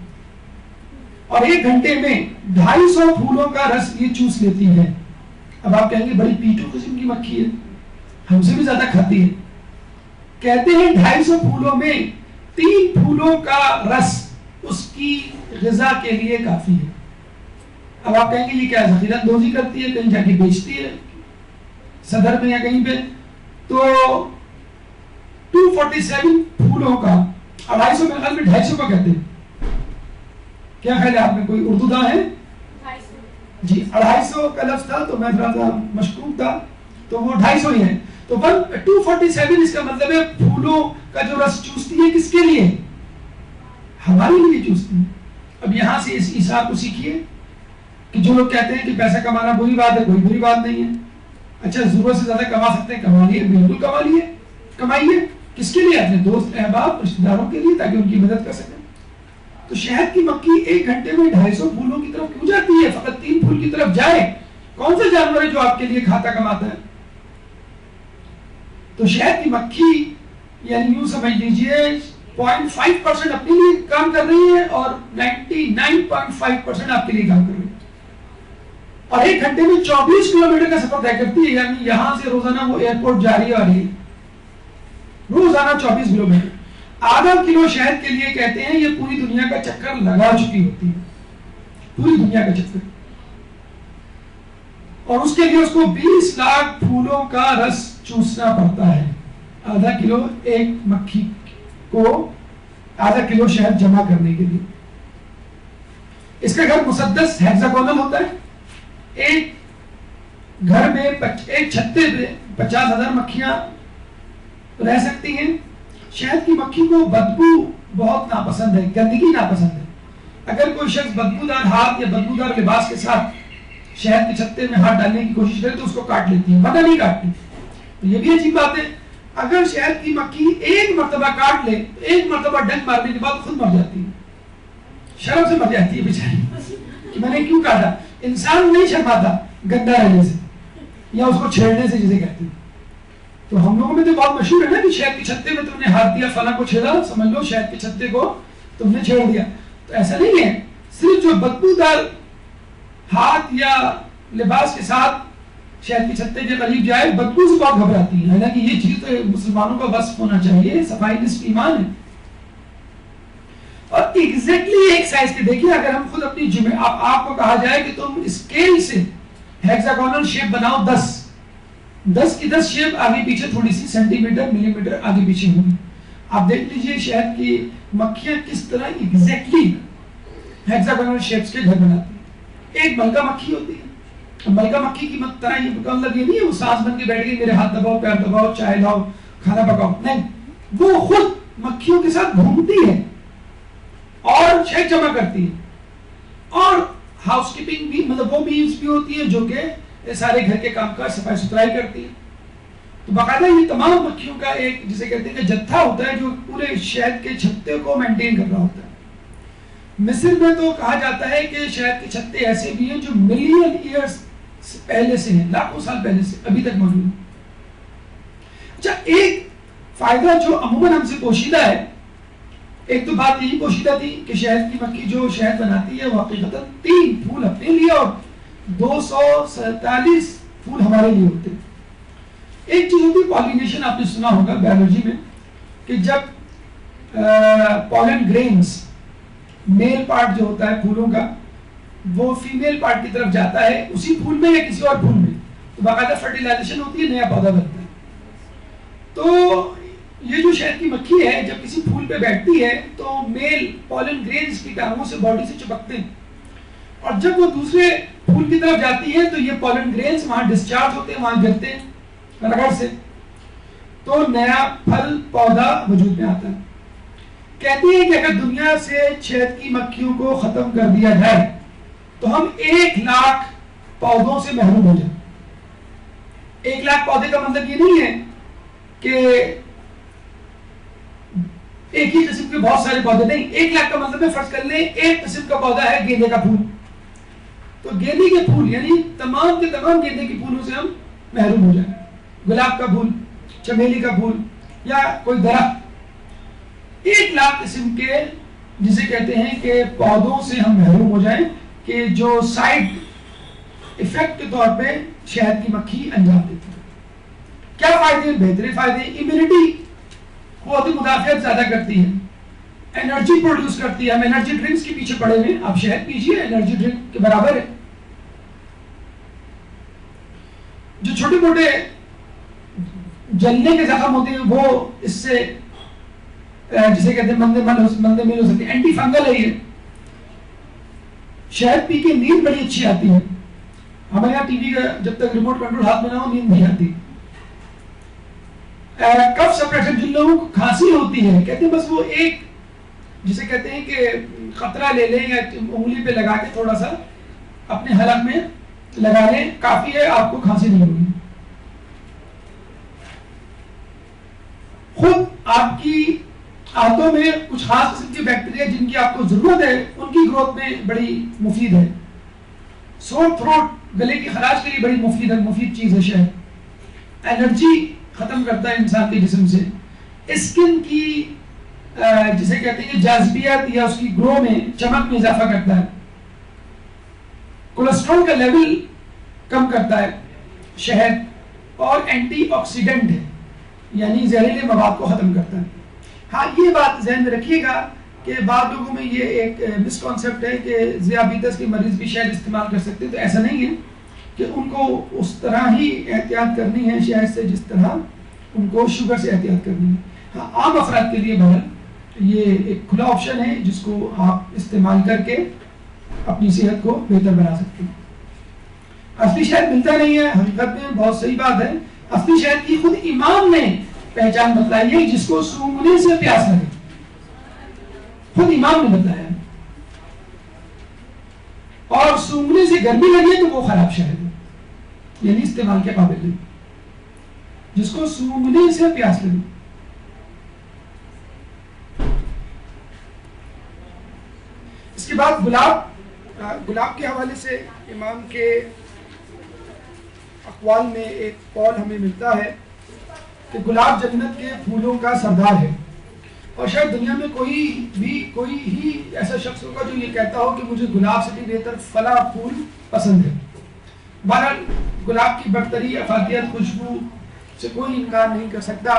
Speaker 1: اور 1 گھنٹے میں 250 پھولوں کا رس یہ چوس لیتی ہے. اب آپ کہیں گے بڑی پیٹو قسم کی مکھی ہے, ہم سے بھی زیادہ کھاتی ہے. کہتے ہیں 250 پھولوں میں 3 پھولوں کا رس اس کی غذا کے لیے کافی ہے. اب آپ کہیں گے یہ کیا ذخیرہ اندوزی کرتی ہے, کہیں جا کے بیچتی ہے صدر میں یا کہیں پہ. تو 247 پھولوں کا 250 میں خیال میں 250 کا کہتے ہیں. کیا خیال ہے آپ میں, کوئی اردو داں ہے؟ جی 250 کا لفظ تھا تو میں تھوڑا سا مشکوک تھا, تو وہ 250 ہی ہے. تو 247 اس کا مطلب ہے پھولوں کا جو رس چوستی ہے کس کے لیے؟ ہمارے لیے چوستی ہے. اب یہاں سے اس حساب کو سیکھیے کہ جو لوگ کہتے ہیں کہ پیسہ کمانا بری بات ہے, کوئی بری بات نہیں ہے. اچھا ضرورت سے زیادہ کما سکتے ہیں, کما لیے, بالکل کما لیے, کمائیے. کس کے لیے؟ اپنے دوست احباب رشتہ داروں کے لیے, تاکہ ان کی مدد کر سکیں. تو شہد کی مکھی 1 گھنٹے میں 250 پھولوں کی طرف کیوں جاتی ہے؟ فقط 3 پھول کی طرف جائے. کون سا جانور ہے جو آپ کے لیے کھاتا کماتا ہے؟ تو شہد کی مکھی یعنی یوں سمجھ لیجئے 0.5% اپنے لیے کام کر رہی ہے اور 99.5% آپ کے لیے کام کر رہی ہے. اور 1 گھنٹے میں 24 کلومیٹر کا سفر طے کرتی ہے، یعنی یہاں سے روزانہ وہ ایئرپورٹ جاری آ رہی ہے، روزانہ 24 کلومیٹر۔ آدھا کلو شہد کے لیے کہتے ہیں یہ پوری دنیا کا چکر لگا چکی ہوتی ہے، پوری دنیا کا چکر، اور اس کے لیے اس کو 20 لاکھ پھولوں کا رس چوسنا پڑتا ہے۔ آدھا کلو ایک مکھی کو آدھا کلو شہد جمع کرنے کے لیے۔ اس کا گھر مسدس ہیگزاگونل ہوتا ہے، ایک گھر میں ایک چھتے پہ 50,000 مکھیاں رہ سکتی ہیں۔ شہد کی مکھی کو بدبو بہت ناپسند ہے، گندگی ناپسند ہے۔ اگر کوئی شخص بدبودار ہاتھ یا بدبودار لباس کے ساتھ شہد کے چھتے میں ہاتھ ڈالنے کی کوشش کرے تو اس کو کاٹ لیتی ہے، ورنہ نہیں کاٹتی۔ تو یہ بھی عجیب بات ہے، اگر شہد کی مکھی ایک مرتبہ کاٹ لے تو ایک مرتبہ ڈنک مارنے کے بعد خود مر جاتی ہے، شرم سے مر جاتی ہے بیچاری کہ میں نے کیوں کاٹا۔ انسان نہیں شرماتا گندا رہنے سے یا اس کو چھیڑنے سے جسے کہتے ہیں۔ تو ہم لوگوں میں تو بہت مشہور ہے نا کہ شہد کے چھتے میں تم نے ہاتھ دیا، فلاں کو چھیڑا، سمجھ لو شہد کے چھتے کو تم نے چھیڑ دیا۔ تو ایسا نہیں ہے، صرف جو بدبودار ہاتھ یا لباس کے ساتھ شہد کے چھتے کے قریب جائے بدبو سے بہت گھبراتی ہے، حالانکہ یہ چیز تو مسلمانوں کا وصف ہونا چاہیے، صفائی نصف ایمان ہے۔ اور ایگزیکٹلی ایک سائز کے دیکھیے، اگر ہم خود اپنی آپ کو کہا جائے کہ تم اسکیل سے ہیگزاگونل شیپ بناؤ 10 کی 10 شیپ آگے پیچھے تھوڑی سی سینٹی میٹر ملی میٹر آگے پیچھے ہوگی۔ آپ دیکھ لیجئے شہد کی مکھیاں کس طرح ایگزیکٹلی ہیگزاگونل شیپس کے گھر بناتی ہیں۔ ایک ملکہ مکھی ہوتی ہے، ملکہ مکھی کی طرح یہ مطلب یہ نہیں ہے وہ سانس بن کے بیٹھ گئی، میرے ہاتھ دباؤ، پیر دباؤ، چائے لاؤ، کھانا پکاؤ، نہیں، وہ خود مکھیوں کے ساتھ گھومتی ہے اور شہد جمع کرتی ہے، اور ہاؤس کیپنگ بھی، مطلب وہ بیوز بھی ہوتی ہے جو کہ سارے گھر کے کام کاج صفائی ستھرائی کرتی ہے۔ تو باقاعدہ یہ تمام مکھیوں کا ایک جسے کہتے ہیں کہ جتھا ہوتا ہے جو پورے شہد کے چھتے کو مینٹین کر رہا ہوتا ہے۔ مصر میں تو کہا جاتا ہے کہ شہد کے چھتے ایسے بھی ہیں جو ملین ایئرز پہلے سے ہیں، لاکھوں سال پہلے سے ابھی تک موجود ہیں۔ اچھا، ایک فائدہ جو عموماً ہم سے پوشیدہ ہے، ایک تو بات یہی پوشیدہ تھی کہ شہد کی مکھی جو شہد بناتی ہے وہ حقیقتاً 3 پھول اپنے لیے اور 247 پھول ہمارے لیے ہوتے ہیں۔ ایک چیز ہوتی ہے پالینیشن، آپ نے سنا ہوگا بایولوجی میں کہ جب پالن گرینز، میل پارٹ جو ہوتا ہے پھولوں کا، وہ فیمیل پارٹ کی طرف جاتا ہے اسی پھول میں یا کسی اور پھول میں، تو باقاعدہ فرٹیلائزیشن ہوتی ہے، نیا پودا بنتا ہے۔ تو یہ جو شہد کی مکھی ہے جب کسی پھول پہ بیٹھتی ہے تو میل پالن گرینز کی ٹانگوں سے باڈی سے چپکتے ہیں، اور جب وہ دوسرے پھول کی طرف جاتی ہے تو یہ پالن گرینز وہاں ڈسچارج ہوتے ہیں، وہاں گرتے ہیں رگڑ سے، تو نیا پھل پودا وجود میں آتا ہے۔ کہتے ہیں کہ اگر دنیا سے شہد کی مکھیوں کو ختم کر دیا جائے تو ہم 1 لاکھ پودوں سے محروم ہو جائیں۔ 1 لاکھ پودے کا مطلب یہ نہیں ہے کہ ایک ہی قسم کے بہت سارے پودے، نہیں، 1 لاکھ کا مطلب ہے فرض کر لیں ایک قسم کا پودا ہے گیندے کا پھول، تو گیندے کے پھول یعنی تمام کے تمام گیندے کے پھولوں سے ہم محروم ہو جائیں، گلاب کا پھول، چمیلی کا پھول یا کوئی درخت، 1 لاکھ قسم کے جسے کہتے ہیں کہ پودوں سے ہم محروم ہو جائیں کہ جو سائڈ ایفیکٹ کے طور پہ شہد کی مکھی انجام دیتی ہے۔ کیا فائدے؟ بہترین فائدے، امیونٹی، قوت مدافعت زیادہ کرتی ہے، انرجی پروڈیوس کرتی ہے۔ ہم انرجی ڈرنکس کے پیچھے پڑے ہوئے، آپ شہد پیجئے، انرجی ڈرنک کے برابر ہے۔ جو چھوٹے موٹے جلنے کے زخم ہوتے ہیں وہ اس سے جسے کہتے ہیں مندے میل ہو سکتے ہیں، اینٹی فنگل ہے یہ۔ شہد پی کے نیند بڑی اچھی آتی ہے، ہمارے یہاں ٹی وی کا جب تک ریموٹ کنٹرول ہاتھ میں نہ ہو نیند نہیں آتی۔ کف سپریشن، جن لوگوں کو کھانسی ہوتی ہے کہتے ہیں بس وہ ایک جسے کہتے ہیں کہ قطرہ لے لیں یا انگلی پہ لگا کے تھوڑا سا اپنے حلق میں لگا لیں، کافی ہے، آپ کو کھانسی نہیں ہوگی۔ خود آپ کی آنتوں میں کچھ خاص قسم کے بیکٹیریا جن کی آپ کو ضرورت ہے ان کی گروتھ میں بڑی مفید ہے۔ سور تھروٹ، گلے کی خراش کے لیے بڑی مفید چیز ہے شہد۔ انرجی ختم کرتا ہے انسان کے جسم سے، اسکن کی جسے کہتے ہیں کہ جاذبیت یا اس کی گرو میں، چمک میں اضافہ کرتا ہے۔ کولیسٹرول کا لیول کم کرتا ہے، شہد، اور اینٹی آکسیڈنٹ ہے، یعنی زہریلے مواد کو ختم کرتا ہے۔ ہاں یہ بات ذہن میں رکھیے گا کہ بعض لوگوں میں یہ ایک مسکانسیپٹ ہے کہ ذیابیطس کے مریض بھی شہد استعمال کر سکتے ہیں، تو ایسا نہیں ہے کہ ان کو اس طرح ہی احتیاط کرنی ہے شہد سے جس طرح ان کو شوگر سے احتیاط کرنی ہے۔ ہاں عام افراد کے لیے بہرحال یہ ایک کھلا آپشن ہے جس کو آپ استعمال کر کے اپنی صحت کو بہتر بنا سکتے ہیں۔ اصلی شہد ملتا نہیں ہے، حقیقت میں بہت صحیح بات ہے، اصلی شہد کی خود امام نے پہچان بتلائی ہے، جس کو سونگھنے سے پیاس لگے، خود امام نے بتلایا، اور سونگھنے سے گرمی لگے تو وہ خراب شہد ہے، یعنی استعمال کے قابل نہیں، جس کو سونگھنے سے پیاس لگے۔ اس کے بعد گلاب کے حوالے سے امام کے اقوال میں ایک قول ہمیں ملتا ہے کہ گلاب جنت کے پھولوں کا سردار ہے، اور شاید دنیا میں کوئی ہی ایسا شخص ہوگا جو یہ کہتا ہو کہ مجھے گلاب سے بھی بہتر فلاں پھول پسند ہے۔ بہرحال گلاب کی برتری، افادیت، خوشبو سے کوئی انکار نہیں کر سکتا،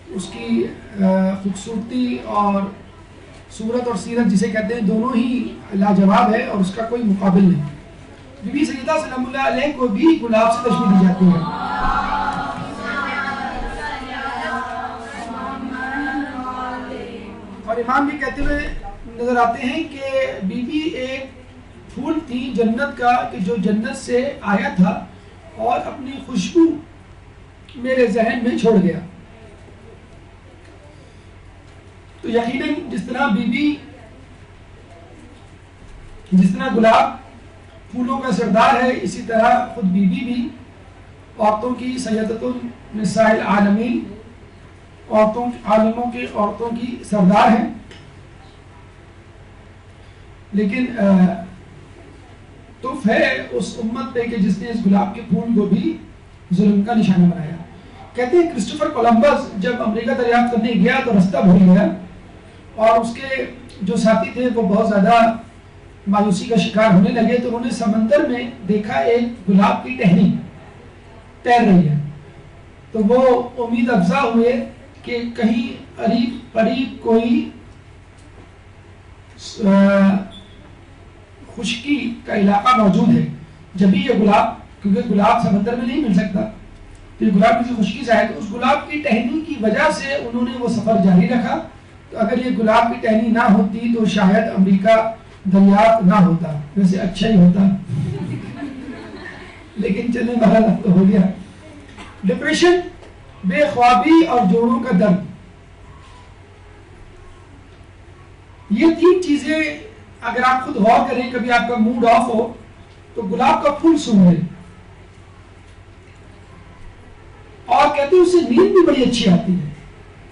Speaker 1: اس کی خوبصورتی اور صورت اور سیرت جسے کہتے ہیں دونوں ہی لاجواب ہے، اور اس کا کوئی مقابل نہیں۔ بی بی سیدہ سلام اللہ علیہ کو بھی گلاب سے تشبیہ دی جاتی ہے۔ اور امام بھی کہتے ہوئے نظر آتے ہیں کہ بی بی ایک پھول تھی جنت کا کہ جو جنت سے آیا تھا اور اپنی خوشبو میرے ذہن میں چھوڑ گیا۔ تو یقیناً جس طرح گلاب پھولوں کا سردار ہے، اسی طرح خود بی بی بھی عورتوں کی سیدۃ النساء العالمین، عورتوں کی سردار ہے۔ لیکن تف ہے اس امت پہ کہ جس نے اس گلاب کے پھول کو بھی ظلم کا نشانہ بنایا۔ کہتے ہیں کرسٹوفر کولمبس جب امریکہ دریافت کرنے گیا تو رستہ بھول گیا، اور اس کے جو ساتھی تھے وہ بہت زیادہ مایوسی کا شکار ہونے لگے، تو انہوں نے سمندر میں دیکھا ایک گلاب کی ٹہنی تیر رہی ہے، تو وہ امید افزا ہوئے کہ کہیں قریب قریب کوئی خشکی کا علاقہ موجود ہے، جبھی یہ گلاب، کیونکہ گلاب سمندر میں نہیں مل سکتا، تو یہ گلاب کسی خشکی سے آئے، تو اس گلاب کی ٹہنی کی وجہ سے انہوں نے وہ سفر جاری رکھا۔ تو اگر یہ گلاب کی ٹہنی نہ ہوتی تو شاید امریکہ دریافت نہ ہوتا، ویسے اچھا ہی ہوتا، لیکن چلے بہرحال اب تو ہو گیا۔ ڈپریشن، بے خوابی اور جوڑوں کا درد، یہ تین چیزیں اگر آپ خود غور کریں، کبھی آپ کا موڈ آف ہو تو گلاب کا پھول سونگھ لیں، اور کہتے ہیں اس سے نیند بھی بڑی اچھی آتی ہے۔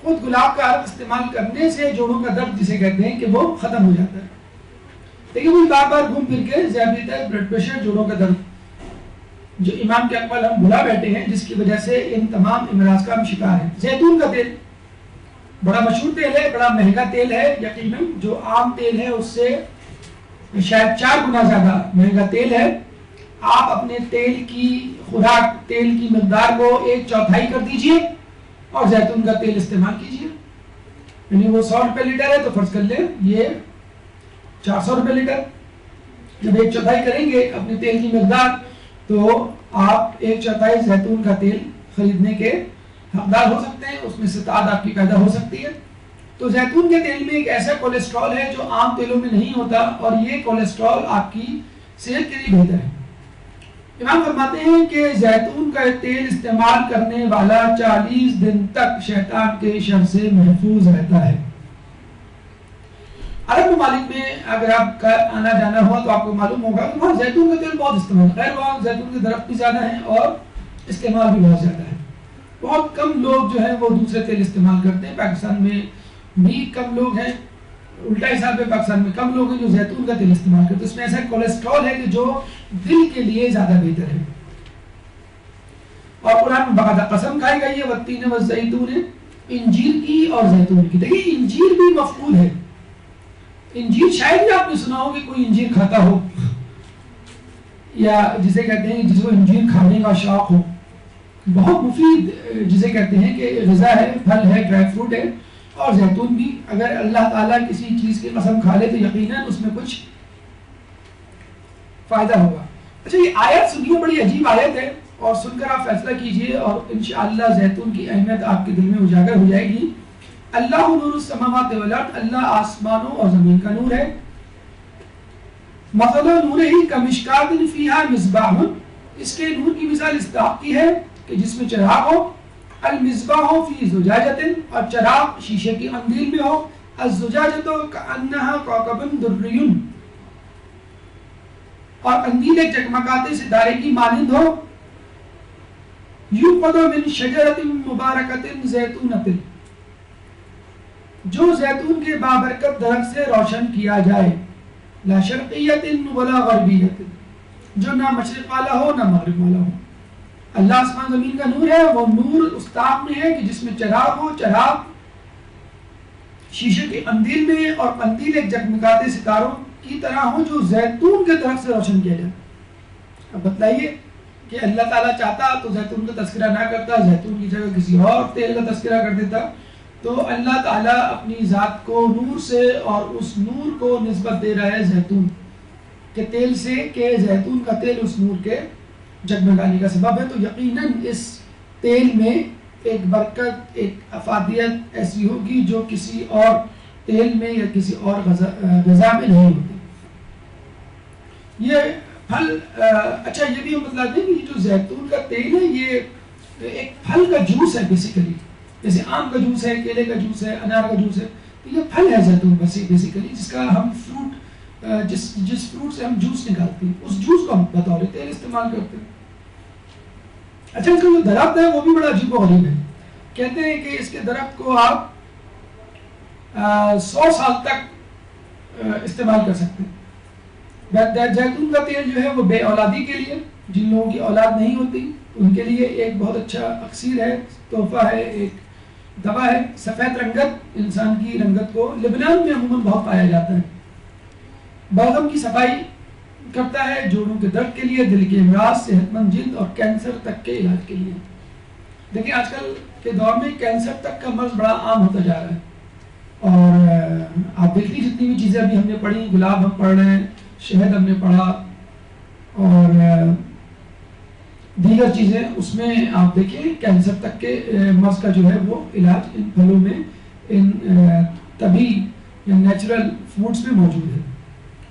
Speaker 1: خود گلاب کا عرق استعمال کرنے سے جوڑوں کا درد جسے کہتے ہیں کہ وہ ختم ہو جاتا ہے۔ لیکن وہ بار بار گھوم پھر کے ذیابیطس، بلڈ پریشر، جوڑوں کا درد، جو امام کے اقوال ہم بھلا بیٹھے ہیں، جس کی وجہ سے ان تمام امراض کا ہم شکار ہیں۔ زیتون کا تیل بڑا مشہور تیل ہے، بڑا مہنگا تیل ہے، یقیناً جو عام تیل ہے اس سے شاید 4 گنا زیادہ مہنگا تیل ہے۔ آپ اپنے تیل کی خوراک، تیل کی مقدار کو 1/4 کر دیجئے اور زیتون کا تیل استعمال کیجئے، یعنی وہ 100 روپے لیٹر ہے تو فرض کر لیں یہ 400 روپے لیٹر۔ جب 1/4 کریں گے اپنے تیل کی مقدار تو آپ 1/4 زیتون کا تیل خریدنے کے حقدار ہو سکتے ہیں، اس میں سے تعداد آپ کی پیدا ہو سکتی ہے۔ تو زیتون کے تیل میں ایک ایسا کولیسٹرول ہے جو عام تیلوں میں نہیں ہوتا، اور یہ کولیسٹرول آپ کی صحت کے لیے بہتر ہے۔ امام فرماتے ہیں کہ زیتون کا تیل استعمال کرنے والا 40 دن تک شیطان کے شر سے محفوظ رہتا ہے۔ عرب ممالک میں اگر آپ کا آنا جانا ہوا تو آپ کو معلوم ہوگا کہ وہاں زیتون کا تیل بہت استعمال ہے، خیر وہاں زیتون کے درخت بھی زیادہ ہیں اور استعمال بھی بہت زیادہ ہے۔ بہت کم لوگ جو ہیں وہ دوسرے تیل استعمال کرتے ہیں، پاکستان میں بھی کم لوگ ہیں، الٹا حساب ہے پاکستان میں کم لوگ ہیں جو زیتون کا تیل استعمال کرتے ہیں۔ اس میں ایسا کولیسٹرول ہے کہ جو دل کے لیے زیادہ بہتر ہے، اور قرآن میں باقاعدہ قسم کھائی گئی ہے والتین والزیتون، انجیر کی اور زیتون کی۔ دیکھیے انجیر بھی مفقود ہے، انجیر شاید بھی آپ نے سنا ہو کہ کوئی انجیر کھاتا ہو، یا جسے کہتے ہیں جس کو انجیر کھانے کا شوق ہو، بہت مفید جسے کہتے ہیں کہ غذا ہے، پھل ہے، ڈرائی فروٹ ہے، اور زیتون بھی اگر اللہ تعالیٰ کسی چیز کی قسم کھا لے تو یقیناً اس میں کچھ فائدہ ہوگا۔ اچھا یہ آیت سنیے، بڑی عجیب آیت ہے، اور سن کر آپ فیصلہ کیجئے اور انشاءاللہ زیتون کی اہمیت آپ کے دل میں اجاگر ہو جائے گی۔ اللہ نور السماوات والارض، اللہ آسمانوں اور زمین کا نور ہے۔ مثل نورہ کمشکات فیہا مصباح، اس کے نور کی مثال اس طرح کی ہے کہ جس میں چراغ ہو، المصباح فی زجاجۃ، اور چراغ شیشے کی قندیل میں ہو، الزجاجۃ کأنہا کوکب دری، اور قندیل ایک چکمکاتے ستارے کی مانند ہو، یوقد من شجرۃ مبارکۃ زیتونۃ، جو زیتون کے بابرکت درخت سے روشن کیا جائے، لا شرقیۃ ولا غربیۃ، جو نہ مشرق والا ہو نہ مغرب والا ہو۔ اللہ آسمان زمین کا نور ہے، وہ نور اس طاق میں ہے کہ جس میں چراغ ہو، چراغ شیشے کی قندیل میں، اور قندیل ایک جگمگاتے ستاروں کی طرح ہو جو زیتون کے درخت سے روشن کیا جائے۔ اب بتلائیے کہ اللہ تعالیٰ چاہتا تو زیتون کا تذکرہ نہ کرتا، زیتون کی جگہ کسی اور تیل کا تذکرہ کر دیتا، تو اللہ تعالیٰ اپنی ذات کو نور سے اور اس نور کو نسبت دے رہا ہے زیتون کے تیل سے، کہ زیتون کا تیل اس نور کے جگمگانے کا سبب ہے۔ تو یقیناً اس تیل میں ایک برکت، ایک افادیت ایسی ہوگی جو کسی اور تیل میں یا کسی اور غذا میں نہیں ہوتی۔ یہ پھل اچھا یہ بھی ہم بتلاتے ہیں کہ یہ جو زیتون کا تیل ہے یہ ایک پھل کا جوس ہے بیسیکلی، جیسے آم کا جوس ہے، کیلے کا جوس ہے، انار کا جوس ہے، تو یہ پھل ہے زیتون بیسیکلی، جس کا ہم فروٹ جس فروٹ سے ہم جوس نکالتے ہیں اس جوس کو ہم بطور تیل استعمال کرتے ہیں۔ اچھا اس کا جو درخت ہے وہ بھی بڑا عجیب و غریب ہے، کہتے ہیں کہ اس کے درخت کو آپ 100 سال تک استعمال کر سکتے ہیں۔ زیتون کا تیل جو ہے وہ بے اولادی کے لیے، جن لوگوں کی اولاد نہیں ہوتی ان کے لیے ایک بہت اچھا اکسیر ہے، تحفہ ہے، ایک دوا ہے۔ سفید رنگت انسان کی رنگت کو لبنان میں عموماً بہت پایا جاتا ہے۔ بلغم کی صفائی کرتا ہے، جوڑوں کے درد کے لیے، دل کے امراض، صحت مند جلد اور کینسر تک کے علاج کے لیے۔ دیکھیں آج کل کے دور میں کینسر تک کا مرض بڑا عام ہوتا جا رہا ہے، اور آپ دیکھ لیجیے جتنی بھی چیزیں ابھی ہم نے پڑھی، گلاب ہم پڑھ رہے ہیں، شہد ہم نے پڑھا، اور دیگر چیزیں، اس میں آپ دیکھیں کینسر تک کے مرض کا جو ہے وہ علاج ان پھلوں میں، ان طبیعی یا نیچرل فوڈز میں موجود ہے۔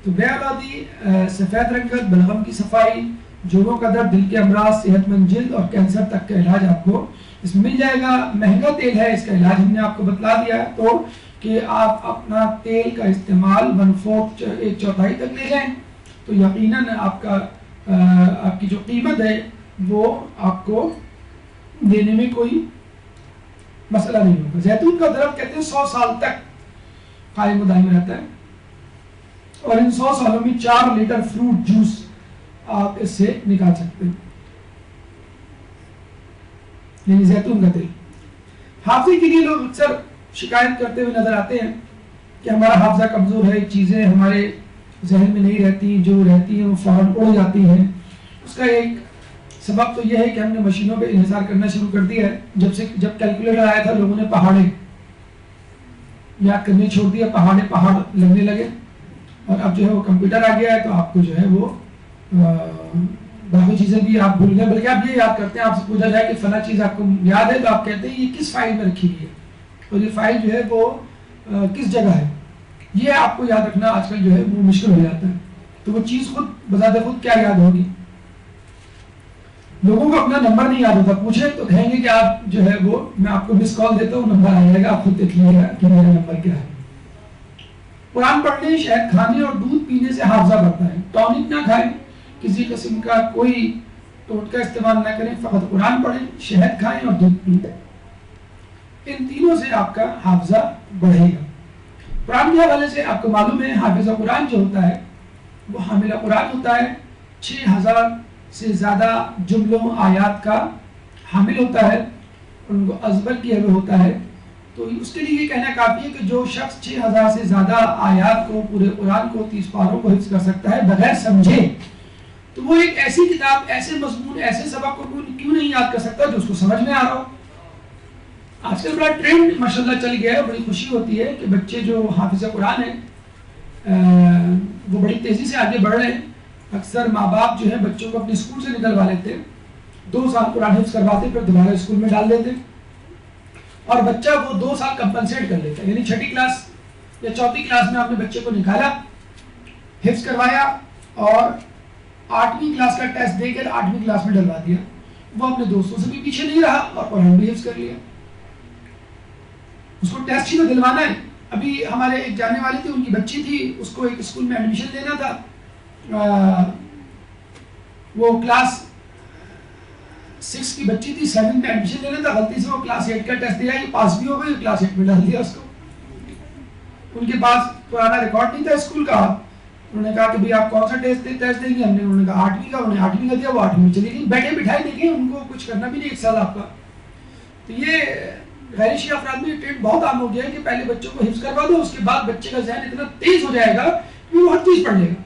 Speaker 1: تو بے اولادی، سفید رنگت، بلغم کی صفائی، جوڑوں کا درد، دل کے امراض، صحت مند جلد اور کینسر تک کا علاج آپ کو اس میں مل جائے گا۔ مہنگا تیل ہے، اس کا علاج ہم نے آپ کو بتلا دیا ہے، تو کہ آپ اپنا تیل کا استعمال 1/4 ایک چوتھائی تک لے جائیں تو یقیناً آپ کی جو قیمت ہے وہ آپ کو دینے میں کوئی مسئلہ نہیں ہوگا۔ زیتون کا درخت کہتے ہیں 100 سال تک قائم و دائم رہتا ہے، اور ان 100 سالوں میں 4 لیٹر فروٹ جوس آپ اس سے نکال سکتے ہیں، یعنی زیتون کا تیل۔ حافظے کے لیے لوگ اکثر شکایت کرتے ہوئے نظر آتے ہیں کہ ہمارا حافظہ کمزور ہے، چیزیں ہمارے ذہن میں نہیں رہتی، جو رہتی ہیں وہ فوراً اڑ جاتی ہیں۔ اس کا ایک سبب تو یہ ہے کہ ہم نے مشینوں پہ انحصار کرنا شروع کر دیا ہے۔ جب کیلکولیٹر آیا تھا لوگوں نے پہاڑے یاد کرنے چھوڑ دیا، پہاڑ لگنے لگے، اور اب جو ہے وہ کمپیوٹر آ گیا ہے تو آپ کو جو ہے وہ باقی چیزیں بھی آپ بھول گئے، بلکہ آپ یہ یاد کرتے ہیں، آپ سے پوچھا جائے کہ فلاں چیز آپ کو یاد ہے تو آپ کہتے ہیں یہ کس فائل میں رکھی ہوئی ہے، اور یہ فائل جو ہے وہ کس جگہ ہے، یہ آپ کو یاد رکھنا آج کل جو ہے وہ مشکل ہو جاتا ہے۔ تو وہ چیز خود بذات خود کیا یاد ہوگی؟ لوگوں کو اپنا نمبر نہیں یاد ہوتا، پوچھیں تو کہیں گے کہ آپ جو ہے وہ میں آپ کو مس کال دیتا ہوں، نمبر آ جائے گا، آپ خود دیکھ لیجیے گا کہ میرا نمبر کیا ہے۔ قرآن پڑھنے، شہد کھانے اور دودھ پینے سے حافظہ بڑھتا ہے۔ ٹونک نہ کھائیں، کسی قسم کا کوئی ٹوٹکا استعمال نہ کریں، فقط قرآن پڑھیں، شہد کھائیں اور دودھ پئیں، ان تینوں سے آپ کا حافظہ بڑھے گا۔ قرآن کے حوالے سے آپ کو معلوم ہے حافظ قرآن جو ہوتا ہے وہ حامل قرآن ہوتا ہے، 6000 سے زیادہ جملوں آیات کا حامل ہوتا ہے، ان کو ازبر کیا ہوا ہوتا ہے۔ تو اس کے لیے یہ کہنا کافی ہے کہ جو شخص 6000 سے زیادہ آیات کو، پورے قرآن کو، 30 پاروں کو حفظ کر سکتا ہے بغیر سمجھے، تو وہ ایک ایسی کتاب، ایسے مضمون، ایسے سبق کو کیوں نہیں یاد کر سکتا جو اس کو سمجھ میں آ رہا ہو. آج کل بڑا ٹرینڈ ماشاءاللہ چل گیا ہے، بڑی خوشی ہوتی ہے کہ بچے جو حافظ قرآن ہیں وہ بڑی تیزی سے آگے بڑھ رہے ہیں. اکثر ماں باپ جو ہے بچوں کو اپنے اسکول سے نکلوا لیتے، 2 سال قرآن حفظ کرواتے، پھر دوبارہ اسکول میں ڈال دیتے، اور بچہ وہ 2 سال کمپنسیٹ کر لیتا ہے. یعنی 6ٹھی کلاس یا 4تھی کلاس میں آپ نے بچے کو نکالا، حفظ کروایا، اور 8ویں کلاس کا ٹیسٹ دے کر 8ویں کلاس میں ڈلوا دیا. وہ اپنے دوستوں سے بھی پیچھے نہیں رہا اور قرآن بھی حفظ کر لیا. اس کو ٹیسٹ ہی تو دلوانا ہے. ابھی ہمارے ایک جاننے والے تھے، ان کی بچی تھی، اس کو ایک اسکول میں ایڈمیشن لینا تھا. وہ کلاس 6 کی بچی تھی، 7 میں ایڈمیشن لینا تھا. غلطی سے وہ کلاس 8 کا ٹیسٹ دیا، یہ پاس بھی ہو گئی، کلاس 8 میں ڈال دیا اس کو. ان کے پاس پرانا ریکارڈ نہیں تھا اسکول کا. انہوں نے کہا کہ بھائی آپ کون سا ٹیسٹ دیں گے؟ انہوں نے کہا 8ویں کا. انہوں نے 8ویں کا دیا، وہ 8ویں میں چلی گئی. بیٹھے بٹھائے دیکھیں، ان کو کچھ کرنا بھی نہیں 1 سال آپ کا. تو یہ غیر شیعہ افراد میں ٹرینڈ بہت عام ہو گیا ہے کہ پہلے بچوں کو حفظ کروا دو، اس کے بعد بچے کا ذہن اتنا تیز ہو جائے گا کہ وہ ہر چیز پڑھ لے گا.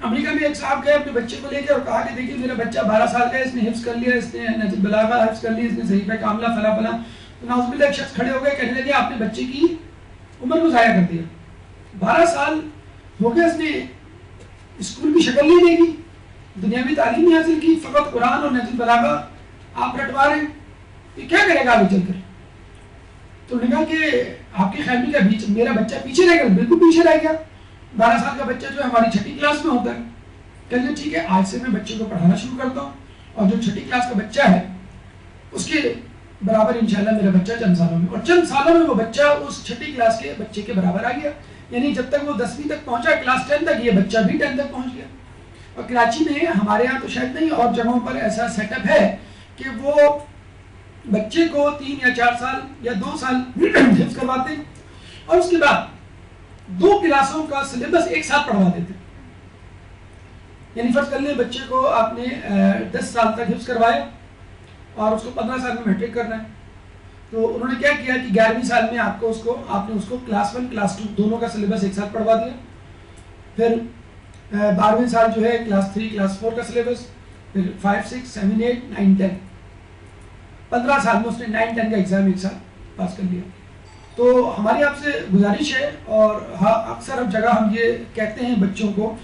Speaker 1: امریکہ میں ایک صاحب گئے اپنے بچے کو لے کے اور کہا کہ دیکھیے میرا بچہ 12 سال کا ہے، اس نے حفظ کر لیا، اس نے نہج البلاغہ حفظ کر لی، اس نے صحیفہ کاملہ فلاں فلاں. تو نعوذ باللہ ایک شخص کھڑے ہو گئے، کہنے لگے آپ نے بچے کی عمر کو ضائع کر دیا. 12 سال ہو گئے، اس نے اسکول کی شکل نہیں دیکھی، دنیاوی تعلیم نہیں حاصل کی، فقط قرآن اور نہج البلاغہ آپ رٹوا رہے ہیں. یہ کیا کرے گا آگے چل کر؟ تو انہوں نے کہا کہ آپ کی خیال میں کیا میرا بچہ پیچھے رہ گیا؟ بالکل پیچھے رہ گیا. 12 سال کا بچہ جو ہے ہماری 6ٹھی کلاس میں ہوتا ہے. کہتے ہیں ٹھیک ہے، آج سے میں بچے کو پڑھانا شروع کرتا ہوں، اور جو 6ٹھی کلاس کا بچہ ہے اس کے برابر انشاءاللہ میرا بچہ چند سالوں میں، اور چند سالوں میں وہ بچہ اس 6ٹھی کلاس کے بچے کے برابر آ گیا. یعنی جب تک وہ 10ویں تک پہنچا، کلاس 10 تک، یہ بچہ بھی 10 تک پہنچ گیا. اور کراچی میں ہمارے یہاں تو شاید نہیں، اور جگہوں پر ایسا سیٹ اپ ہے کہ وہ بچے کو 3 یا 4 سال یا 2 سال حفظ کرواتے ہیں، اور اس کے بعد 2 کلاسوں کا سلیبس ایک ساتھ پڑھوا دیتے ہیں. یعنی فرض کر لیں بچے کو آپ نے 10 سال تک حفظ کروایا اور اس کو 15 سال میں میٹرک کرنا ہے. تو انہوں نے کیا کیا کہ 11ویں سال میں آپ نے اس کو کلاس 1 کلاس 2 دونوں کا سلیبس ایک ساتھ پڑھوا دیا. پھر 12ویں سال جو ہے کلاس 3 کلاس 4 کا سلیبس، پھر 5 6 7 8 9 10. 15 سال میں اس نے 9 10 کا ایگزام ایک ساتھ پاس کر لیا. تو ہماری آپ سے گزارش ہے، اور اکثر ہر جگہ ہم یہ کہتے ہیں بچوں کو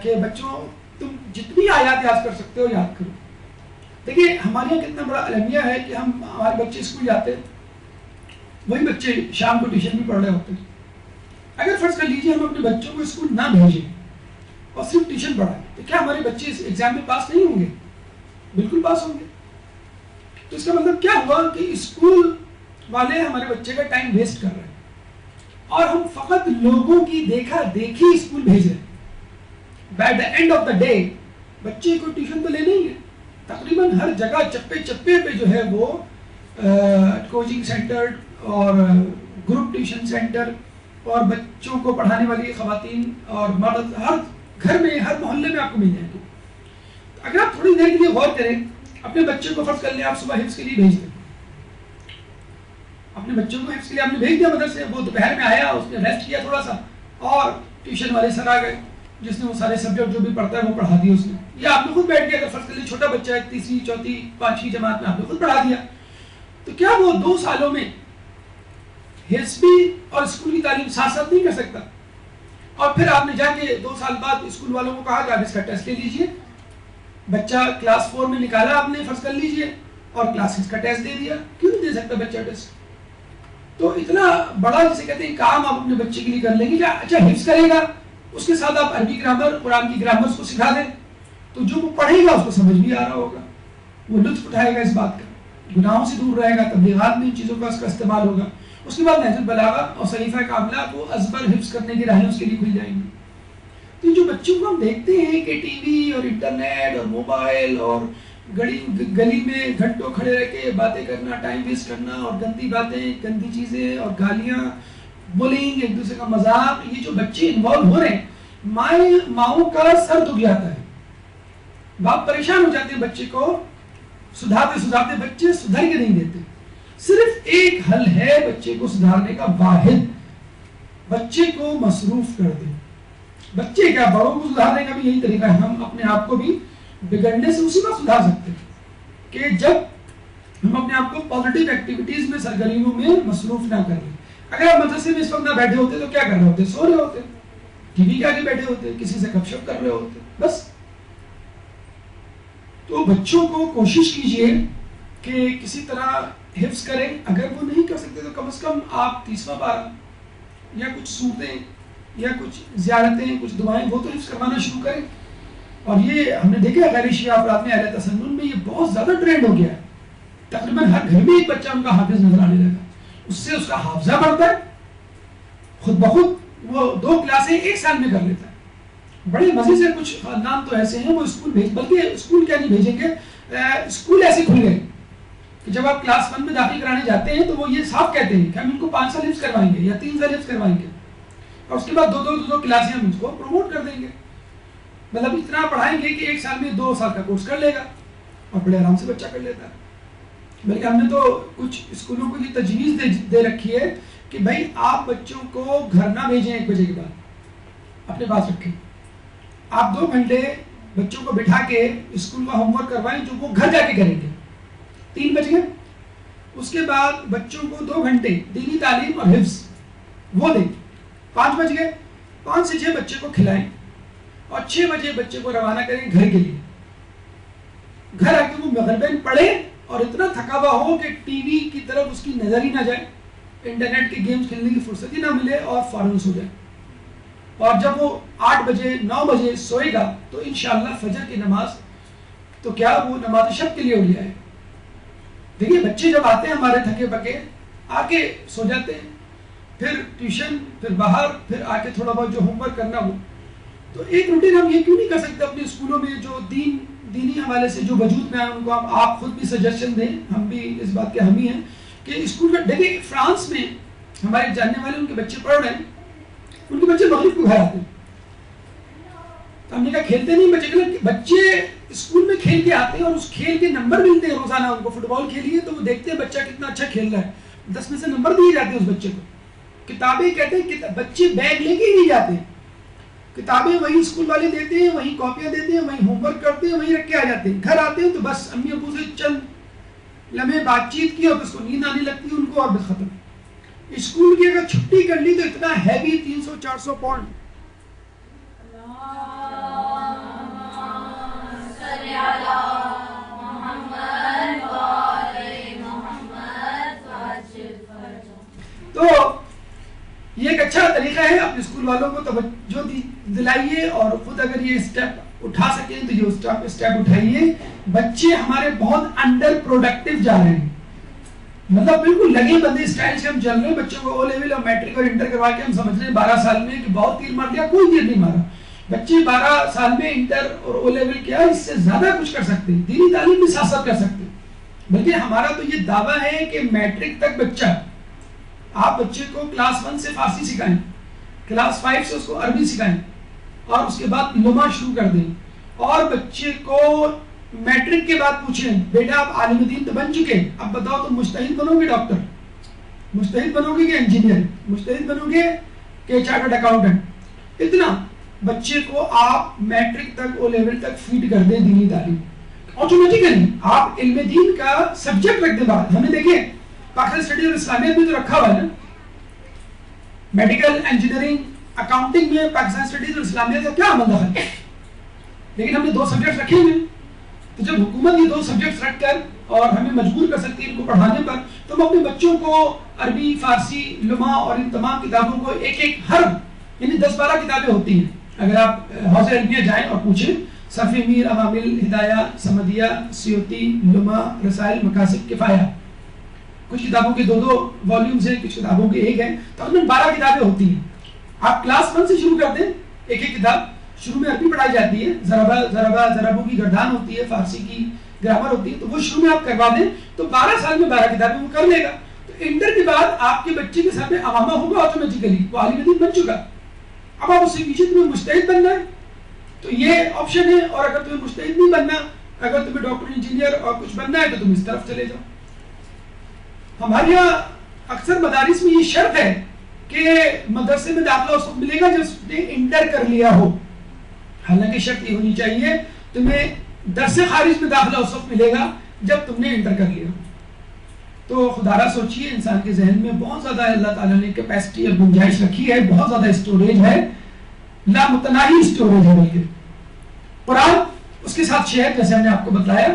Speaker 1: کہ بچوں تم جتنی آیات یاد کر سکتے ہو یاد کرو. دیکھیے ہمارے یہاں کتنا بڑا المیہ ہے کہ ہمارے بچے اسکول جاتے ہیں، وہی بچے شام کو ٹیوشن بھی پڑھ رہے ہوتے ہیں. اگر فرض کر لیجیے ہم اپنے بچوں کو اسکول نہ بھیجیں اور صرف ٹیوشن پڑھائیں، تو کیا ہمارے بچے اس ایگزام میں پاس نہیں ہوں گے؟ بالکل پاس ہوں گے. تو اس کا مطلب کیا ہوا کہ اسکول والے ہمارے بچے کا ٹائم ویسٹ کر رہے ہیں، اور ہم فقط لوگوں کی دیکھا دیکھی اسکول بھیج رہے ہیں. By the and of the day بچے کو ٹیوشن تو لینا ہی ہے. تقریباً ہر جگہ چپے چپے پہ جو ہے وہ کوچنگ سینٹر اور گروپ ٹیوشن سینٹر اور بچوں کو پڑھانے والی خواتین اور مرد ہر گھر میں، ہر محلے میں آپ کو مل جائیں گے. اگر آپ تھوڑی دیر کے لیے غور کریں، اپنے بچے کو فرض کر لیں آپ صبح حفظ کے لیے بھیج دیں، اپنے بچوں کو حفظ کے لیے آپ نے بھیج دیا مدرسے، وہ دوپہر میں آیا، اس نے ریسٹ کیا تھوڑا سا، اور ٹیوشن والے سر آ گئے جس نے وہ سارے سبجیکٹ جو بھی پڑھتا ہے وہ پڑھا دیا اس نے. یا آپ نے خود بیٹھ کے، اگر فرض کر لیں چھوٹا بچہ ہے 3ری 4تھی 5ویں جماعت میں، آپ نے خود پڑھا دیا. تو کیا وہ 2 سالوں میں حفظ بھی اور اسکول کی تعلیم ساتھ ساتھ نہیں کر سکتا؟ اور پھر آپ نے جا کے 2 سال بعد اسکول والوں کو کہا کہ آپ اس کا ٹیسٹ لے لیجئے. بچہ کلاس 4 میں نکالا آپ نے فرض کر لیجئے، اور کلاس 6 کا ٹیسٹ دے دیا. کیوں نہیں دے سکتا بچہ ٹیسٹ؟ تو اتنا بڑا جسے کہتے ہیں کام آپ اپنے بچے کے لیے کر لیں گے. اچھا حفظ کرے گا، اس کے ساتھ آپ عربی گرامر، قرآن کی گرامر اس کو سکھا دیں، تو جو وہ پڑھے گا اس کو سمجھ بھی آ رہا ہوگا، وہ لطف اٹھائے گا اس بات کا، گناہوں سے دور رہے گا، تبلیغات میں ان چیزوں کا اس کا استعمال ہوگا. اس کے بعد نہج البلاغہ اور صحیفہ کاملہ کو ازبر حفظ کرنے کی راہیں اس کے لیے کھل جائیں گی. تو جو بچوں کو ہم دیکھتے ہیں کہ ٹی وی اور انٹرنیٹ اور موبائل اور گلی میں گھنٹوں کھڑے رہ کے باتیں کرنا، ٹائم ویسٹ کرنا، اور گندی باتیں، گندی چیزیں اور گالیاں، بولنگ، ایک دوسرے کا مذاق، یہ جو بچے انوالو ہو رہے ہیں، ماؤں کا سر دکھ جاتا ہے، باپ پریشان ہو جاتے ہیں بچے کو سدھارتے بچے سدھر کے نہیں دیتے. صرف ایک حل ہے بچے کو سدھارنے کا واحد، بچے کو مصروف کر دیں. بچے کیا بڑوں کو سدھارنے کا بھی یہی طریقہ ہے. ہم اپنے آپ کو بھی بگڑنے سے اسی وقت سدھار سکتے ہیں کہ جب ہم اپنے آپ کو پازیٹیو ایکٹیویٹیز میں سرگرمیوں میں مصروف نہ کریں. اگر آپ مدرسے میں اس وقت نہ بیٹھے ہوتے تو کیا کر رہے ہوتے؟ سو رہے ہوتے, ٹی وی کے آگے بیٹھے ہوتے, کسی سے گپ شپ کر رہے ہوتے بس. تو بچوں کو کوشش کیجئے کہ کسی طرح حفظ کریں. اگر وہ نہیں کر سکتے تو کم از کم آپ 30واں پارہ یا کچھ سورتیں یا کچھ زیارتیں, کچھ دعائیں وہ تو حفظ کروانا شروع کریں. اور یہ ہم نے دیکھا غیر شیعہ افراد میں اہل تسنن میں یہ بہت زیادہ ٹرینڈ ہو گیا ہے. تقریباً ہر گھر میں ایک بچہ ان کا حافظ نظر آنے لگا. اس سے اس کا حافظہ بڑھتا ہے, خود بخود وہ 2 کلاسیں 1 سال میں کر لیتا ہے. بڑے مزے سے کچھ خاندان تو ایسے ہیں وہ اسکول بلکہ اسکول کیا نہیں بھیجیں گے, اسکول ایسے کھل گئے کہ جب آپ کلاس 1 میں داخل کرانے جاتے ہیں تو وہ یہ صاف کہتے ہیں کہ ہم ان کو 5 سال حفظ کروائیں گے یا 3 سال حفظ کروائیں گے, اور اس کے بعد دو کلاسیں ہم اس کو پروموٹ کر دیں گے. مطلب اتنا پڑھائیں گے کہ 1 سال میں 2 سال کا کورس کر لے گا اور بڑے آرام سے بچہ کر لیتا ہے. بلکہ ہم نے تو کچھ اسکولوں کو یہ تجویز دے رکھی ہے کہ بھائی آپ بچوں کو گھر نہ بھیجیں 1 بجے کے بعد, اپنے پاس رکھیں. آپ 2 گھنٹے بچوں کو بٹھا کے اسکول کا ہوم ورک کروائیں جو وہ گھر جا کے کریں گے. 3 بج گئے. اس کے بعد بچوں کو 2 گھنٹے دینی تعلیم اور حفظ وہ دیں. 5 بج گئے. 5 سے 6 بچے کو کھلائیں اور 6 بجے بچے کو روانہ کریں گھر کے لیے. گھر آ کے وہ مغربین پڑھے اور اتنا تھکا ہوا ہو کہ ٹی وی کی طرف اس کی نظر ہی نہ جائے, انٹرنیٹ کے گیمز کھیلنے کی فرصت ہی نہ ملے اور فوراً سو جائے. اور جب وہ 8 بجے 9 بجے سوئے گا تو انشاءاللہ فجر کی نماز تو کیا وہ نماز شب کے لیے ہو گیا ہے. دیکھیے بچے جب آتے ہیں ہمارے تھکے پکے آ کے سو جاتے ہیں, پھر ٹیوشن, پھر باہر, پھر آ کے تھوڑا بہت جو ہوم ورک کرنا ہو. تو ایک روٹین ہم یہ کیوں نہیں کر سکتے اپنے اسکولوں میں جو دینی حوالے سے جو وجود میں ان کو آپ خود بھی سجیشن دیں, ہم بھی اس بات کے حامی ہیں کہ اسکول کا. دیکھیں فرانس میں ہمارے جاننے والے ان کے بچے پڑھ رہے ہیں, ان کے بچے مغرب کو گھر آتے ہیں. تو ہم نے کہا کھیلتے نہیں بچے, بچے اسکول میں کھیل کے آتے ہیں اور اس کھیل کے نمبر ملتے ہیں روزانہ. ان کو فٹ بال کھیلیے تو وہ دیکھتے ہیں بچہ کتنا اچھا کھیل رہا ہے, 10 میں سے نمبر دیے جاتے ہیں اس بچے کو. کتابیں کہتے ہیں بچے بیگ لے کے ہی نہیں جاتے, کتابیں وہی اسکول والے دیتے ہیں, وہی کاپیاں دیتے ہیں, وہی ہوم ورک کرتے ہیں, وہی رکھ کے آ جاتے ہیں. گھر آتے ہیں تو بس امی ابو سے چند لمحے بات چیت کی اور اس کو نیند آنے لگتی ہے ان کو اور بس ختم. اسکول کی اگر چھٹی کر لی تو اتنا ہیوی 300-400 پاؤنڈ تو یہ ایک اچھا طریقہ ہے. اپنے اسکول والوں کو توجہ دلائیے اور خود اگر یہ اسٹیپ اٹھا سکیں تو یہ اسٹیپ اٹھائیے. بچے ہمارے بہت انڈر پروڈکٹیو جا رہے ہیں, مطلب بالکل لگے بندے اسٹائل سے ہم چل رہے ہیں. بچوں کو او لیول اور میٹرک اور انٹر کروا کے ہم سمجھ رہے ہیں 12 سال میں کہ بہت تیر مار لیا. کوئی تیر نہیں مارا. بچے 12 سال میں انٹر اور او لیول کیا اس سے زیادہ کچھ کر سکتے ہیں, دینی تعلیم بھی ساتھ ساتھ کر سکتے ہیں. بلکہ ہمارا تو یہ دعویٰ ہے کہ میٹرک تک بچہ, آپ بچے کو کلاس 1 سے فارسی سکھائیں, کلاس 5 سے اس کو عربی سکھائیں اور اس کے بعد لغہ شروع کر دیں. اور بچے کو میٹرک کے بعد پوچھیں بیٹا آپ عالم دین تو بن چکے, اب بتاؤ تم مجتہد بنو گے ڈاکٹر, مجتہد بنو گے کہ انجینئر, مجتہد بنو گے کہ چارٹرڈ اکاؤنٹنٹ. اتنا بچے کو آپ میٹرک تک او لیول تک فیڈ کر دیں دینی تعلیم. آٹومیٹیکلی آپ علم دین کا سبجیکٹ رکھ دیں باہر. ہمیں دیکھیں پاکستان اسٹڈیز اور اسلامیت بھی تو رکھا ہوا ہے نا, میڈیکل, انجینئرنگ, اکاؤنٹنگ میں پاکستان اسٹڈیز اور اسلامیت کا کیا عمل دخل ہے, لیکن ہم نے 2 سبجیکٹس رکھے ہوئے. تو جب حکومت یہ 2 سبجیکٹس رکھ کر اور ہمیں مجبور کر سکتی ہے ان کو پڑھانے پر, تو ہم اپنے بچوں کو عربی, فارسی, لمحہ اور ان تمام کتابوں کو ایک ہر یعنی 10-12 کتابیں ہوتی ہیں. اگر آپ حوض علمیہ جائیں اور پوچھیں صف میر, عوامل, ہدایہ, سمدیہ, سیوطی, لمحہ, رسائل, مقاصد, کفایہ, کچھ کتابوں کے 2 والیومز ہیں, کچھ کتابوں کے 1 ہیں. تو ان میں 12 کتابیں ہوتی ہیں. آپ کلاس 1 سے شروع کر دیں, ایک کتاب. شروع میں عربی پڑھائی جاتی ہے, ضربوں کی گردان ہوتی ہے, فارسی کی گرامر ہوتی ہے, تو وہ شروع میں آپ کروا دیں تو 12 سال میں 12 کتابیں وہ کر لے گا. تو انٹر کے بعد آپ کے بچے کے سر میں عوامہ ہوگا آٹومیٹیکلی, وہ عالم دین بن چکا. اب آپ اس سے پیچھے تمہیں مجتہد بننا ہے تو یہ آپشن ہے, اور اگر تمہیں مجتہد نہیں بننا, اگر تمہیں ڈاکٹر, انجینئر اور کچھ بننا ہے تو تم اس طرف چلے جاؤ. ہمارے یہاں اکثر مدارس میں یہ شرط ہے کہ مدرسے میں داخلہ اس وقت ملے گا جب اس نے انٹر کر لیا ہو. حالانکہ شرط یہ ہونی چاہیے تمہیں درس خارج میں داخلہ اس وقت ملے گا جب تم نے انٹر کر لیا. تو خدا را سوچیے انسان کے ذہن میں بہت زیادہ اللہ تعالیٰ نے کیپیسٹی اور گنجائش رکھی ہے, بہت زیادہ اسٹوریج ہے, لامتناہی اسٹوریج ہے. بلکہ قرآن اس کے ساتھ شہر, جیسے ہم نے آپ کو بتایا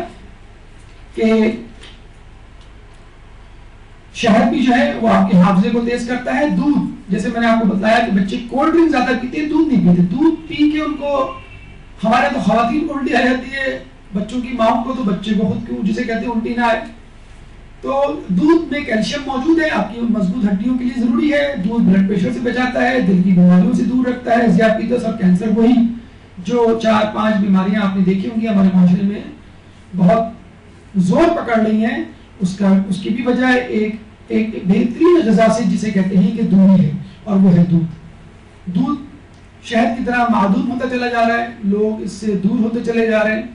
Speaker 1: کہ شہد بھی جو ہے وہ آپ کے حافظے کو تیز کرتا ہے. دودھ, جیسے میں نے آپ کو بتایا کہ بچے کولڈ ڈرنک زیادہ پیتے ہیں, دودھ نہیں پیتے. دودھ پی کے ان کو, ہمارے تو خواتین کو الٹی آ جاتی ہے, بچوں کی ماں کو, تو بچے کو خود کیوں جسے کہتے ہیں الٹی نہ آئے. تو دودھ میں کیلشیم موجود ہے, آپ کی مضبوط ہڈیوں کے لیے ضروری ہے. دودھ بلڈ پریشر سے بچاتا ہے, دل کی بیماریوں سے دور رکھتا ہے. ذیابیطس اور کینسر, وہی جو 4-5 بیماریاں آپ نے دیکھی ہوں گی ہمارے معاشرے میں بہت زور پکڑ رہی ہیں, اس کی بھی وجہ ایک بہترین غذا سے جسے کہتے ہیں کہ دوری ہے, اور وہ ہے دودھ. دودھ شہد کی طرح معدوم ہوتا چلا جا رہا ہے, لوگ اس سے دور ہوتے چلے جا رہے ہیں,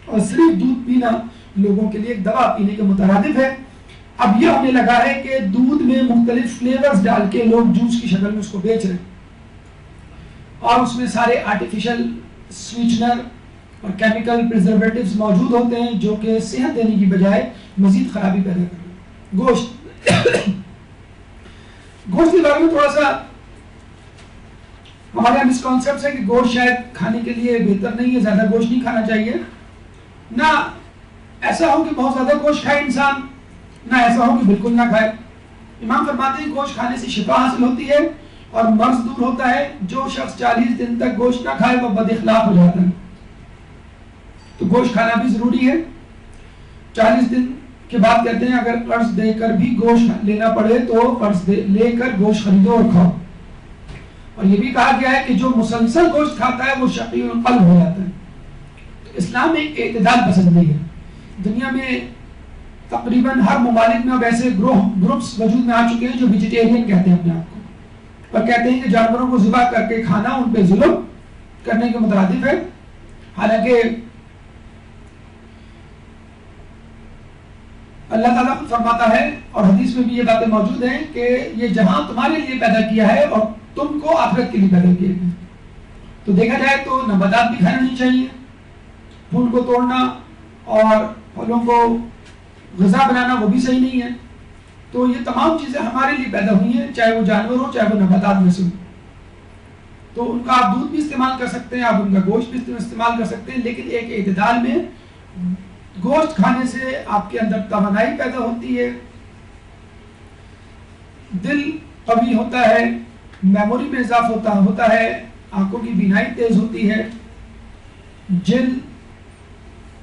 Speaker 1: اور صرف دودھ پینا لوگوں کے لیے ایک دوا پینے کے مترادف ہے. اب یہ ہونے لگا ہے کہ دودھ میں مختلف فلیورز ڈال کے لوگ جوس کی شکل میں اس کو بیچ رہے ہیں, اور اس میں سارے آرٹیفیشل سویٹنر اور کیمیکل پریزرویٹیوز موجود ہوتے ہیں جو کہ صحت دینے کی بجائے مزید خرابی پیدا کر رہے ہیں. گوشت کے بارے میں تھوڑا سا ہمارے یہاں مسکانسیپٹ ہے کہ گوشت شاید کھانے کے لیے بہتر نہیں ہے, زیادہ گوشت نہیں کھانا چاہیے. نہ ایسا ہو کہ بہت زیادہ گوشت کھائے انسان, نہ ایسا ہو کہ بالکل نہ کھائے. امام فرماتے ہیں گوشت کھانے سے شفا حاصل ہوتی ہے اور مرض دور ہوتا ہے. جو شخص 40 دن تک گوشت نہ کھائے وہ بد اخلاق ہو جاتا ہے. تو گوشت کھانا بھی ضروری ہے. 40 دن کے بعد کہتے ہیں اگر قرض دے کر بھی گوشت لینا پڑے تو قرض لے کر گوشت خریدو اور کھاؤ. اور یہ بھی کہا گیا ہے کہ جو مسلسل گوشت کھاتا ہے وہ شقی القلب ہو جاتا ہے. اسلام ایک اعتدال پسندی ہے. دنیا میں تقریباً ہر ممالک میں اب ایسے گروپس وجود میں آ چکے ہیں جو ویجیٹیرین کہتے ہیں اپنے آپ کو, اور کہتے ہیں کہ جانوروں کو ذبح کر کے کھانا ان پہ ظلم کرنے کے مترادف ہے. حالانکہ اللہ تعالیٰ خود فرماتا ہے, اور حدیث میں بھی یہ باتیں موجود ہیں, کہ یہ جہاں تمہارے لیے پیدا کیا ہے اور تم کو آخرت کے لیے پیدا کیا ہے. تو دیکھا جائے تو نباتات بھی کھانا نہیں چاہیے, پھول کو توڑنا اور پھلوں کو غذا بنانا وہ بھی صحیح نہیں ہے. تو یہ تمام چیزیں ہمارے لیے پیدا ہوئی ہیں, چاہے وہ جانور ہو چاہے وہ نباتات میں سے ہو. تو ان کا آپ دودھ بھی استعمال کر سکتے ہیں, آپ ان کا گوشت بھی استعمال کر سکتے ہیں, لیکن ایک اعتدال میں. گوشت کھانے سے آپ کے اندر توانائی پیدا ہوتی ہے, دل قوی ہوتا ہے, میموری میں اضافہ ہوتا ہے, آنکھوں کی بینائی تیز ہوتی ہے, جلد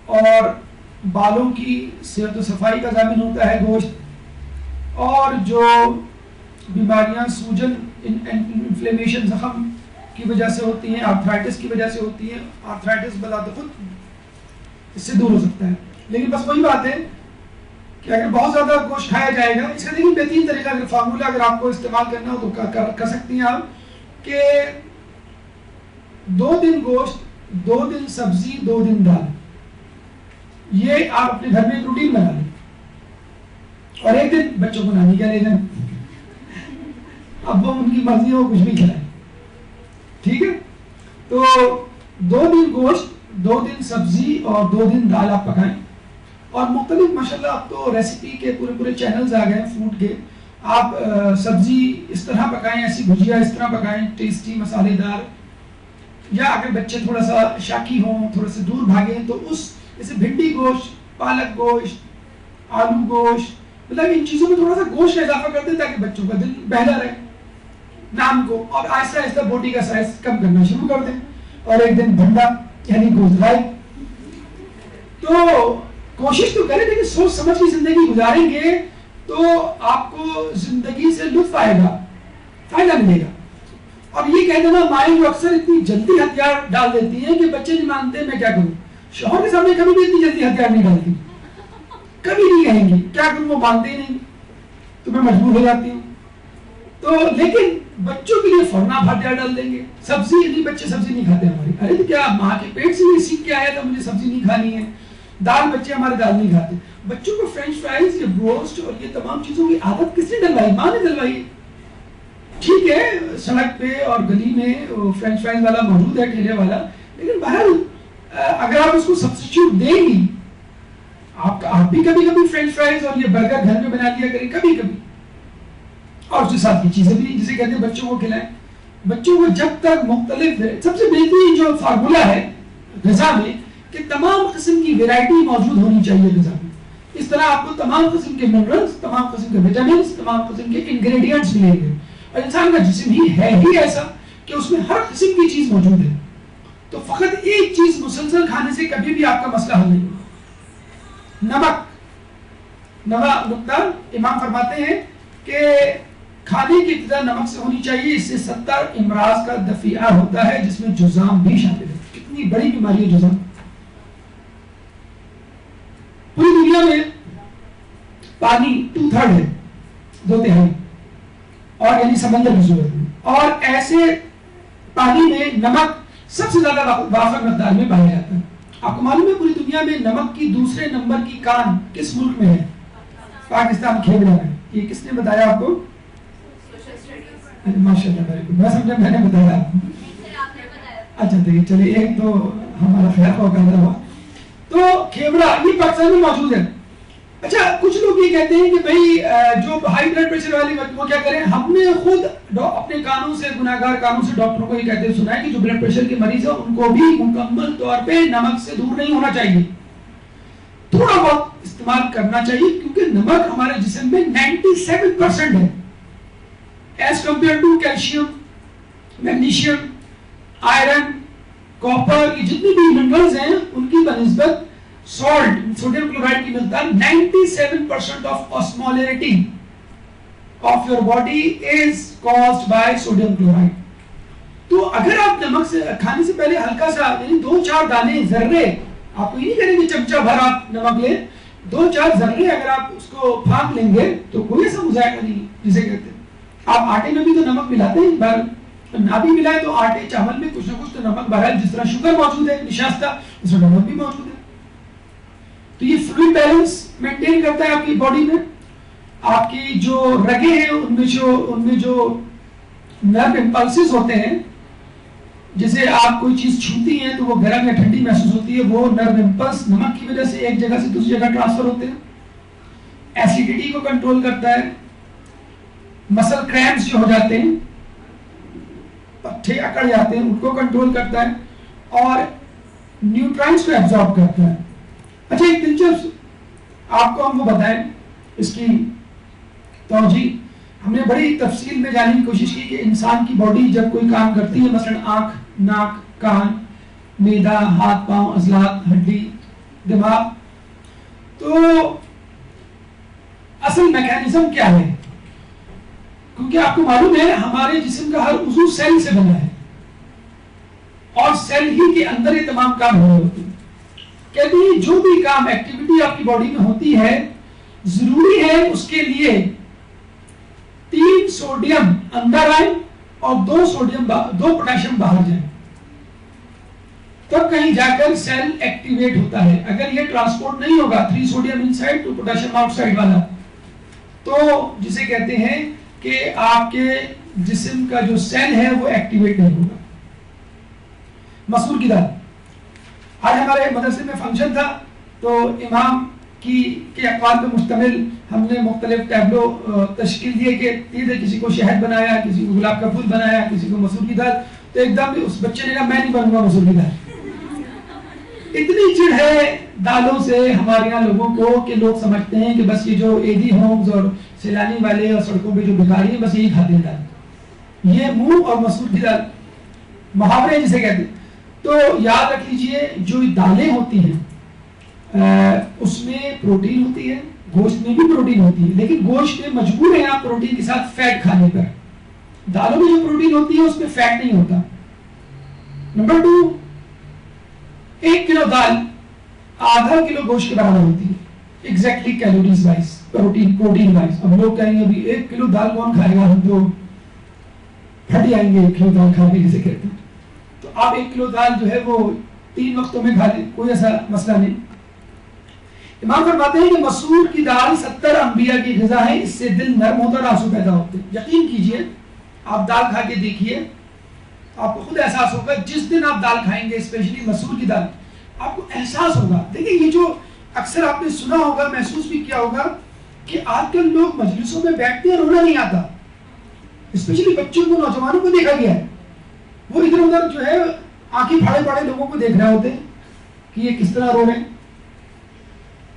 Speaker 1: اور بالوں کی صحت و صفائی کا ضامن ہوتا ہے گوشت. اور جو بیماریاں سوجن, انفلیمیشن, زخم کی وجہ سے ہوتی ہیں, آرتھرائٹس کی وجہ سے ہوتی ہیں, آرتھرائٹس بذات خود اس سے دور ہو سکتا ہے. لیکن بس وہی بات ہے کہ اگر بہت زیادہ گوشت کھایا جائے گا, اس کا لیکن بہترین طریقہ, اگر فارمولہ اگر آپ کو استعمال کرنا ہو تو کر سکتی ہیں آپ, کہ 2 دن گوشت, 2 دن سبزی, 2 دن دال. یہ آپ اپنے گھر میں ایک روٹین بنا لیں, اور ایک دن بچوں کو نانی کا لے جائیں, اب وہ ان کی مرضی ہو کچھ بھی کھلائیں, ٹھیک ہے. تو 2 دن گوشت, 2 دن سبزی اور 2 دن دال آپ پکائیں. اور مختلف ماشاءاللہ اب تو ریسیپی کے پورے چینلز آ گئے ہیں فوڈ کے. آپ سبزی اس طرح پکائیں, ایسی بھجیا اس طرح پکائیں, ٹیسٹی مسالے دار. یا اگر بچے تھوڑا سا شاکی ہوں, تھوڑا سا دور بھاگیں, تو اس جیسے بھنڈی گوشت, پالک گوشت, آلو گوشت, مطلب ان چیزوں میں تھوڑا سا گوشت کا اضافہ کرتے ہیں تاکہ بچوں کا دل بہلا رہے نام کو, اور آہستہ آہستہ بوٹی کا سائز کم کرنا شروع کر دیں. اور ایک دن بھنڈا یعنی گوشت رائے. تو کوشش تو کریں, لیکن سوچ سمجھ کی زندگی گزاریں گے تو آپ کو زندگی سے لطف آئے گا, فائدہ ملے گا. اور یہ کہہ دینا مائیں جو اکثر اتنی جلدی ہتھیار ڈال دیتی ہیں کہ بچے نہیں مانتے میں کیا کروں. شوہر کے سامنے کبھی بھی اتنی جلدی ہتھیار نہیں ڈالتی, کبھی نہیں کہیں گی کیا کروں, وہ مانتے ہی نہیں, تو میں مجبور ہو جاتی ہوں. تو لیکن بچوں کے لیے فوراً آپ ہتھیار ڈال دیں گے. سبزی, نہیں بچے سبزی نہیں کھاتے ہماری, ارے تو کیا ماں کے پیٹ سے یہ سیکھ کے آیا تھا مجھے سبزی نہیں کھانی ہے. دال, بچے ہمارے دال نہیں کھاتے. بچوں کو فرینچ فرائز, یہ بروسٹ اور یہ تمام چیزوں کی عادت کس نے ڈلوائی؟ ماں نے ڈلوائی. ٹھیک ہے سڑک پہ اور گلی میں فرینچ فرائز والا موجود ہے ٹھیلے والا، لیکن بہرحال اگر آپ اس کو سبسٹیچیوٹ دیں گی، آپ بھی کبھی کبھی فرینچ فرائز اور یہ برگر گھر میں بنا لیا کریں کبھی کبھی، اور اس کے ساتھ یہ چیزیں بھی جسے کہتے ہیں بچوں کو کھلائیں. بچوں کو جب تک مختلف، سب سے بہترین جو فارمولا ہے غذا میں کہ تمام قسم کی ویرائٹی موجود ہونی چاہیے غذا میں. اس طرح آپ کو تمام قسم کے منرلز، تمام قسم کے وٹامنز، تمام قسم کے انگریڈینٹس ملیں گے. اور انسان کا جسم ہی ایسا کہ اس میں ہر قسم کی چیز موجود ہے. تو فقط ایک چیز مسلسل کھانے سے کبھی بھی آپ کا مسئلہ حل نہیں ہوگا. نمک نقطہ امام فرماتے ہیں کہ کھانے کی ابتدا نمک سے ہونی چاہیے، اس سے 70 امراض کا دفیع ہوتا ہے جس میں جذام بھی شامل ہے. کتنی بڑی بیماری ہے جذام. پوری دنیا میں پانی 2/3 ہے، 2/3، اور یعنی سمندر کی صورت میں، اور ایسے پانی میں نمک سب سے زیادہ وافر مقدار میں پایا جاتا ہے. آپ کو معلوم ہے پوری دنیا میں نمک کی دوسرے نمبر کی کان کس ملک میں ہے؟ پاکستان، کھیوڑا میں. یہ کس نے بتایا آپ کو؟ ماشاءاللہ، میں سمجھا میں نے بتایا آپ کو. اچھا دیکھیے، چلیے ایک تو ہمارا خیال ہو گیا. تو کھیوڑا یہ پاکستان میں موجود ہے. اچھا کچھ لوگ یہ کہتے ہیں کہ بھائی جو ہائی بلڈ پریشر والی وہ کیا کریں، ہم نے خود اپنے کانوں سے، گناہگار کانوں سے ڈاکٹروں کو یہ کہتے ہیں سنا ہے کہ جو بلڈ پریشر کے مریض ہیں ان کو بھی مکمل طور پہ نمک سے دور نہیں ہونا چاہیے، تھوڑا بہت استعمال کرنا چاہیے، کیونکہ نمک ہمارے جسم میں 97% ہے as compare to calcium, magnesium, iron, copper, یہ جتنی بھی منرلز ہیں ان کی بنسبت سالٹ، سوڈیم کلورائڈ کی مقدار 97% of osmolarity of your body is caused by sodium chloride. تو اگر آپ نمک سے کھانے سے پہلے ہلکا سا یعنی 2-4 دانے ذرے، آپ کو یہ نہیں کریں گے چمچہ بھر آپ نمک لیں، 2-4 ذرے اگر آپ اس کو پھانک لیں گے تو کوئی ایسا مذائقہ نہیں جسے کہتے ہیں. آپ آٹے میں بھی تو نمک ملاتے ہیں، نہ بھی ملائے تو آٹے چاول میں کچھ نہ کچھ تو نمک بہرحال، جس طرح شوگر موجود ہے نشاستہ، اس میں نمک بھی موجود ہے. تو یہ فلوئڈ بیلنس مینٹین کرتا ہے آپ کی باڈی میں. آپ کی جو رگیں ہیں ان میں جو نرو امپلسز ہوتے ہیں، جیسے آپ کوئی چیز چھوتی ہیں تو وہ گرم یا ٹھنڈی محسوس ہوتی ہے، وہ نرو امپلس نمک کی وجہ سے ایک جگہ سے دوسری جگہ ٹرانسفر ہوتے ہیں. ایسیڈیٹی کو کنٹرول کرتا ہے. مسل کریمپس جو ہو جاتے ہیں، پٹھے اکڑ جاتے ہیں، ان کو کنٹرول کرتا ہے، اور نیوٹرائنٹس کو ایبزارب کرتا ہے. اچھا ایک دلچسپ آپ کو ہم وہ بتائیں اس کی توجہ، ہم نے بڑی تفصیل میں جاننے کی کوشش کی کہ انسان کی باڈی جب کوئی کام کرتی ہے، مثلا آنکھ، ناک، کان، معدہ، ہاتھ پاؤں، عضلات، ہڈی، دماغ، تو اصل میکینزم کیا ہے؟ کیونکہ آپ کو معلوم ہے ہمارے جسم کا ہر عضو سیل سے بنا ہے، اور سیل ہی کے اندر یہ تمام کام ہو رہے ہوتے ہیں. کہتے ہیں جو بھی کام ایکٹیویٹی آپ کی باڈی میں ہوتی ہے، ضروری ہے اس کے لیے 3 سوڈیم اندر آئیں اور 2 پوٹاشیم باہر جائیں، تب کہیں جا کر سیل ایکٹیویٹ ہوتا ہے. اگر یہ ٹرانسپورٹ نہیں ہوگا 3 sodium inside 2 potassium outside والا، تو جسے کہتے ہیں کہ آپ کے جسم کا جو سیل ہے وہ ایکٹیویٹ نہیں ہوگا. مسور کی دال، آج ہمارے مدرسے میں فنکشن تھا تو امام کے اقوال پہ مشتمل ہم نے مختلف ٹیبلو تشکیل دیے کہ کسی کو شہد بنایا، کسی کو گلاب کا پھول بنایا، کسی کو مسور کی دال. تو ایک دم اس بچے نے کہا میں نہیں بنوں گا مسور کی دال. اتنی چڑ ہے دالوں سے ہمارے یہاں لوگوں کو کہ لوگ سمجھتے ہیں کہ بس یہ جو ایدی ہومز اور سیلانی والے اور سڑکوں پہ جو بھکاری ہیں بس یہی کھاتے ہیں دال. یہ مونگ اور مسور کی دال محاورے جسے کہتے ہیں. تو یاد رکھ لیجئے جو دالیں ہوتی ہیں اس میں پروٹین ہوتی ہے، گوشت میں بھی پروٹین ہوتی ہے، لیکن گوشت میں مجبور ہیں آپ پروٹین کے ساتھ فیٹ کھانے پر. دالوں میں جو پروٹین ہوتی ہے اس میں فیٹ نہیں ہوتا. نمبر 2، 1 کلو دال ½ کلو گوشت کے برابر ہوتی ہے exactly calories wise, protein wise. اب لوگ کہیں گے ابھی 1 کلو دال کون کھائے گا، ہم تو پھٹ جائیں گے 1 کلو دال کھا کے جسے کہتے ہیں. تو آپ 1 کلو دال جو ہے وہ 3 وقتوں میں کھا لیں، کوئی ایسا مسئلہ نہیں. امام فرماتے ہیں کہ مسور کی دال 70 انبیاء کی غذا ہے، اس سے دل نرم ہوتا اور آنسو پیدا ہوتے ہیں. یقین کیجئے آپ دال کھا کے دیکھیے، آپ کو خود احساس ہوگا جس دن آپ دال کھائیں گے، اسپیشلی مسور کی دال، آپ کو احساس ہوگا. دیکھیں یہ جو اکثر آپ نے سنا ہوگا، محسوس بھی کیا ہوگا کہ آج کل لوگ مجلسوں میں بیٹھتے ہیں، رونا نہیں آتا. اسپیشلی بچوں کو، نوجوانوں کو دیکھا گیا ہے، وہ ادھر ادھر جو ہے آنکھیں پھاڑے پھاڑے لوگوں کو دیکھ رہے ہوتے ہیں کہ یہ کس طرح رو رہے ہیں.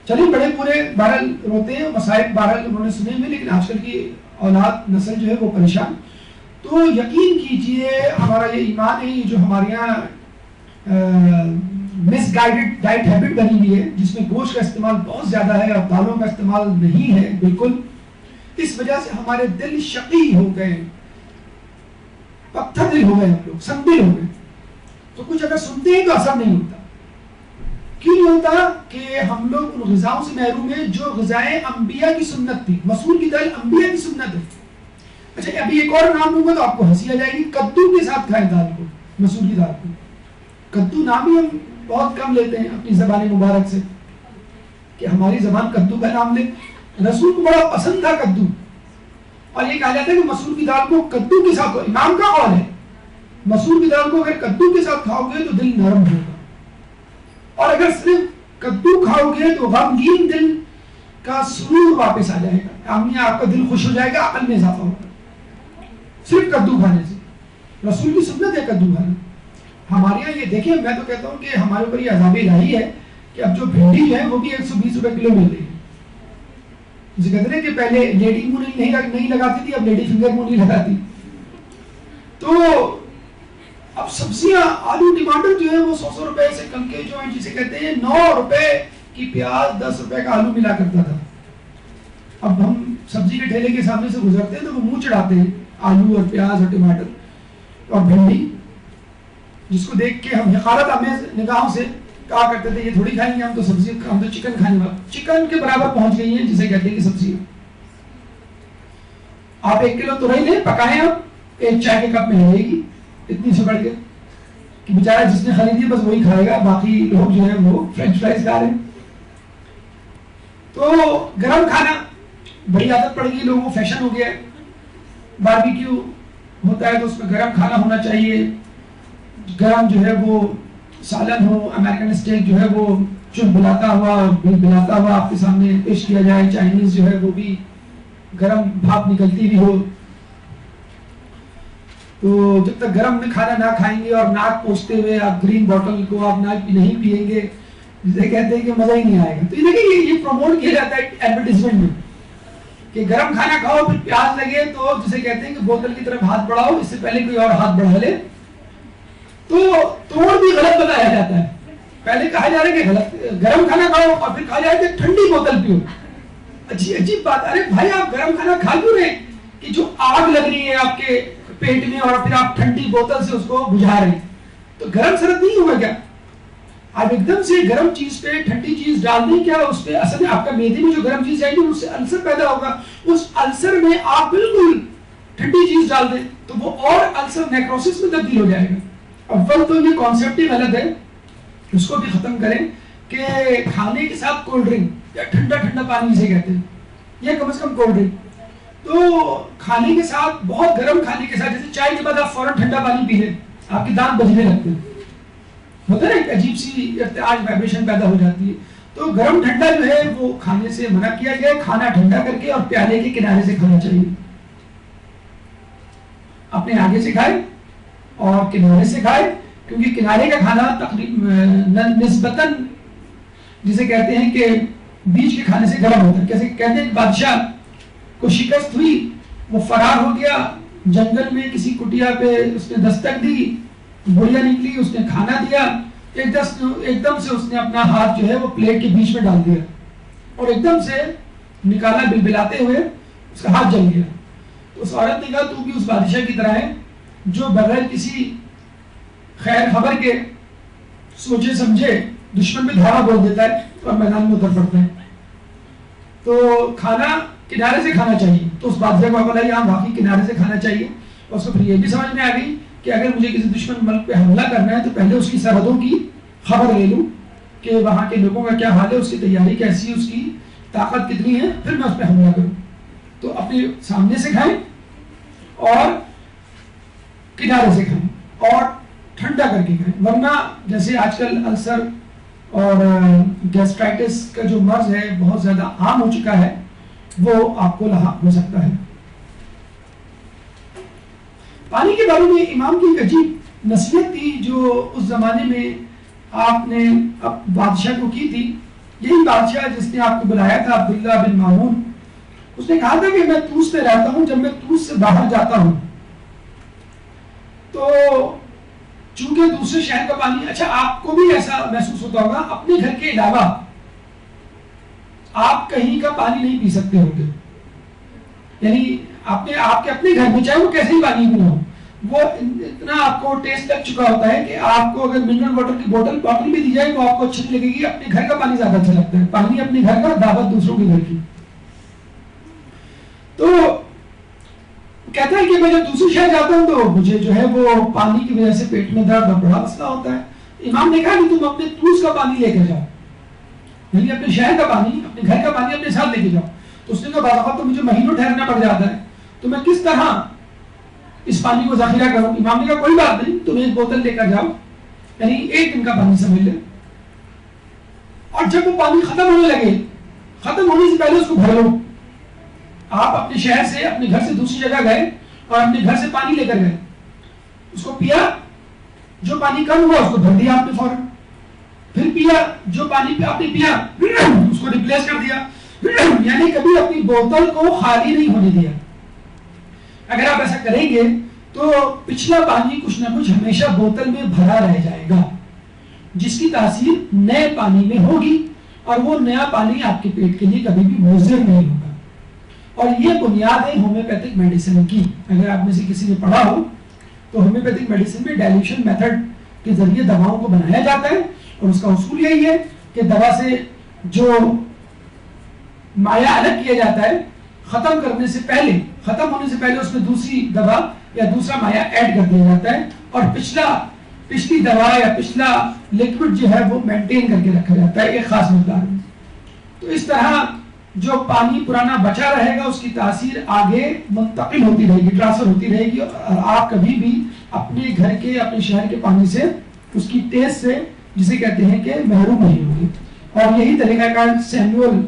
Speaker 1: چلیے بڑے پورے بہرحال روتے ہیں، مسائل بہرحال انہوں نے سنے ہوئے، لیکن آج کل کی اولاد نسل جو ہے وہ پریشان. تو یقین کیجئے ہمارا یہ ایمان ہے، یہ جو ہمارے یہاں مس گائیڈڈ ڈائٹ ہیبٹ بنی ہوئی ہے، جس میں گوشت کا استعمال بہت زیادہ ہے اور دالوں کا استعمال نہیں ہے بالکل، اس وجہ سے ہمارے دل شقی ہو گئے، پتھر دل ہو گئے، ہم لوگ سنگ دل ہو گئے. تو کچھ اگر سنتے ہیں تو اثر نہیں ہوتا. کیوں نہیں ہوتا؟ کہ ہم لوگ ان غذاؤں سے محروم ہیں جو غذائیں انبیاء کی سنت تھی. مسور کی دال انبیاء کی سنت ہے. اچھا ابھی ایک اور نام لوں گا تو آپ کو ہنسی آ جائے گی. کدو کے ساتھ کھائیں دال کو، مسور کی دال کو. کدو نام ہی ہم بہت کم لیتے ہیں اپنی زبان مبارک سے، کہ ہماری زبان کدو کا نام لے. رسول کو بڑا پسند تھا کدو، اور یہ کہا جاتا ہے کہ مسور کی دال کو کدو کے ساتھ، امام کا قول ہے، مسور کی دال کو اگر کدو کے ساتھ کھاؤ گے تو دل نرم ہوگا، اور اگر صرف کدو کھاؤ گے تو غمگین دل کا سرور واپس آ جائے گا، آپ کا دل خوش ہو جائے گا، عقل میں اضافہ ہوگا صرف کدو کھانے سے. رسول کی سنت ہے کدو کھانا. ہمارے یہاں یہ دیکھیں، میں تو کہتا ہوں کہ ہمارے اوپر یہ عذاب الہی ہے کہ اب جو بھنڈی ہے وہ بھی 120 روپے کلو مل رہی ہے. جسے کہتے ہیں کہ پہلے لیڈی منہ نہیں لگاتی تھی، اب لیڈی فنگر منہ نہیں لگاتی. تو اب سبزیاں، آلو ٹماٹر جو ہے وہ 100 روپے سے کم کے جو ہیں، جسے کہتے ہیں 9 روپے کی پیاز 10 روپے کا آلو ملا کرتا تھا. اب ہم سبزی کے ٹھیلے کے سامنے سے گزرتے ہیں تو وہ منہ چڑھاتے ہیں آلو اور پیاز اور ٹماٹر اور بھنڈی، جس کو دیکھ کے ہم حقارت آمیز نگاہوں سے کہا کرتے تھے یہ تھوڑی کھائیں گے ہم تو سبزی، ہم تو چکن کھانے والا. چکن کے برابر پہنچ گئی ہیں جسے کہتے ہیں کہ سبزی. آپ 1 کلو تورئی لیں، پکائیں، آپ 1 چائے کے کپ میں لگے گی، اتنی سے بڑھ کے کہ بیچارہ جس نے خریدی بس وہی کھائے گا، باقی لوگ جو ہیں وہ فرینچ فرائز کھا رہے ہیں. تو گرم کھانا بڑی عادت پڑ گئی لوگوں کو، فیشن ہو گیا ہے. باربیکیو ہوتا ہے تو اس میں گرم کھانا ہونا چاہیے، گرم جو ہے وہ سالن ہو، امریکن اسٹیک جو ہے وہ بلاتا ہوا آپ کے سامنے پیش کیا جائے. چائنیز جو ہے وہ بھی گرم بھاپ نکلتی بھی ہو. تو جب تک گرم میں کھانا نہ کھائیں گے اور ناک پوچھتے ہوئے آپ گرین بوٹل کو آپ نہیں پیئیں گے، جسے کہتے ہیں کہ مزہ ہی نہیں آئے گا. تو یہ دیکھیں یہ پروموٹ کیا جاتا ہے ایڈورٹیزمنٹ میں کہ گرم کھانا کھاؤ پھر پیاس لگے تو جسے کہتے ہیں کہ بوتل کی طرف ہاتھ بڑھاؤ، اس سے پہلے کوئی اور ہاتھ بڑھا لے. تو توڑ بھی غلط بتایا جاتا ہے. پہلے کہا جا رہا ہے کہ غلط گرم کھانا کھاؤ اور پھر کہا جائے کہ ٹھنڈی بوتل پیو. عجیب بات. ارے بھائی آپ گرم کھانا کھا کیوں رہے کہ جو آگ لگ رہی ہے آپ کے پیٹ میں اور پھر آپ ٹھنڈی بوتل سے اس کو بجھا رہے ہیں؟ تو گرم سرد نہیں ہوگا کیا؟ آپ ایک دم سے گرم چیز پہ ٹھنڈی چیز ڈال دیں، کیا اس پہ اصل میں آپ کا معدے میں جو گرم چیز جائے گی اس سے السر پیدا ہوگا. اس السر میں آپ بالکل ٹھنڈی چیز ڈال دیں تو وہ اور السر نیکروسس میں تبدیل ہو جائے گا. اول تو یہ کانسیپٹ ہی غلط ہے، اس کو بھی ختم کریں کہ کھانے کے ساتھ کولڈ ڈرنک یا ٹھنڈا پانی جسے کہتے ہیں، یا کم از کم کولڈ ڈرنک. تو کھانے کے ساتھ، بہت گرم کھانے کے ساتھ، جیسے چائے کے بعد آپ فوراً ٹھنڈا پانی پی لیں، آپ کے دانت بجنے لگتے ہیں، ہوتا ہے نا، ایک عجیب سی ارتعاش وائبریشن پیدا ہو جاتی ہے. تو گرم ٹھنڈا جو ہے وہ کھانے سے منع کیا گیا ہے. کھانا ٹھنڈا کر کے اور پیالے کے کنارے سے کھانا چاہیے. اپنے آگے سے کھائے اور کنارے سے کھائے، کیونکہ کنارے کا کھانا تقریباً نسبتاً جسے کہتے ہیں کہ بیچ کے کھانے سے گرم ہوتا ہے. کیسے کہتے ہیں کہ بادشاہ کو شکست ہوئی، وہ فرار ہو گیا جنگل میں، کسی کٹیا پہ اس نے دستک دی، بڑھیا نکلی، اس نے کھانا دیا، ایک دم سے اس نے اپنا ہاتھ جو ہے وہ پلیٹ کے بیچ میں ڈال دیا اور ایک دم سے نکالا، بلبلاتے ہوئے اس کا ہاتھ جل گیا. تو اس عورت نے کہا تو بھی اس بادشاہ کی طرح ہے جو بغیر کسی خیر خبر کے سوچے سمجھے دشمن میں دھاوا بول دیتا ہے اور میدان میں اتر پڑتا ہے. تو کھانا کنارے سے کھانا چاہیے. تو اس بادشاہ کو عقل آئی ہاں واقعی کنارے سے کھانا چاہیے. اور اس کو پھر یہ بھی سمجھ میں آ گئی کہ اگر مجھے کسی دشمن ملک پہ حملہ کرنا ہے تو پہلے اس کی سرحدوں کی خبر لے لوں کہ وہاں کے لوگوں کا کیا حال ہے، اس کی تیاری کیسی ہے، اس کی طاقت کتنی ہے، پھر میں اس پہ حملہ کروں. تو اپنے سامنے سے کھائیں اور کنارے سے کھائیں اور ٹھنڈا کر کے کھائیں، ورنہ جیسے آج کل السر اور گیسٹرائٹس کا جو مرض ہے بہت زیادہ عام ہو چکا ہے، وہ آپ کو لاحق ہو سکتا ہے۔ پانی کے بارے میں امام کی ایک عجیب نصیحت تھی جو اس زمانے میں آپ نے بادشاہ کو کی تھی۔ یہی بادشاہ جس نے آپ کو بلایا تھا، عبداللہ بن مامون، اس نے کہا تھا کہ میں طوس میں رہتا ہوں، جب میں طوس سے باہر جاتا ہوں تو چونکہ دوسرے شہر کا پانی، اچھا آپ کو بھی ایسا محسوس ہوتا ہوگا، اپنے گھر کے علاوہ آپ کہیں کا پانی نہیں پی سکتے ہوں گے، یعنی آپ کے اپنے گھر میں چاہے وہ کیسے ہی پانی بھی ہو، وہ اتنا آپ کو ٹیسٹ لگ چکا ہوتا ہے کہ آپ کو اگر منرل واٹر کی بوتل بھی دی جائے تو آپ کو اچھی نہیں لگے گی۔ اپنے گھر کا پانی زیادہ اچھا لگتا ہے، پانی اپنے گھر کا، دعوت دوسروں کے گھر کی۔ تو کہتا ہے کہ میں جب دوسرے شہر جاتا ہوں تو مجھے جو ہے وہ پانی کی وجہ سے پیٹ میں درد اور بڑا مسئلہ ہوتا ہے۔ امام نے کہا کہ تم اپنے طوس کا پانی لے کر جاؤ، یعنی اپنے شہر کا پانی، اپنے گھر کا پانی اپنے ساتھ لے کے جاؤ۔ تو اس نے کہا بعض اوقات تو مجھے مہینوں ٹھہرنا پڑ جاتا ہے، تو میں کس طرح اس پانی کو ذخیرہ کروں؟ امام نے کہا کوئی بات نہیں، تم ایک بوتل لے کر جاؤ، یعنی ایک دن کا پانی سمجھ لے، اور جب وہ پانی ختم ہونے لگے، ختم ہونے سے پہلے اس کو بھر لو۔ آپ اپنے شہر سے، اپنے گھر سے دوسری جگہ گئے اور اپنے گھر سے پانی لے کر گئے، اس کو پیا، جو پانی کم ہوا اس کو بھر دیا آپ نے فوراً، پھر پیا، جو پانی آپ نے پیا اس کو ریپلیس کر دیا، یعنی کبھی اپنی بوتل کو خالی نہیں ہونے دیا۔ اگر آپ ایسا کریں گے تو پچھلا پانی کچھ نہ کچھ ہمیشہ بوتل میں بھرا رہ جائے گا، جس کی تاثیر نئے پانی میں ہوگی، اور وہ نیا پانی آپ کے پیٹ کے لیے کبھی بھی مضر نہیں ہوگا۔ اور یہ بنیاد ہے ہومیوپیتھک میڈیسن کی۔ اگر آپ میں سے کسی نے پڑھا ہو تو ہومیوپیتھک میڈیسن میں ڈائلیوشن میتھڈ کے ذریعے دواؤں کو بنایا جاتا ہے، اور اس کا اصول یہی ہے کہ دوا سے جو مائع الگ کیا جاتا ہے، ختم ہونے سے پہلے اس میں دوسری دوا یا دوسرا مائع ایڈ کر دیا جاتا ہے، اور پچھلی دوا یا پچھلا لیکوڈ جو ہے وہ مینٹین کر کے رکھا جاتا ہے ایک خاص مقدار میں۔ تو اس طرح جو پانی پرانا بچا رہے گا اس کی تاثیر آگے منتقل ہوتی رہے گی، ٹرانسفر ہوتی رہے گی، اور آپ کبھی بھی اپنے گھر کے، اپنے شہر کے پانی سے، اس کی ٹیسٹ سے، جسے کہتے ہیں کہ محروم نہیں ہوگی۔ اور یہی طریقہ کار سیموئل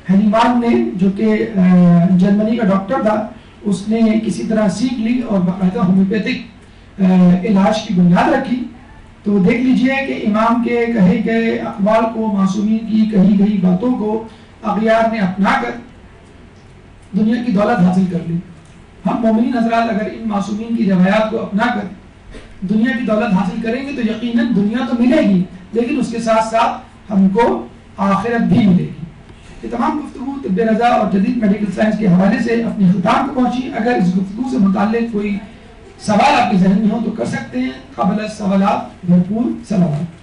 Speaker 1: ہینیمان نے، جو کہ جرمنی کا ڈاکٹر تھا، اس نے کسی طرح سیکھ لی اور باقاعدہ ہومیوپیتھک علاج کی بنیاد رکھی۔ تو دیکھ لیجئے کہ امام کے کہے گئے اقوال کو، معصومین کی کہی گئی باتوں کو اغیار نے اپنا کر دنیا کی دولت حاصل کر لی۔ ہم مومنین حضرات اگر ان معصومین کی روایات کو اپنا کر دنیا کی دولت حاصل کریں گے تو یقیناً دنیا تو ملے گی، لیکن اس کے ساتھ ساتھ ہم کو آخرت بھی ملے گی۔ یہ تمام گفتگو طب رضا اور جدید میڈیکل سائنس کے حوالے سے اپنے اختتام کو پہنچی۔ اگر اس گفتگو سے متعلق کوئی سوال آپ کے ذہن میں ہو تو کر سکتے ہیں۔ قبل السوالات بھرپور سوالات۔